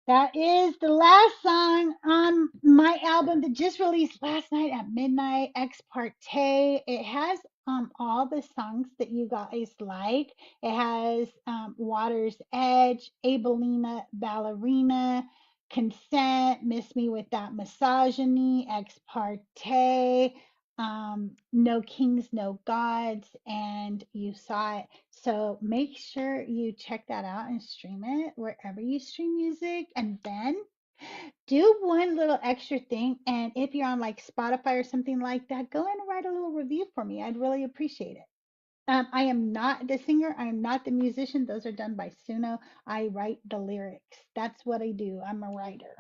That is the last song on my album that just released last night at midnight, Ex Parte. It has all the songs that you guys like. It has Water's Edge, Abelina Ballerina, Consent, Miss Me with That Misogyny, Ex Parte, No Kings, No Gods, and You Saw It. So make sure you check that out and stream it wherever you stream music. And then do one little extra thing. And if you're on like Spotify or something like that, go in and write a little review for me. I'd really appreciate it. I am not the singer. I am not the musician. Those are done by Suno. I write the lyrics. That's what I do. I'm a writer.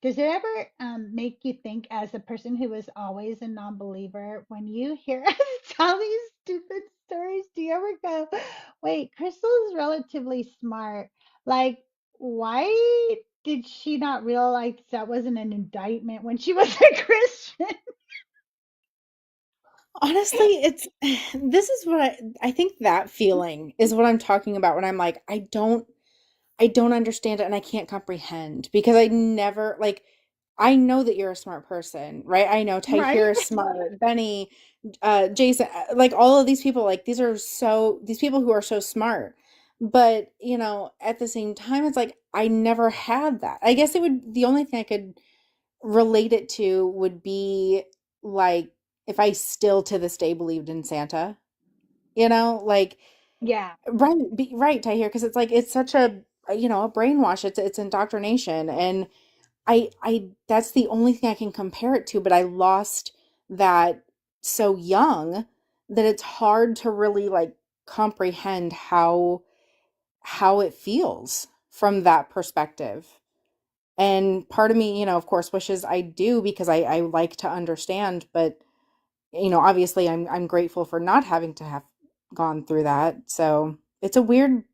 Does it ever make you think, as a person who is always a non-believer, when you hear us tell these stupid stories, do you ever go, wait, Crystal is relatively smart. Like, why did she not realize that wasn't an indictment when she was a Christian? Honestly, it's this is what I think that feeling is what I'm talking about when I'm like, I don't understand it and I can't comprehend because I never like I know that you're a smart person, right? I know Right? Tahir is smart, Benny, Jason, like all of these people, like these people who are so smart. But, at the same time, it's like I never had that. I guess the only thing I could relate it to would be like if I still to this day believed in Santa, like Yeah. right, Tahir, because it's like it's such a brainwash. It's indoctrination, and I that's the only thing I can compare it to. But I lost that so young that it's hard to really like comprehend how it feels from that perspective. And part of me, of course, wishes I do because I like to understand. But obviously, I'm grateful for not having to have gone through that. So it's a weird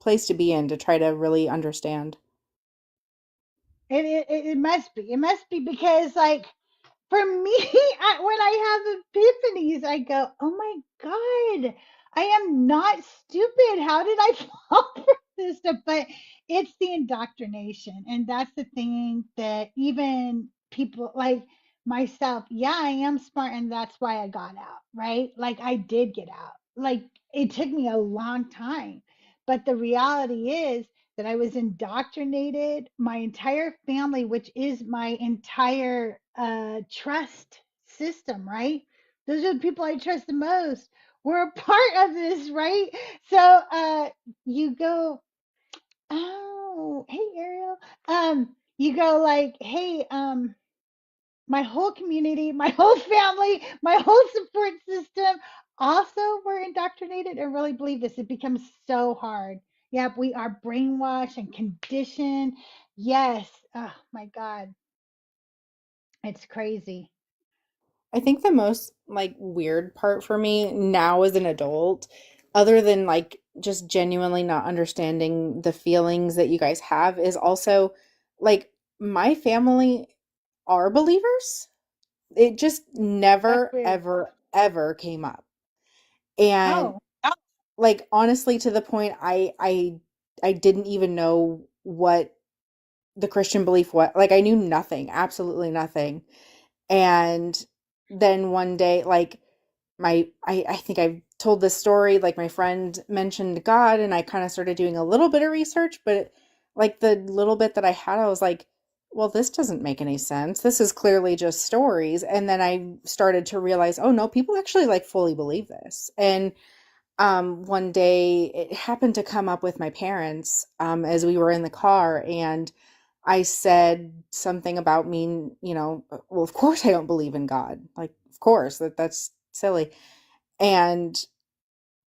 place to be in to try to really understand. It must be. It must be because, like, for me, when I have epiphanies, I go, "Oh my God, I am not stupid. How did I fall for this stuff?" But it's the indoctrination, and that's the thing that even people like. myself, yeah, I am smart and that's why I got out, right? Like I did get out. Like it took me a long time. But the reality is that I was indoctrinated, my entire family, which is my entire trust system, right? Those are the people I trust the most. We're a part of this, right? So you go, oh, hey Ariel. You go like, hey, my whole community, my whole family, my whole support system also were indoctrinated and really believe this. It becomes so hard. Yep, we are brainwashed and conditioned. Yes. Oh my God. It's crazy. I think the most like weird part for me now as an adult, other than like just genuinely not understanding the feelings that you guys have, is also like my family are believers. It just That's never, weird. ever, ever came up. And Oh, like honestly to the point I didn't even know what the Christian belief was. Like I knew nothing, absolutely nothing. And then one day, like I think I've told this story, like my friend mentioned God and I kind of started doing a little bit of research, but like the little bit that I had, I was like, well, this doesn't make any sense. This is clearly just stories. And then I started to realize, oh no, people actually like fully believe this. And one day it happened to come up with my parents as we were in the car, and I said something about me, well, of course I don't believe in God. Like, of course, that's silly. And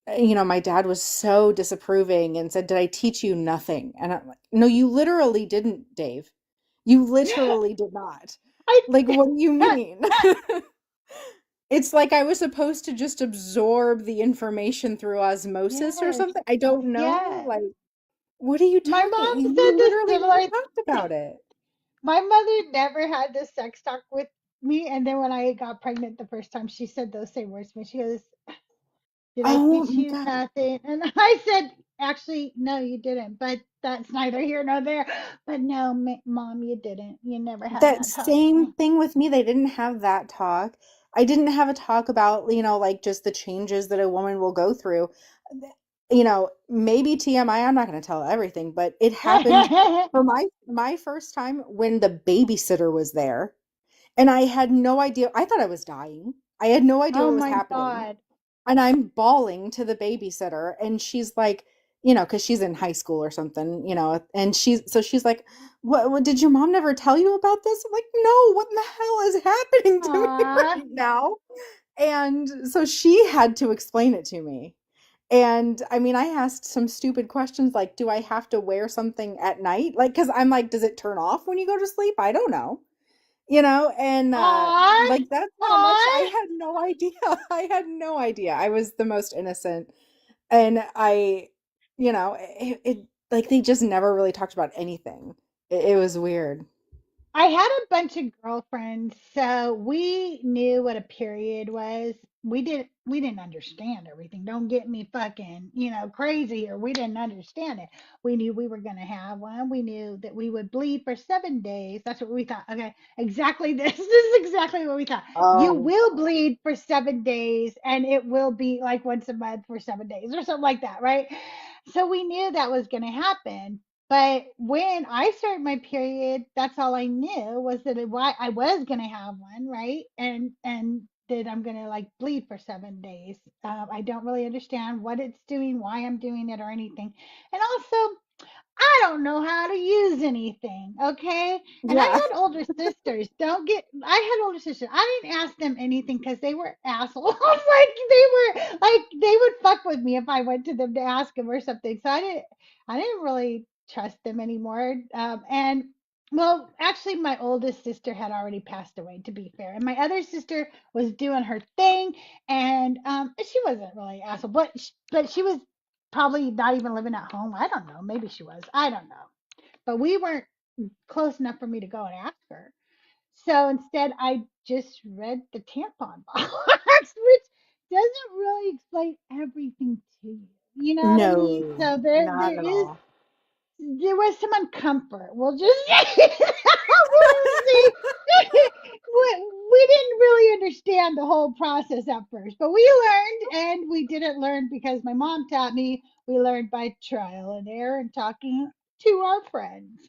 my dad was so disapproving and said, "Did I teach you nothing?" And I'm like, "No, you literally didn't, Dave. You literally did not." I, Like, what do you mean? It's like I was supposed to just absorb the information through osmosis or yes, something. I don't know. yes. Like, what are you My talking? mom You said this literally never similar. talked about it. My mother never had this sex talk with me. And then when I got pregnant the first time, she said those same words to me. She goes, did I Oh teach my you God. nothing? And I said, actually, no, you didn't. But that's neither here nor there. But no, mom, you didn't. You never had That that talk with same me. thing with me. They didn't have that talk. I didn't have a talk about, like just the changes that a woman will go through. Maybe TMI, I'm not going to tell everything, but it happened for my first time when the babysitter was there. And I had no idea. I thought I was dying. I had no idea Oh what was my happening. God. And I'm bawling to the babysitter, and she's like, because she's in high school or something, and she's like, what did your mom never tell you about this? I'm like, no, what in the hell is happening to me Aw. right now? And so she had to explain it to me. And I mean, I asked some stupid questions like, do I have to wear something at night? Like, because I'm like, does it turn off when you go to sleep? I don't know. And Aw. like that's how much I Aw. had no idea. I had no idea. I was the most innocent. And it like they just never really talked about anything. It was weird. I had a bunch of girlfriends, so we knew what a period was. We didn't understand everything. Don't get me fucking, crazy here. We didn't understand it. We knew we were gonna have one. We knew that we would bleed for 7 days. That's what we thought. Okay, exactly this. This is exactly what we thought. You Oh, will bleed for 7 days and it will be like once a month for 7 days or something like that, right? So we knew that was gonna happen. But when I started my period, that's all I knew was that I was gonna have one, right? And that I'm gonna like bleed for 7 days. I don't really understand what it's doing, why I'm doing it, or anything. And also, I don't know how to use anything, okay? And I yeah. had older sisters. I had older sisters. I didn't ask them anything because they were assholes. They would fuck with me if I went to them to ask them or something. So I didn't really trust them anymore. And well, actually, my oldest sister had already passed away, to be fair, and my other sister was doing her thing, and she wasn't really an asshole, but she was probably not even living at home. I don't know. Maybe she was. I don't know. But we weren't close enough for me to go and ask her. So instead, I just read the tampon box, which doesn't really explain everything to you. You know what I mean? No, So there, not there at is all. there was some uncomfort. We'll just say, we'll say, we didn't really understand the whole process at first, but we learned, and we didn't learn because my mom taught me. We learned by trial and error and talking to our friends.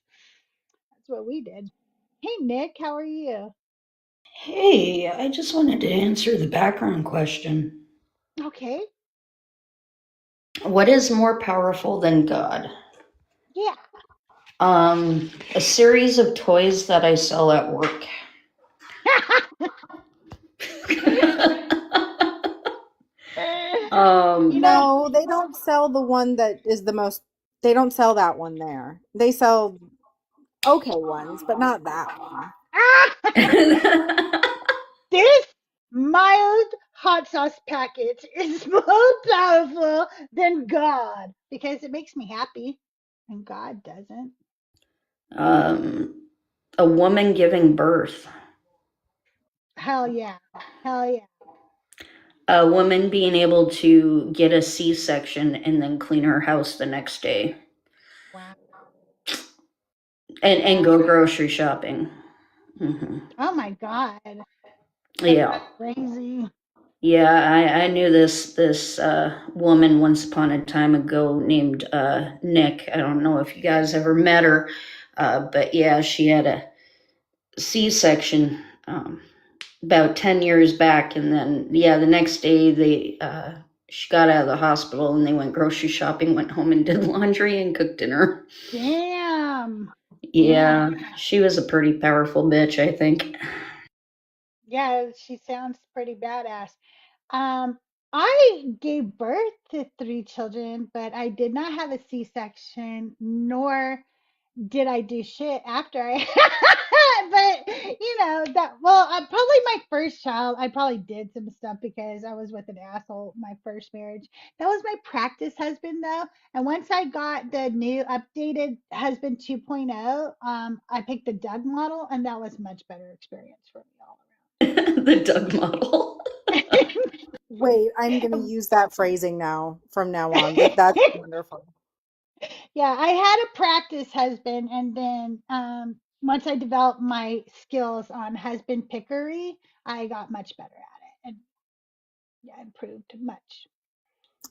That's what we did. Hey, Nick, how are you? Hey, I just wanted to answer the background question. Okay. What is more powerful than God? Yeah. A series of toys that I sell at work. You um, know, No, they don't sell the one that is the most. They don't sell that one there. They sell okay ones, but not that one. this mild hot sauce packet is more powerful than God because it makes me happy, and God doesn't. um, a woman giving birth. Hell yeah. Hell yeah. A woman being able to get a C-section and then clean her house the next day Wow. and Wow. go grocery shopping. Hmm. Oh my God. That's Yeah. crazy. Yeah, I knew this woman once upon a time ago named Nick. I don't know if you guys ever met her, but yeah, she had a C-section about 10 years back, and then yeah, the next day she got out of the hospital and they went grocery shopping, went home and did laundry and cooked dinner. Damn. Yeah, Man. she was a pretty powerful bitch, I think. Yeah, she sounds pretty badass. Um, I gave birth to three children, but I did not have a C-section, nor did I do shit after I but that well probably my first child I probably did some stuff because I was with an asshole my first marriage. That was my practice husband though, and once I got the new updated husband 2.0, I picked the Doug model, and that was much better experience for me all The Doug model. Wait, I'm gonna use that phrasing now from now on. That's around. wonderful. Yeah, I had a practice husband, and then once I developed my skills on husband pickery, I got much better at it, and yeah, improved much.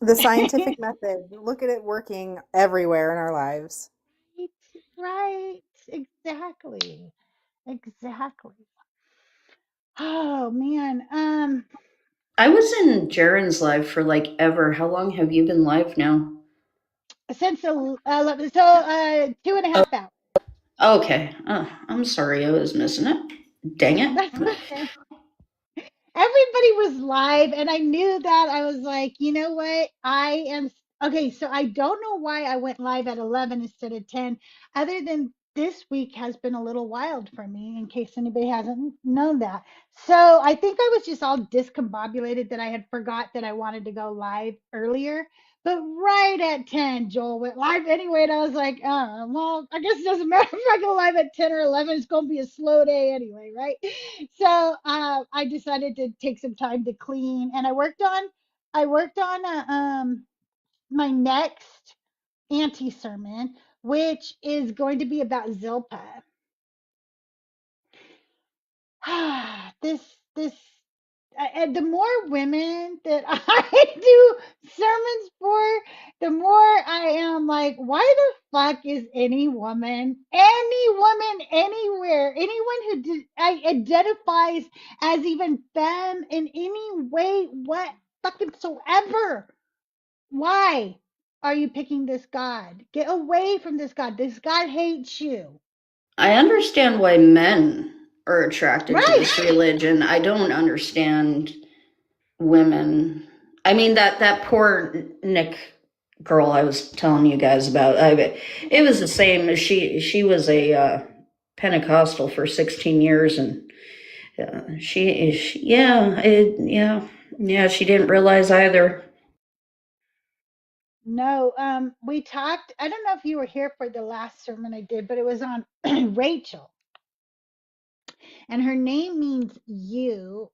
The scientific method. Look at it working everywhere in our lives. Right, right, exactly, exactly. Oh man, I was in Jaren's live for like ever. How long have you been live now? since so 2.5 hours. Okay. Oh, I'm sorry I was missing it. Dang it. That's okay. Everybody was live, and I knew that. I was like, you know what, I am okay. So I don't know why I went live at 11 instead of 10, other than this week has been a little wild for me, in case anybody hasn't known that. So I think I was just all discombobulated that I had forgot that I wanted to go live earlier. But right at 10, Joel went live anyway, and I was like, oh, well, I guess it doesn't matter if I go live at 10 or 11. It's going to be a slow day anyway, right? So I decided to take some time to clean, and I worked on my next anti sermon, which is going to be about Zilpah. this and the more women that I do sermons for, the more I am like, why the fuck is any woman anywhere, anyone who identifies as even femme in any way, what fucking so ever? Why are you picking this God? Get away from this God. This God hates you. I understand why men are attracted to Right. this religion. I don't understand women. I mean that poor Nick girl I was telling you guys about. It was the same. She was a Pentecostal for 16 years, and yeah, she didn't realize either. No, we talked. I don't know if you were here for the last sermon I did, but it was on Rachel, and her name means you,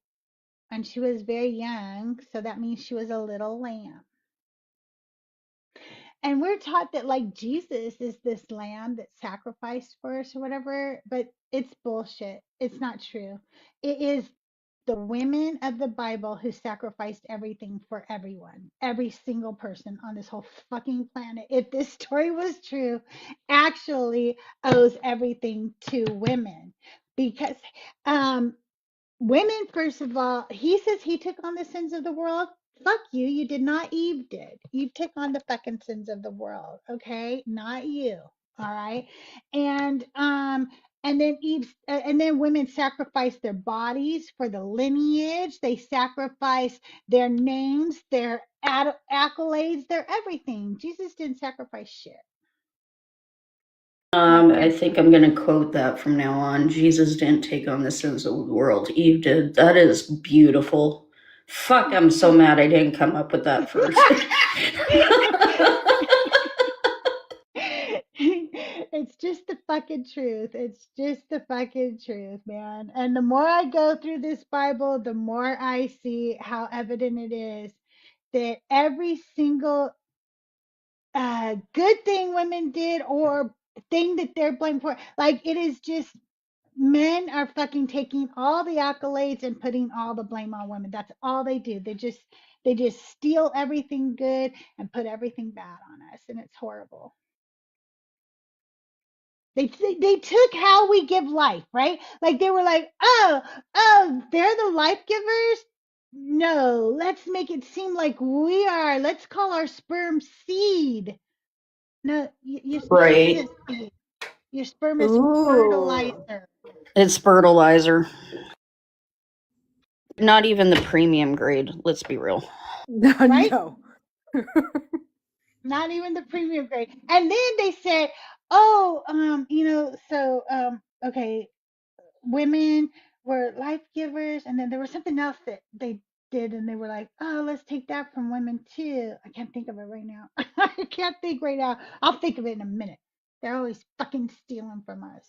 and she was very young, so that means she was a little lamb. And we're taught that like Jesus is this lamb that sacrificed for us or whatever, but it's bullshit. It's not true. It is the women of the Bible who sacrificed everything for everyone, every single person on this whole fucking planet. If this story was true, actually owes everything to women because um women, first of all, he says he took on the sins of the world. Fuck you. You did not. Eve did. Eve took on the fucking sins of the world. Okay. Not you. All right. And then and then women sacrifice their bodies for the lineage. They sacrifice their names, their accolades, their everything. Jesus didn't sacrifice shit. I think I'm going to quote that from now on. Jesus didn't take on the sins of the world. Eve did. That is beautiful. Fuck, I'm so mad I didn't come up with that first. It's just the fucking truth. It's just the fucking truth, man. And the more I go through this Bible, the more I see how evident it is that every single good thing women did or thing that they're blamed for, like it is just men are fucking taking all the accolades and putting all the blame on women. That's all they do. They just steal everything good and put everything bad on us, and it's horrible. They took how we give life, right? Like they were like, oh, they're the life givers. No, let's make it seem like we are. Let's call our sperm seed. No, your sperm Right. isn't seed. Your sperm is Ooh. fertilizer. It's fertilizer. Not even the premium grade, let's be real. Right? No. Not even the premium grade. And then they said, oh, okay, women were life givers, and then there was something else that they did, and they were like, oh, let's take that from women too. I can't think of it right now. I can't think right now. I'll think of it in a minute. They're always fucking stealing from us.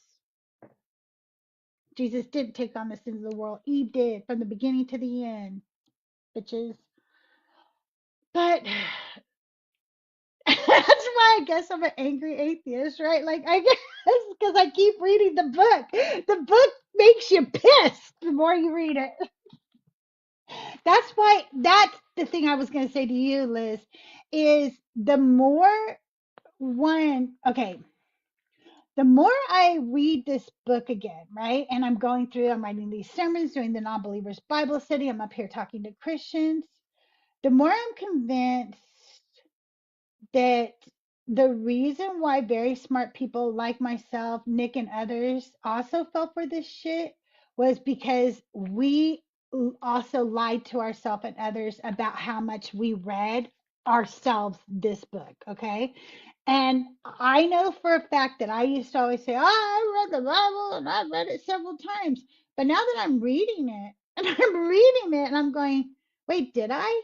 Jesus did take on the sins of the world. Eve did from the beginning to the end, bitches. But that's why I guess I'm an angry atheist, right? Like I guess because I keep reading the book. The book makes you pissed the more you read it. That's the thing I was going to say to you, Liz, is the more okay, the more I read this book again, right? And I'm writing these sermons, doing the non-believers Bible study. I'm up here talking to Christians. The more I'm convinced that the reason why very smart people like myself, Nick, and others also fell for this shit was because we also lied to ourselves and others about how much we read ourselves this book, okay? And I know for a fact that I used to always say, oh, I read the Bible and I've read it several times. But now that I'm reading it and I'm reading it and I'm going, wait, did I?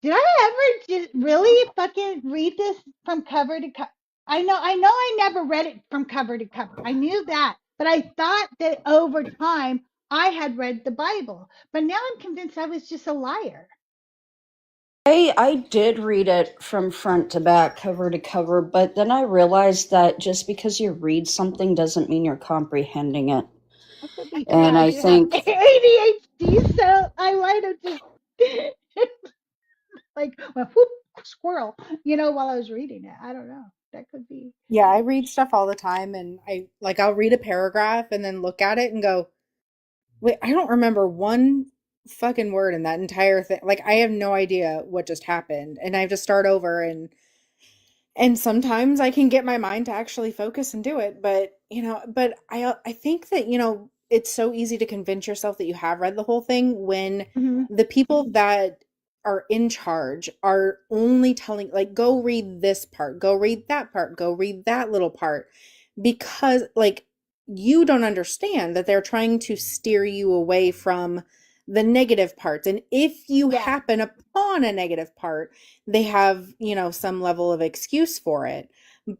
Did I ever just really fucking read this from cover to cover? I know I never read it from cover to cover. I knew that. But I thought that over time I had read the Bible. But now I'm convinced I was just a liar. I did read it from front to back, cover to cover, but then I realized that just because you read something doesn't mean you're comprehending it. That could be true. And I I do have think, ADHD, so I might have just like went whoop squirrel, while I was reading it. I don't know. That could be. Yeah, I read stuff all the time, and I'll read a paragraph and then look at it and go, wait, I don't remember one fucking word in that entire thing. Like I have no idea what just happened, and I have to start over, and sometimes I can get my mind to actually focus and do it, but I think that, it's so easy to convince yourself that you have read the whole thing when Mhm. the people that are in charge are only telling, like, go read this part, go read that part, go read that little part, because like you don't understand that they're trying to steer you away from the negative parts. And if you Yeah. happen upon a negative part, they have, some level of excuse for it,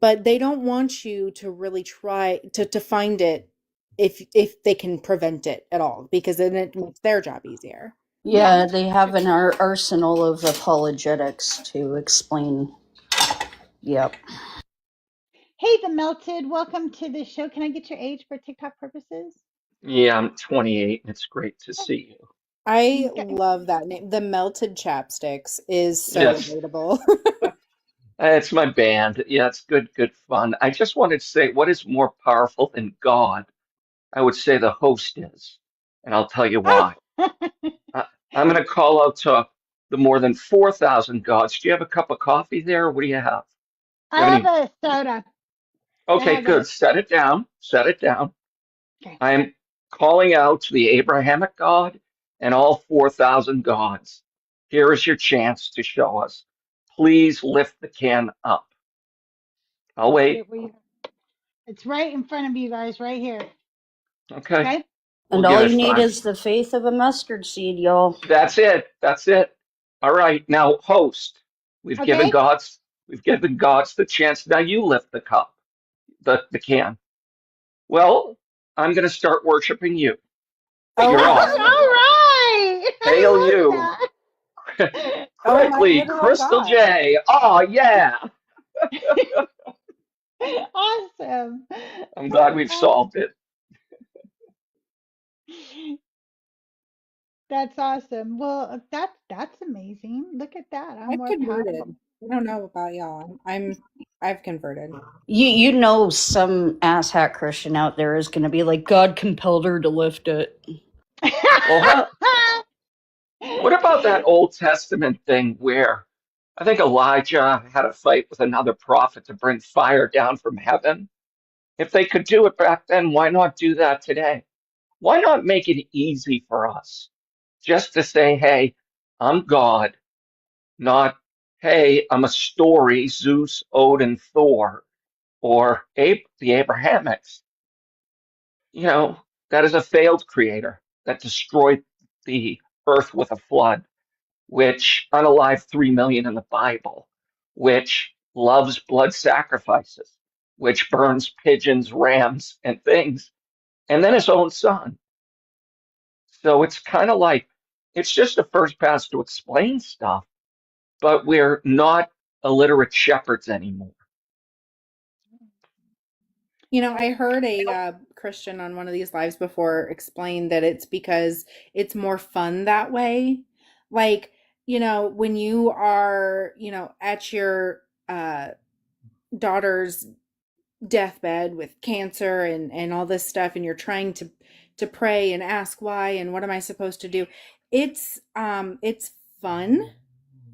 but they don't want you to really try to find it if they can prevent it at all, because then it makes their job easier. yeah, they have an arsenal of apologetics to explain Yep. Hey, the Melted, welcome to the show. Can I get your age for TikTok purposes? Yeah, I'm 28, and it's great to see you. I Okay. love that name. The Melted Chapsticks is so Yes, relatable. it's my band. Yeah, it's good fun. I just wanted to say, what is more powerful than God? I would say the host is, and I'll tell you Oh, why. I, I'm going to call out to the more than 4,000 gods. Do you have a cup of coffee there, or what do you have? Do I you have have any? a soda. I Okay, have good. a. Set it down. Set it down. Okay. I am calling out to the Abrahamic God and all 4,000 gods. Here is your chance to show us. Please lift the can up. I'll Let's get wait. it. It's right in front of you guys, right here. Okay, Okay. we'll And give all it you need 5. is the faith of a mustard seed, y'all. That's it. That's it. All right, now host. We've given Okay. gods. We've given gods the chance. Now you lift the cup, the can. Well, I'm going to start worshiping you. Oh You're All my, awesome. right. Hail I you. love oh my Quickly, literal God. Crystaljae. Oh yeah. that. Awesome. I'm glad we've Uh, solved it. that's awesome. Well, that's amazing. Look at that. I'm I've more powerful. converted. I don't know about y'all. I've converted. You know some asshat Christian out there is going to be like, God compelled her to lift it. Well, what about that Old Testament thing where I think Elijah had a fight with another prophet to bring fire down from heaven? If they could do it back then, why not do that today? Why not make it easy for us just to say, hey, I'm God, not, hey, I'm a story, Zeus, Odin, Thor, or the Abrahamics. You know, that is a failed creator that destroyed the earth with a flood, which unalived 3 million in the Bible, which loves blood sacrifices, which burns pigeons, rams, and things, and then his own son. So it's kind of like it's just a first pass to explain stuff, but we're not illiterate shepherds anymore. You know, I That's heard a Christian on one of these lives before explain that it's because it's more fun that way. Like, when you are, at your daughter's deathbed with cancer and all this stuff, and you're trying to pray and ask why and what am I supposed to do. It's fun.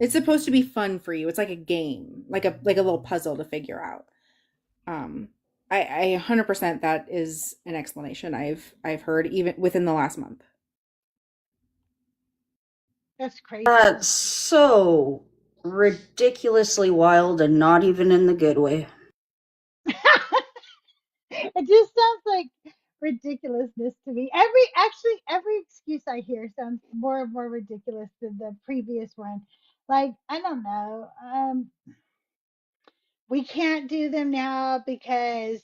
It's supposed to be fun for you. It's like a game, like a little puzzle to figure out. um I 100% that is an explanation I've heard even within the last month. crazy. That's so ridiculously wild and not even in the good way. It just sounds like ridiculousness to me. Every excuse I hear sounds more and more ridiculous than the previous one. Like, I don't know. We can't do them now because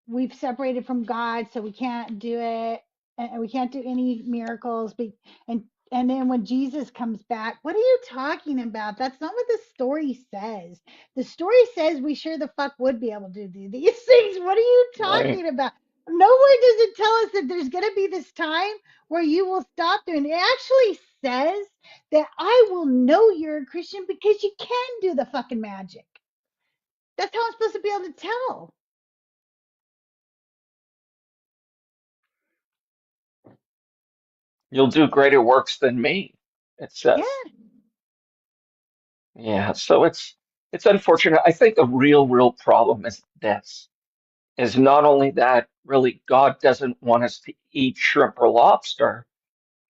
we've separated from God, so we can't do it, and we can't do any miracles. And then when Jesus comes back, what are you talking about? That's not what the story says. The story says we sure the fuck would be able to do these things. What are you Right. talking about? Nowhere does it tell us that there's going to be this time where you will stop doing it. It actually says that I will know you're a Christian because you can do the fucking magic. That's how I'm supposed to be able to tell. You'll do greater works than me, it says. Yeah. Yeah, so it's unfortunate. I think the real problem is this, is not only that really God doesn't want us to eat shrimp or lobster.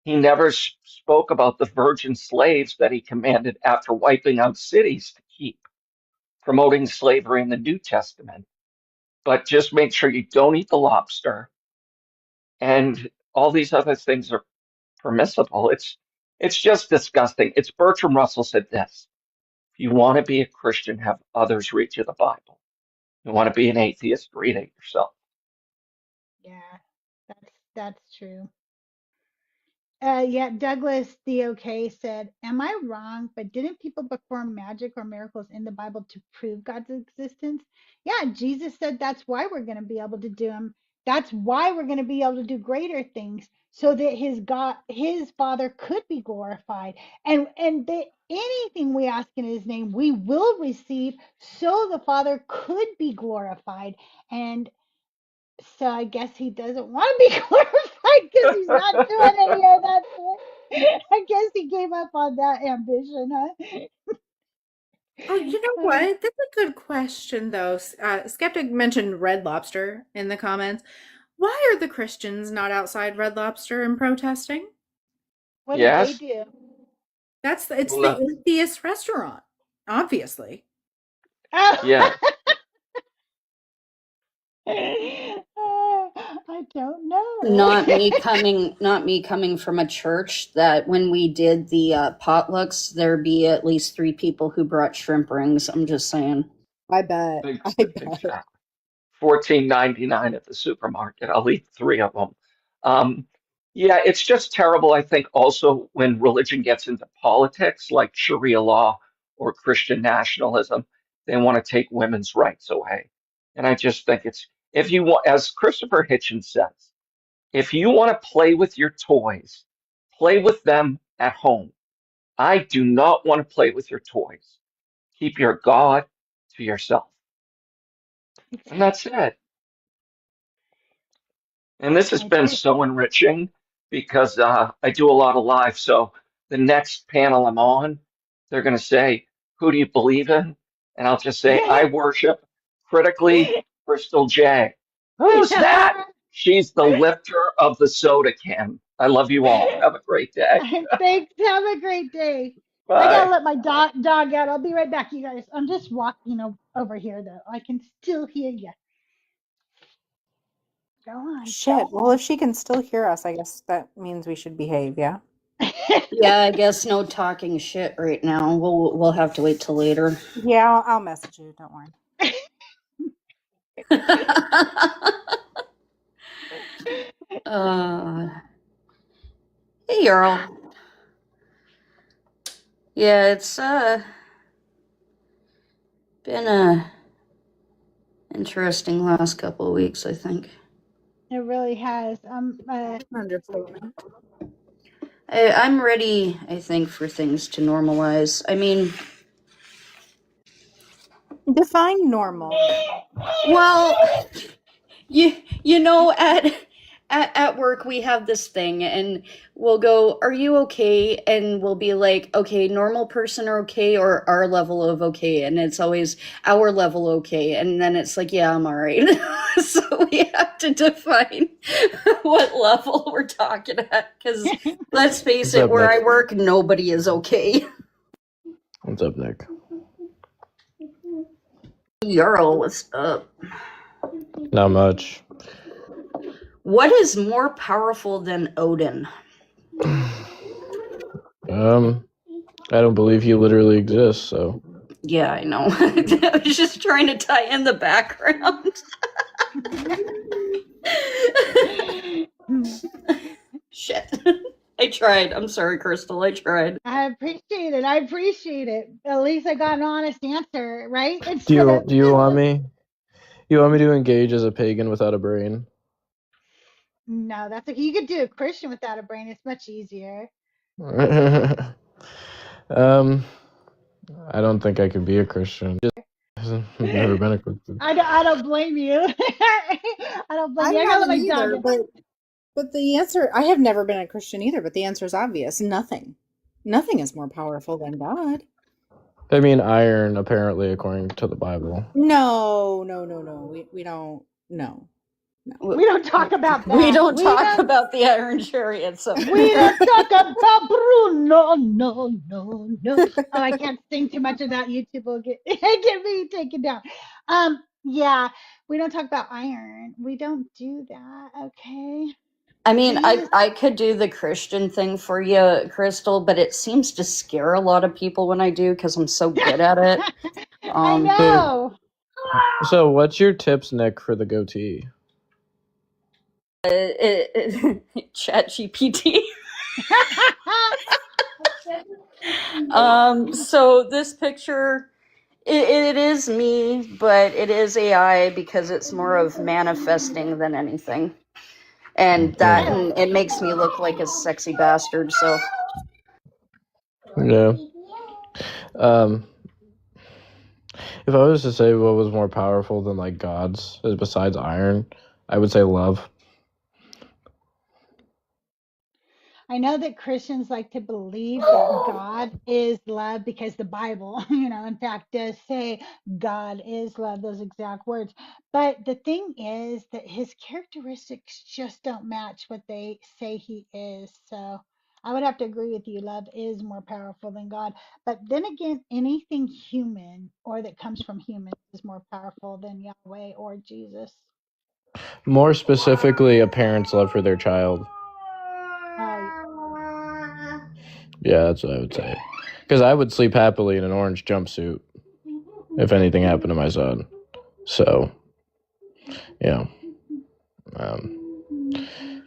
He never spoke about the virgin slaves that he commanded after wiping out cities to keep, promoting slavery in the New Testament. But just make sure you don't eat the lobster, and all these other things are permissible. It's just disgusting. It's Bertrand Russell said this. If you want to be a Christian, have others read you the Bible. You want to be an atheist, read it yourself. Yeah. That's true. Yeah, Douglas DOK said, "Am I wrong? But didn't people perform magic or miracles in the Bible to prove God's existence?" Yeah, Jesus said that's why we're going to be able to do them. That's why we're going to be able to do greater things, so that his Father could be glorified, and that anything we ask in His name, we will receive, so the Father could be glorified. And so I guess He doesn't want to be glorified because He's not doing any of that stuff. I guess He gave up on that ambition, huh? Oh, you know what? That's a good question, though. Skeptic mentioned Red Lobster in the comments. Why are the Christians not outside Red Lobster and protesting? What did they Yes. do? It's Well, the no. atheist restaurant, obviously. Yeah. Oh. I don't know. Not me coming from a church that when we did the potlucks, there be at least 3 people who brought shrimp rings. I'm just saying. I bet. I bet. Exactly. $14.99 at the supermarket. I'll eat 3 of them. Um, yeah, it's just terrible. I think also when religion gets into politics, like Sharia law or Christian nationalism, they want to take women's rights away. And I just think it's, if you want, as Christopher Hitchens says, if you want to play with your toys, play with them at home. I do not want to play with your toys. Keep your God to yourself. And that's it. And this has I been agree. so enriching because I do a lot of live. So the next panel I'm on, they're going to say, "Who do you believe in?" And I'll just say, "I worship critically Crystaljae." Who's that? She's the lifter of the soda can. I love you all. Have a great day. Thanks. Have a great day. I gotta Bye. let my dog out. I'll be right back, you guys. I'm just walking over here though. I can still hear you. Go on. Shit. Well, if she can still hear us, I guess that means we should behave, yeah? Yeah, I guess no talking shit right now. We'll have to wait till later. Yeah, I'll message you. Don't worry. uh, hey, Earl. Yeah, it's been a interesting last couple of weeks, I think. It really has. Understatement. I'm ready, I think, for things to normalize. I mean, Define normal. well, you know, at work we have this thing, and we'll go, "Are you okay?" And we'll be like, "Okay, normal person are okay, or our level of okay," and it's always our level okay, and then it's like, "Yeah, I'm all right." So we have to define what level we're talking at, because let's face What's it, up, where I Nick? work, nobody is okay. What's up, Nick? Earl, what's up? Not much. What is more powerful than Odin? I don't believe he literally exists, so. Yeah, I know. I was just trying to tie in the background. Shit. I tried. I'm sorry, Crystal. I tried. I appreciate it. I appreciate it. At least I got an honest answer, right? Do Instead you of do you want me? You want me to engage as a pagan without a brain? no, that's okay. You could do a Christian without a brain. It's much easier. um, I don't think I could be a Christian. I've never been a Christian. I don't blame you. I don't blame you. I'm I gotta not let my either, dog but the answer, I have never been a Christian either, but the answer is obvious. Nothing. Nothing is more powerful than God. I mean, iron, apparently, according to the Bible. No. We don't. No. We don't talk about that. We don't talk about the Iron Chariots up We here. don't talk about Bruno. No. Oh, I can't sing too much of that. YouTube will get me taken down. Yeah, we don't talk about iron. We don't do that. Okay. I mean, Jesus. I could do the Christian thing for you, Crystal, but it seems to scare a lot of people when I do because I'm so good at it. I know. So, what's your tips, Nick, for the goatee? Chat GPT. So this picture, it is me, but it is AI because it's more of manifesting than anything. And that, I like and it makes me look like a sexy bastard, so. Yeah. Um, if I was to say what was more powerful than like gods besides iron, I would say love. I know that Christians like to believe that God is love because the Bible, in fact, does say God is love, those exact words. But the thing is that his characteristics just don't match what they say he is. So I would have to agree with you. Love is more powerful than God. But then again, anything human or that comes from humans is more powerful than Yahweh or Jesus. More specifically, a parent's love for their child. Oh, yeah. Yeah, that's what I would say. Because I would sleep happily in an orange jumpsuit if anything happened to my son. So, yeah.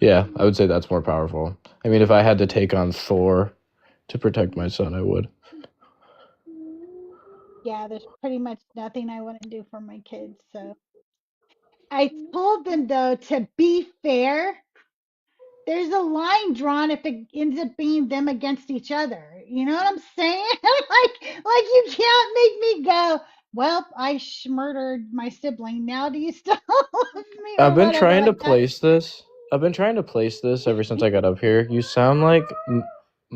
Yeah, I would say that's more powerful. I mean, if I had to take on Thor to protect my son, I would. Yeah, there's pretty much nothing I wouldn't do for my kids. So I told them though, to be fair, there's a line drawn if it ends up being them against each other. You know what I'm saying? like you can't make me go, well, I murdered my sibling. Now do you still love me I've or been whatever? trying to Like that. place this. I've been trying to place this ever since I got up here. You sound like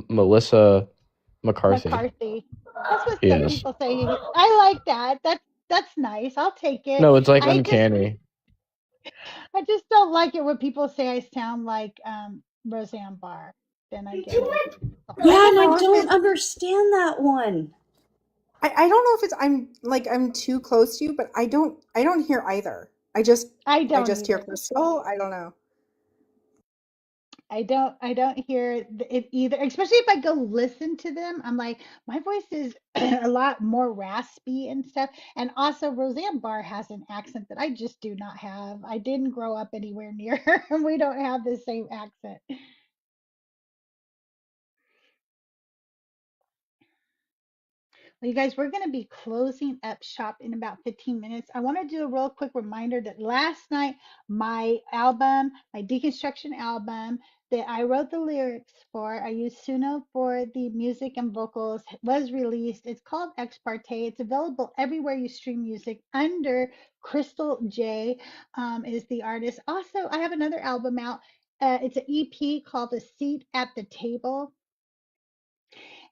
Melissa McCarthy. McCarthy. That's what some Yes. people say. I like that. That's nice. I'll take it. No, it's like I just uncanny. I just don't like it when people say I sound like Roseanne Barr. Then I get a little I Yeah, don't and I know if don't it's understand that one. I don't know if it's I'm too close to you, but I don't hear either. I I don't just hear either. Crystal. I don't know. I don't hear it either, especially if I go listen to them. I'm like, my voice is a lot more raspy and stuff. And also Roseanne Barr has an accent that I just do not have. I didn't grow up anywhere near her, and we don't have the same accent. Well, you guys, we're going to be closing up shop in about 15 minutes. I want to do a real quick reminder that last night, my Deconstruction album that I wrote the lyrics for, I used Suno for the music and vocals, was released. It's called Ex Parte. It's available everywhere you stream music under Crystaljae, is the artist. Also, I have another album out. It's an EP called A Seat at the Table,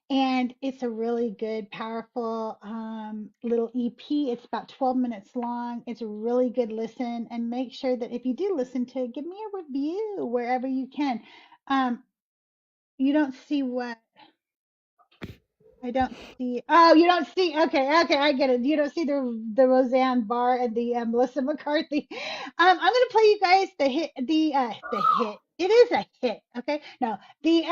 and it's a really good, powerful little EP. It's about 12 minutes long. It's a really good listen. And make sure that if you do listen to it, give me a review wherever you can. Um, you don't see what I don't see. Oh, you don't see. Okay, okay, I get it. You don't see the Roseanne Barr and the Melissa McCarthy. I'm gonna play you guys the hit. It is a hit. Okay, no, the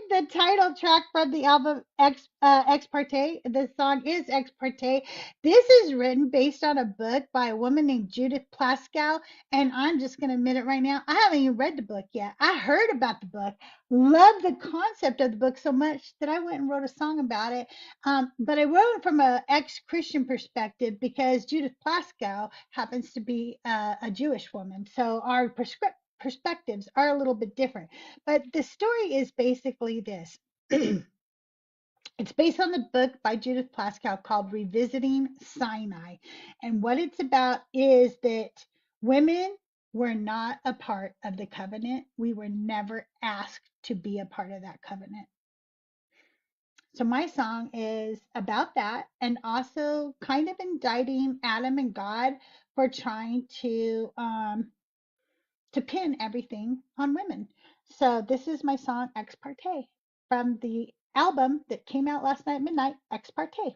the title track from the album Ex Parte. The song is Ex Parte. This is written based on a book by a woman named Judith Plaskow, and I'm just gonna admit it right now. I haven't even read the book yet. I heard about the book, loved the concept of the book so much that I went and wrote a song about it. But I wrote it from an ex-Christian perspective because Judith Plaskow happens to be a Jewish woman, so our perspectives are a little bit different. But the story is basically this. It's based on the book by Judith Plaskow called Revisiting Sinai. And what it's about is that women were not a part of the covenant. We were never asked to be a part of that covenant. So my song is about that, and also kind of indicting Adam and God for trying to pin everything on women. So this is my song Ex Parte from the album that came out last night at midnight, Ex Parte.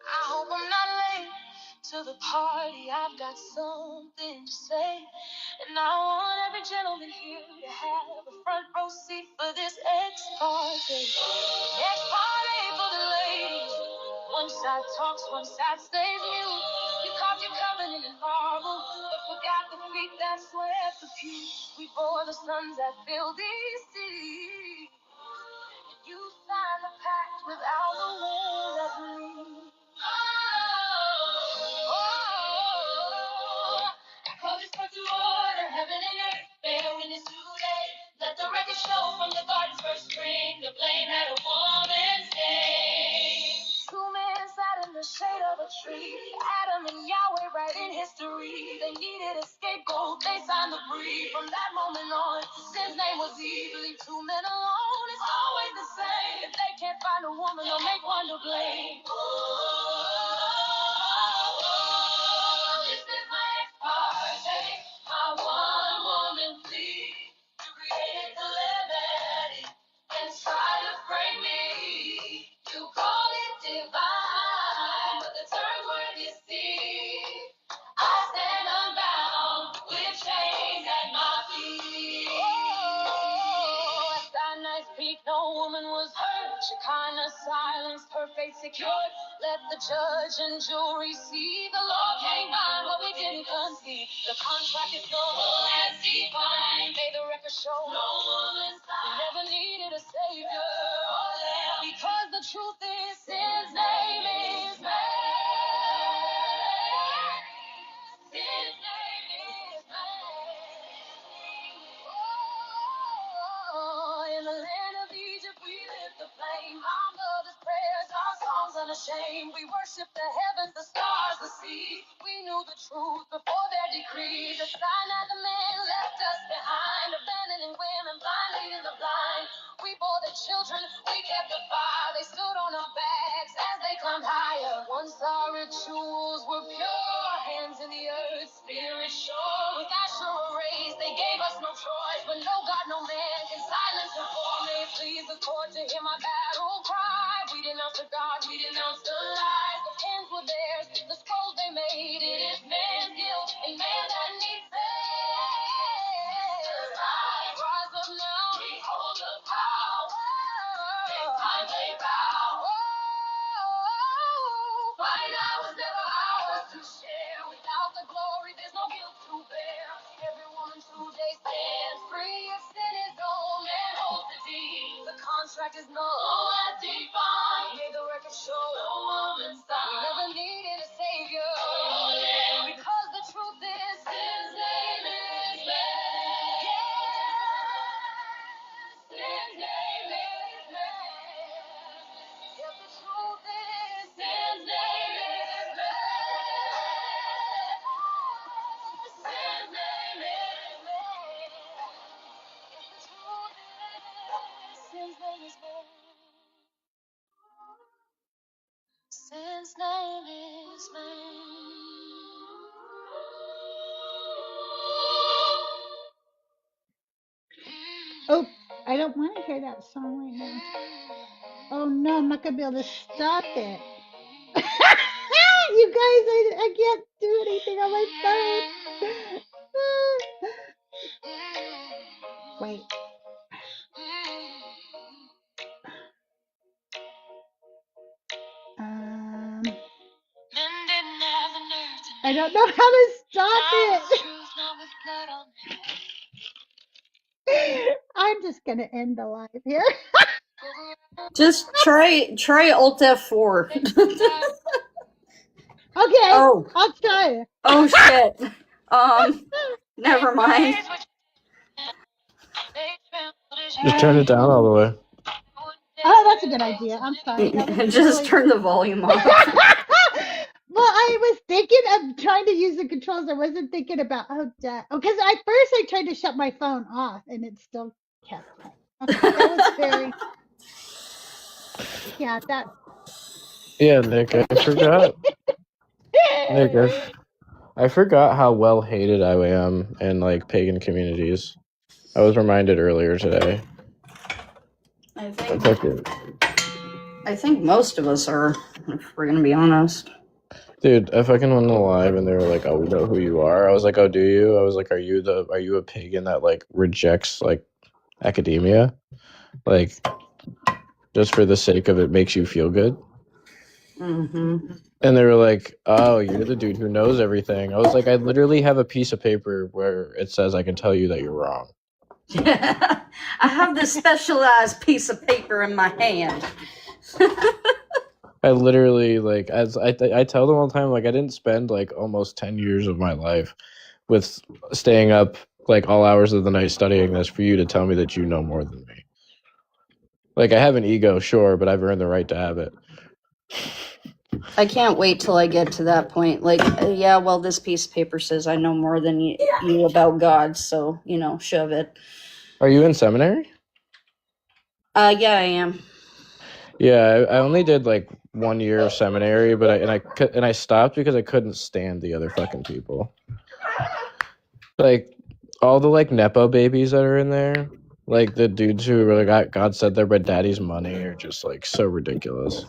I hope I'm not late to the party. I've got something to say. And I want every gentleman here to have a front row seat for this ex party. Ex party for the ladies. One side talks, one side stays mute. You carved your covenant in marble, but forgot the feet that swept the pew. We bore the sons that filled these seas. You signed the pact without the will that bleeds. Call this part to order, heaven and earth, bear witness today. Let the record show from the garden's first spring, the blame had a woman's name. Two men sat in the shade of a tree, Adam and Yahweh writing history. They needed a scapegoat, they signed the brief. From that moment on, sin's name was Eve. Leave two men alone, it's always the same. If they can't find a woman, they'll make one to blame. This is my ex-parte, my one woman plea. You created calamity and try to frame me. You call it divine, but the terms were deceived. I stand unbound with chains at my feet. Oh, at Sinai's peak, no woman was hurt. Shekinah silenced, her faith secured. Let the judge and jury see. The law can't bind what we didn't concede. The contract is null as defined. May the record show no woman sign. We never needed a savior or lamb. Because the truth is, sin's name is man. Sin's name is man. Oh, in the land of Egypt, we lit the flame. Our mother's prayers, our songs unashamed. We worship the heavens, the stars, the sea. We knew the truth before their decree. The sign of the men left us behind, abandoning women, blind leading the blind. We bore the children, we kept the fire. They stood on our backs as they climbed higher. Once our rituals were pure, hands in the earth, spirit sure. With Asherah raised, they gave us no choice, but no God, no man can silence the for me. Please the court to hear my battle cry. We denounced the God, we denounced the lies. The pens were theirs, the scrolls they made. It is man's guilt, a man that needs saved. Rise up now, behold the power. It's time they bow. Fight out was never ours to share. Without the glory, there's no guilt to bear. Every woman today stands free. If sin is old, man holds the deed. The contract is null as defined. May the record show no woman's side. We never needed a savior. Because the truth is, sin's name is man. Yes, sin's name is man. Yes, the truth is, sin's name is man. Sin's name is man. Yes, the truth is, sin's name is man. Sin's name is man. Oh, I don't want to hear that song right now. Oh no, I'm not gonna be able to stop it. You guys, I can't do anything on my phone. Wait. I don't know how to stop it. I'm just gonna end the live here. Just try Alt F4. Okay, Oh. I'll try. Oh shit. Never mind. Just turn it down all the way. Oh, that's a good idea. I'm sorry. Just turn the volume off. Well, I was thinking of trying to use the controls. I wasn't thinking about because at first I tried to shut my phone off and it still kept playing. Okay, that was very. Yeah, that. Yeah, Nick, I forgot. Nick, I forgot how well hated I am in like pagan communities. I was reminded earlier today. I think most of us are, if we're gonna be honest. Dude, I fucking went live and they were like, "Oh, we know who you are." I was like, "Oh, do you?" I was like, "Are you a pagan that like rejects like academia, like just for the sake of it makes you feel good?" Mm-hmm. And they were like, "Oh, you're the dude who knows everything." I was like, "I literally have a piece of paper where it says I can tell you that you're wrong." I have this specialized piece of paper in my hand. I literally, like, as I tell them all the time, like, I didn't spend like almost 10 years of my life with staying up like all hours of the night studying this for you to tell me that you know more than me. Like, I have an ego, sure, but I've earned the right to have it. I can't wait till I get to that point. Like, yeah, well, this piece of paper says I know more than you about God, so, shove it. Are you in seminary? Yeah, I am. Yeah, I only did like 1 year of seminary, but I stopped because I couldn't stand the other fucking people. Like all the like nepo babies that are in there, like the dudes who really got God said they're my daddy's money are just like so ridiculous.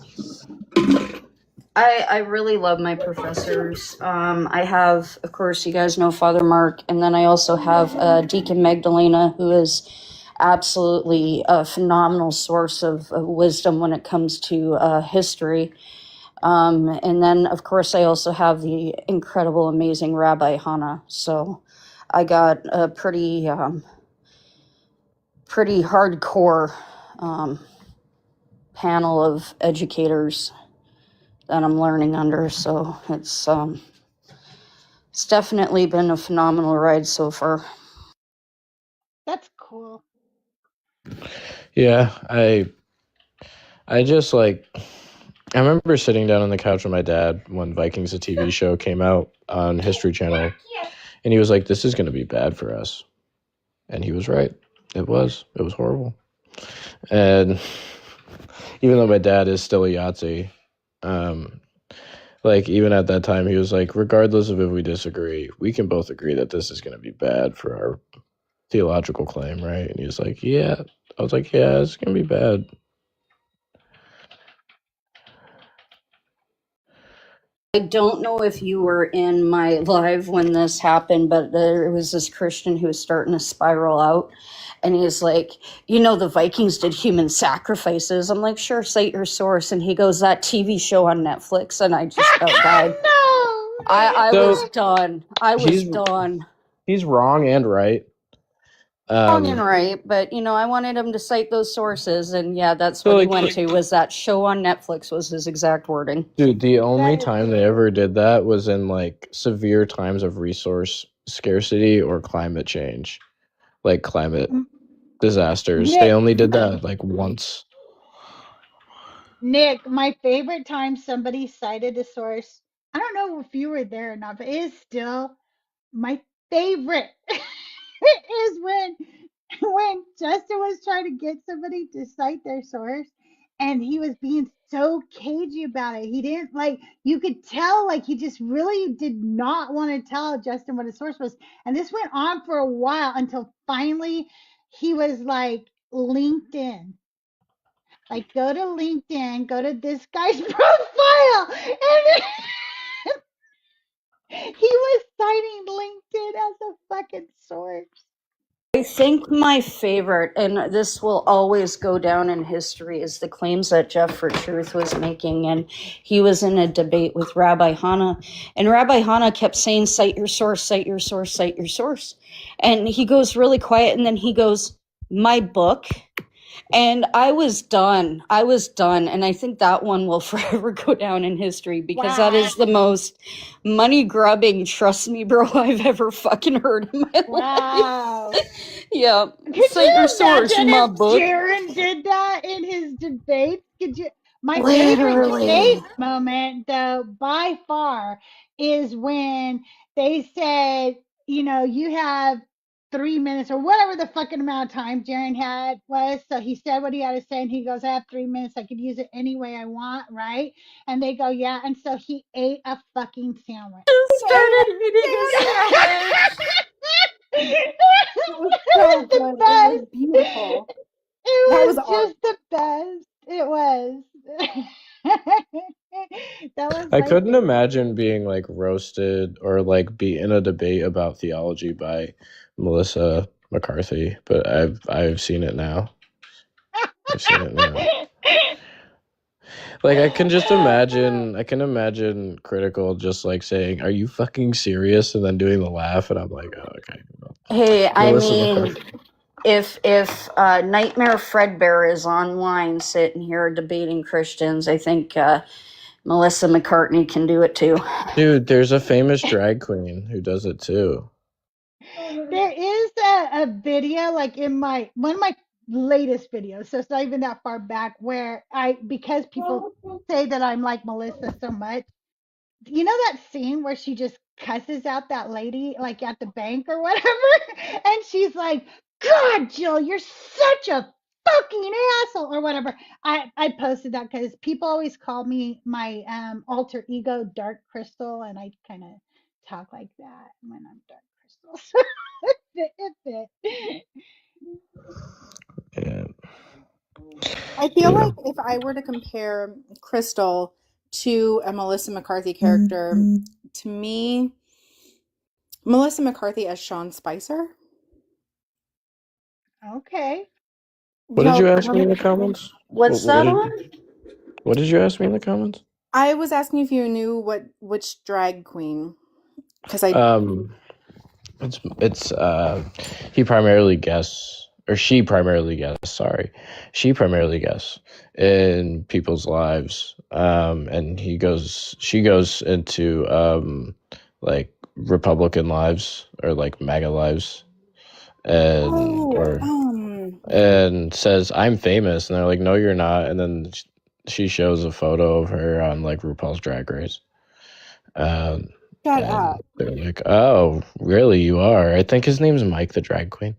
I really love my professors. I have, of course, you guys know Father Mark, and then I also have Deacon Magdalena, who is absolutely a phenomenal source of wisdom when it comes to history. And then, of course, I also have the incredible, amazing Rabbi Hannah. So I got a pretty hardcore panel of educators that I'm learning under. So it's definitely been a phenomenal ride so far. That's cool. Yeah, I just like I remember sitting down on the couch with my dad when Vikings, a TV show, came out on History Channel, and he was like, "This is going to be bad for us," and he was right. It was horrible. And even though my dad is still a Yahtzee, like even at that time, he was like, regardless of if we disagree, we can both agree that this is going to be bad for our theological claim, right? And he was like, yeah. I was like, yeah, it's going to be bad. I don't know if you were in my live when this happened, but there was this Christian who was starting to spiral out. And he's like, the Vikings did human sacrifices. I'm like, sure, cite your source. And he goes, that TV show on Netflix. And I just about died. No. I So, was done. I was done. He's wrong and right. Wrong and right, but I wanted him to cite those sources, and yeah, that's what he went to. Was that show on Netflix? Was his exact wording? Dude, the only time they ever did that was in like severe times of resource scarcity or climate change, like climate disasters. Nick, they only did that like once. Nick, my favorite time somebody cited a source, I don't know if you were there or not, but it is still my favorite is when Justin was trying to get somebody to cite their source and he was being so cagey about it. He didn't like, you could tell like he just really did not want to tell Justin what his source was. And this went on for a while until finally he was like, LinkedIn. Like, go to LinkedIn, go to this guy's profile. And then he was citing LinkedIn as a fucking source. I think my favorite, and this will always go down in history, is the claims that Jeff for Truth was making. And he was in a debate with Rabbi Hannah, and Rabbi Hannah kept saying, cite your source, cite your source, cite your source. And he goes really quiet, and then he goes, my book. And I was done. And I think that one will forever go down in history because that is the most money grubbing, trust me, bro, I've ever fucking heard in my life. Yeah. Cite your source, my book. Jaron did that in his debates. Could you? My favorite debate moment, though, by far, is when they said, you have 3 minutes or whatever the fucking amount of time Jaron had was. So he said what he had to say, and he goes, I have 3 minutes. I could use it any way I want, right? And they go, yeah. And so he ate a fucking sandwich. Started eating a sandwich. It was so good. It was beautiful. It was just the best. It was. That was. I couldn't imagine being like roasted or like be in a debate about theology by Melissa McCarthy, but I've seen it now. I've seen it now. Like I can imagine Critical just like saying, "Are you fucking serious?" and then doing the laugh, and I'm like, "Oh, okay." Well, Hey, I Melissa mean, McCarthy. if Nightmare Fredbear is online sitting here debating Christians, I think Melissa McCartney can do it too. Dude, there's a famous drag queen who does it too. There is a video like in my one of my latest videos, so it's not even that far back, where I, because people say that I'm like Melissa so much, you know that scene where she just cusses out that lady like at the bank or whatever, and she's like, God, Jill, you're such a fucking asshole or whatever. I posted that because people always call me my alter ego Dark Crystal, and I kind of talk like that when I'm Dark Crystal. It. Yeah. I feel Yeah. like if I were to compare Crystal to a Melissa McCarthy character, to me, Melissa McCarthy as Sean Spicer. Okay. What did you Well, ask me in the comments? What's that on? What did you ask me in the comments? I was asking if you knew which drag queen, because I Um, it's he primarily guesses, or she primarily guesses. Sorry, she primarily guesses in people's lives. And she goes into like Republican lives or like MAGA lives, and oh or and says I'm famous, and they're like, no, you're not. And then she shows a photo of her on like RuPaul's Drag Race. Um, shut and up. they're like, "Oh, really? You are?" I think his name's Mike the Drag Queen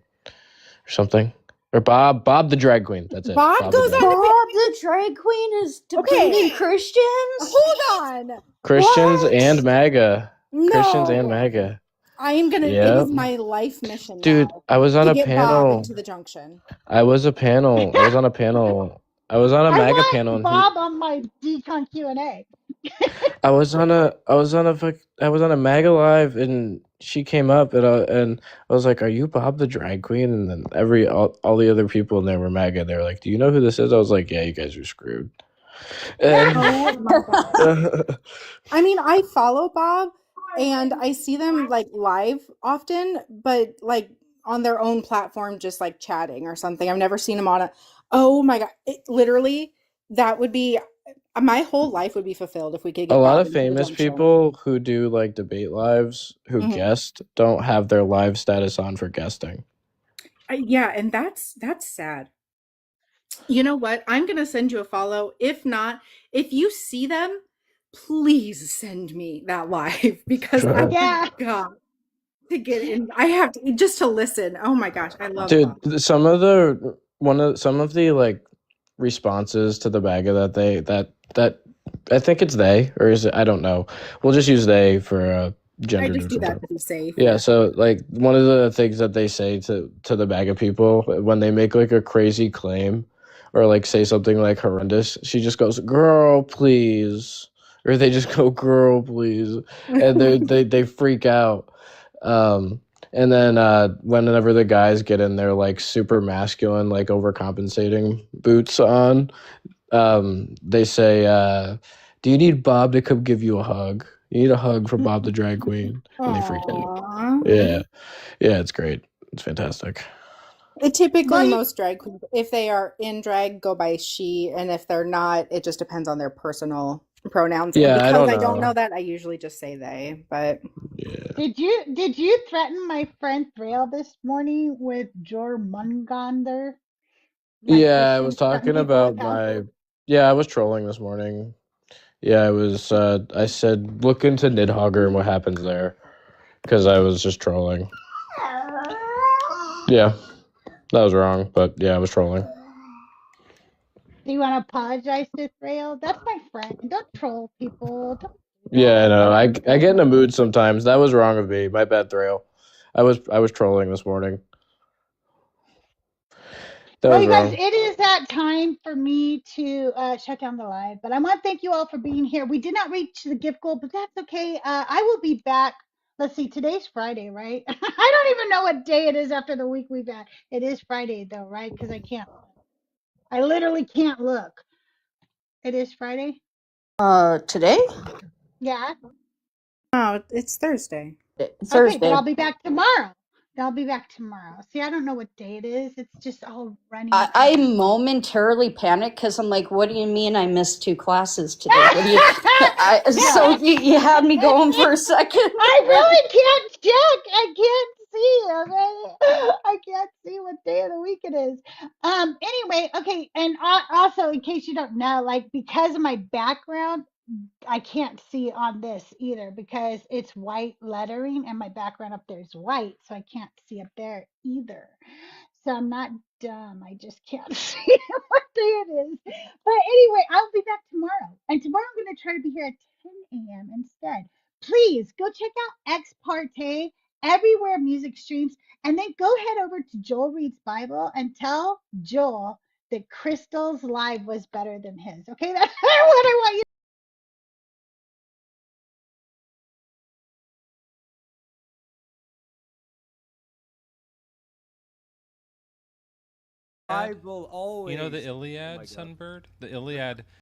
or something, or Bob the Drag Queen. That's it. Bob Bob the goes Drag on Queen. to Bob the drag queen is okay. debating Christians? Hold on. Christians What? and MAGA. Christians and No. MAGA. I am gonna. It Yep. is my life mission Dude, now I was on to a get Bob panel. into the junction. I was a panel. I was on a panel. I was on a I MAGA panel, want and he. Bob on my Decon Q&A. I was on a MAGA live, and she came up, and I was like, "Are you Bob the drag queen?" And then all the other people in there were MAGA. They were like, "Do you know who this is?" I was like, "Yeah, you guys are screwed." And Oh my god. I mean, I follow Bob and I see them like live often, but like on their own platform, just like chatting or something. I've never seen them on a. Oh my god! Literally, that would be my whole life would be fulfilled if we could a get lot Bob of into the famous junction. people who do like debate lives who Mhm. guest don't have their live status on for guesting. Yeah, and that's sad. You know what? I'm gonna send you a follow. If not, if you see them, please send me that live because I Yeah. forgot to get in. I have to just to listen. Oh my gosh, I love Bob. Dude, some of the like responses to the MAGA that I think it's they, or is it, I don't know. We'll just use they for I gender just do neutral that term. to be safe. Yeah, so like one of the things that they say to the MAGA people when they make like a crazy claim or like say something like horrendous, she just goes, "Girl, please," or they just go, "Girl, please," and they freak out. Um, and then whenever the guys get in their like super masculine, like overcompensating boots on, they say, "Do you need Bob to come give you a hug? You need a hug from Bob the drag queen," and they freak out. Aww. Yeah, yeah, it's great. It's fantastic. Typically, Well, most drag queens, if they are in drag, go by she, and if they're not, it just depends on their personal pronouns. And Yeah, I because don't I don't know know. that, I usually just say they. But Yeah, did you threaten my friend Thrail this morning with Jormungandr? Like yeah. I was Christians threaten talking people about with hell? my. Yeah, I was trolling this morning. Yeah, I was. I said, look into Nidhogger and what happens there, because I was just trolling. Yeah, that was wrong, but yeah, I was trolling. Do you want to apologize to Thrail? That's my friend. Don't troll people. Don't do Yeah, I that. know. I get in a mood sometimes. That was wrong of me. My bad, Thrail. I was trolling this morning. That Well, was you guys, wrong. it is that time for me to shut down the live. But I want to thank you all for being here. We did not reach the gift goal, but that's okay. I will be back. Let's see, today's Friday, right? I don't even know what day it is after the week we've had. It is Friday, though, right? Because I literally can't look. It is Friday? Today? Yeah. Oh, it's Thursday. Okay, but Thursday. I'll be back tomorrow. I'll be back tomorrow. See, I don't know what day it is. It's just all running I together. momentarily panicked because I'm like, what do you mean I missed 2 classes today? What do you, so No. you had me going for a second. I really can't check. I can't see. Okay, I can't see what day of the week it is. Anyway, okay, and also in case you don't know, like because of my background, I can't see on this either because it's white lettering and my background up there is white, so I can't see up there either. So I'm not dumb. I just can't see what day it is. But anyway, I'll be back tomorrow. And tomorrow I'm going to try to be here at 10 a.m. instead. Please go check out Ex Parte everywhere music streams. And then go head over to Joel Reads Bible and tell Joel that Crystal's live was better than his. Okay, that's what I want you. I will always. You know the Iliad, Sunbird? The Iliad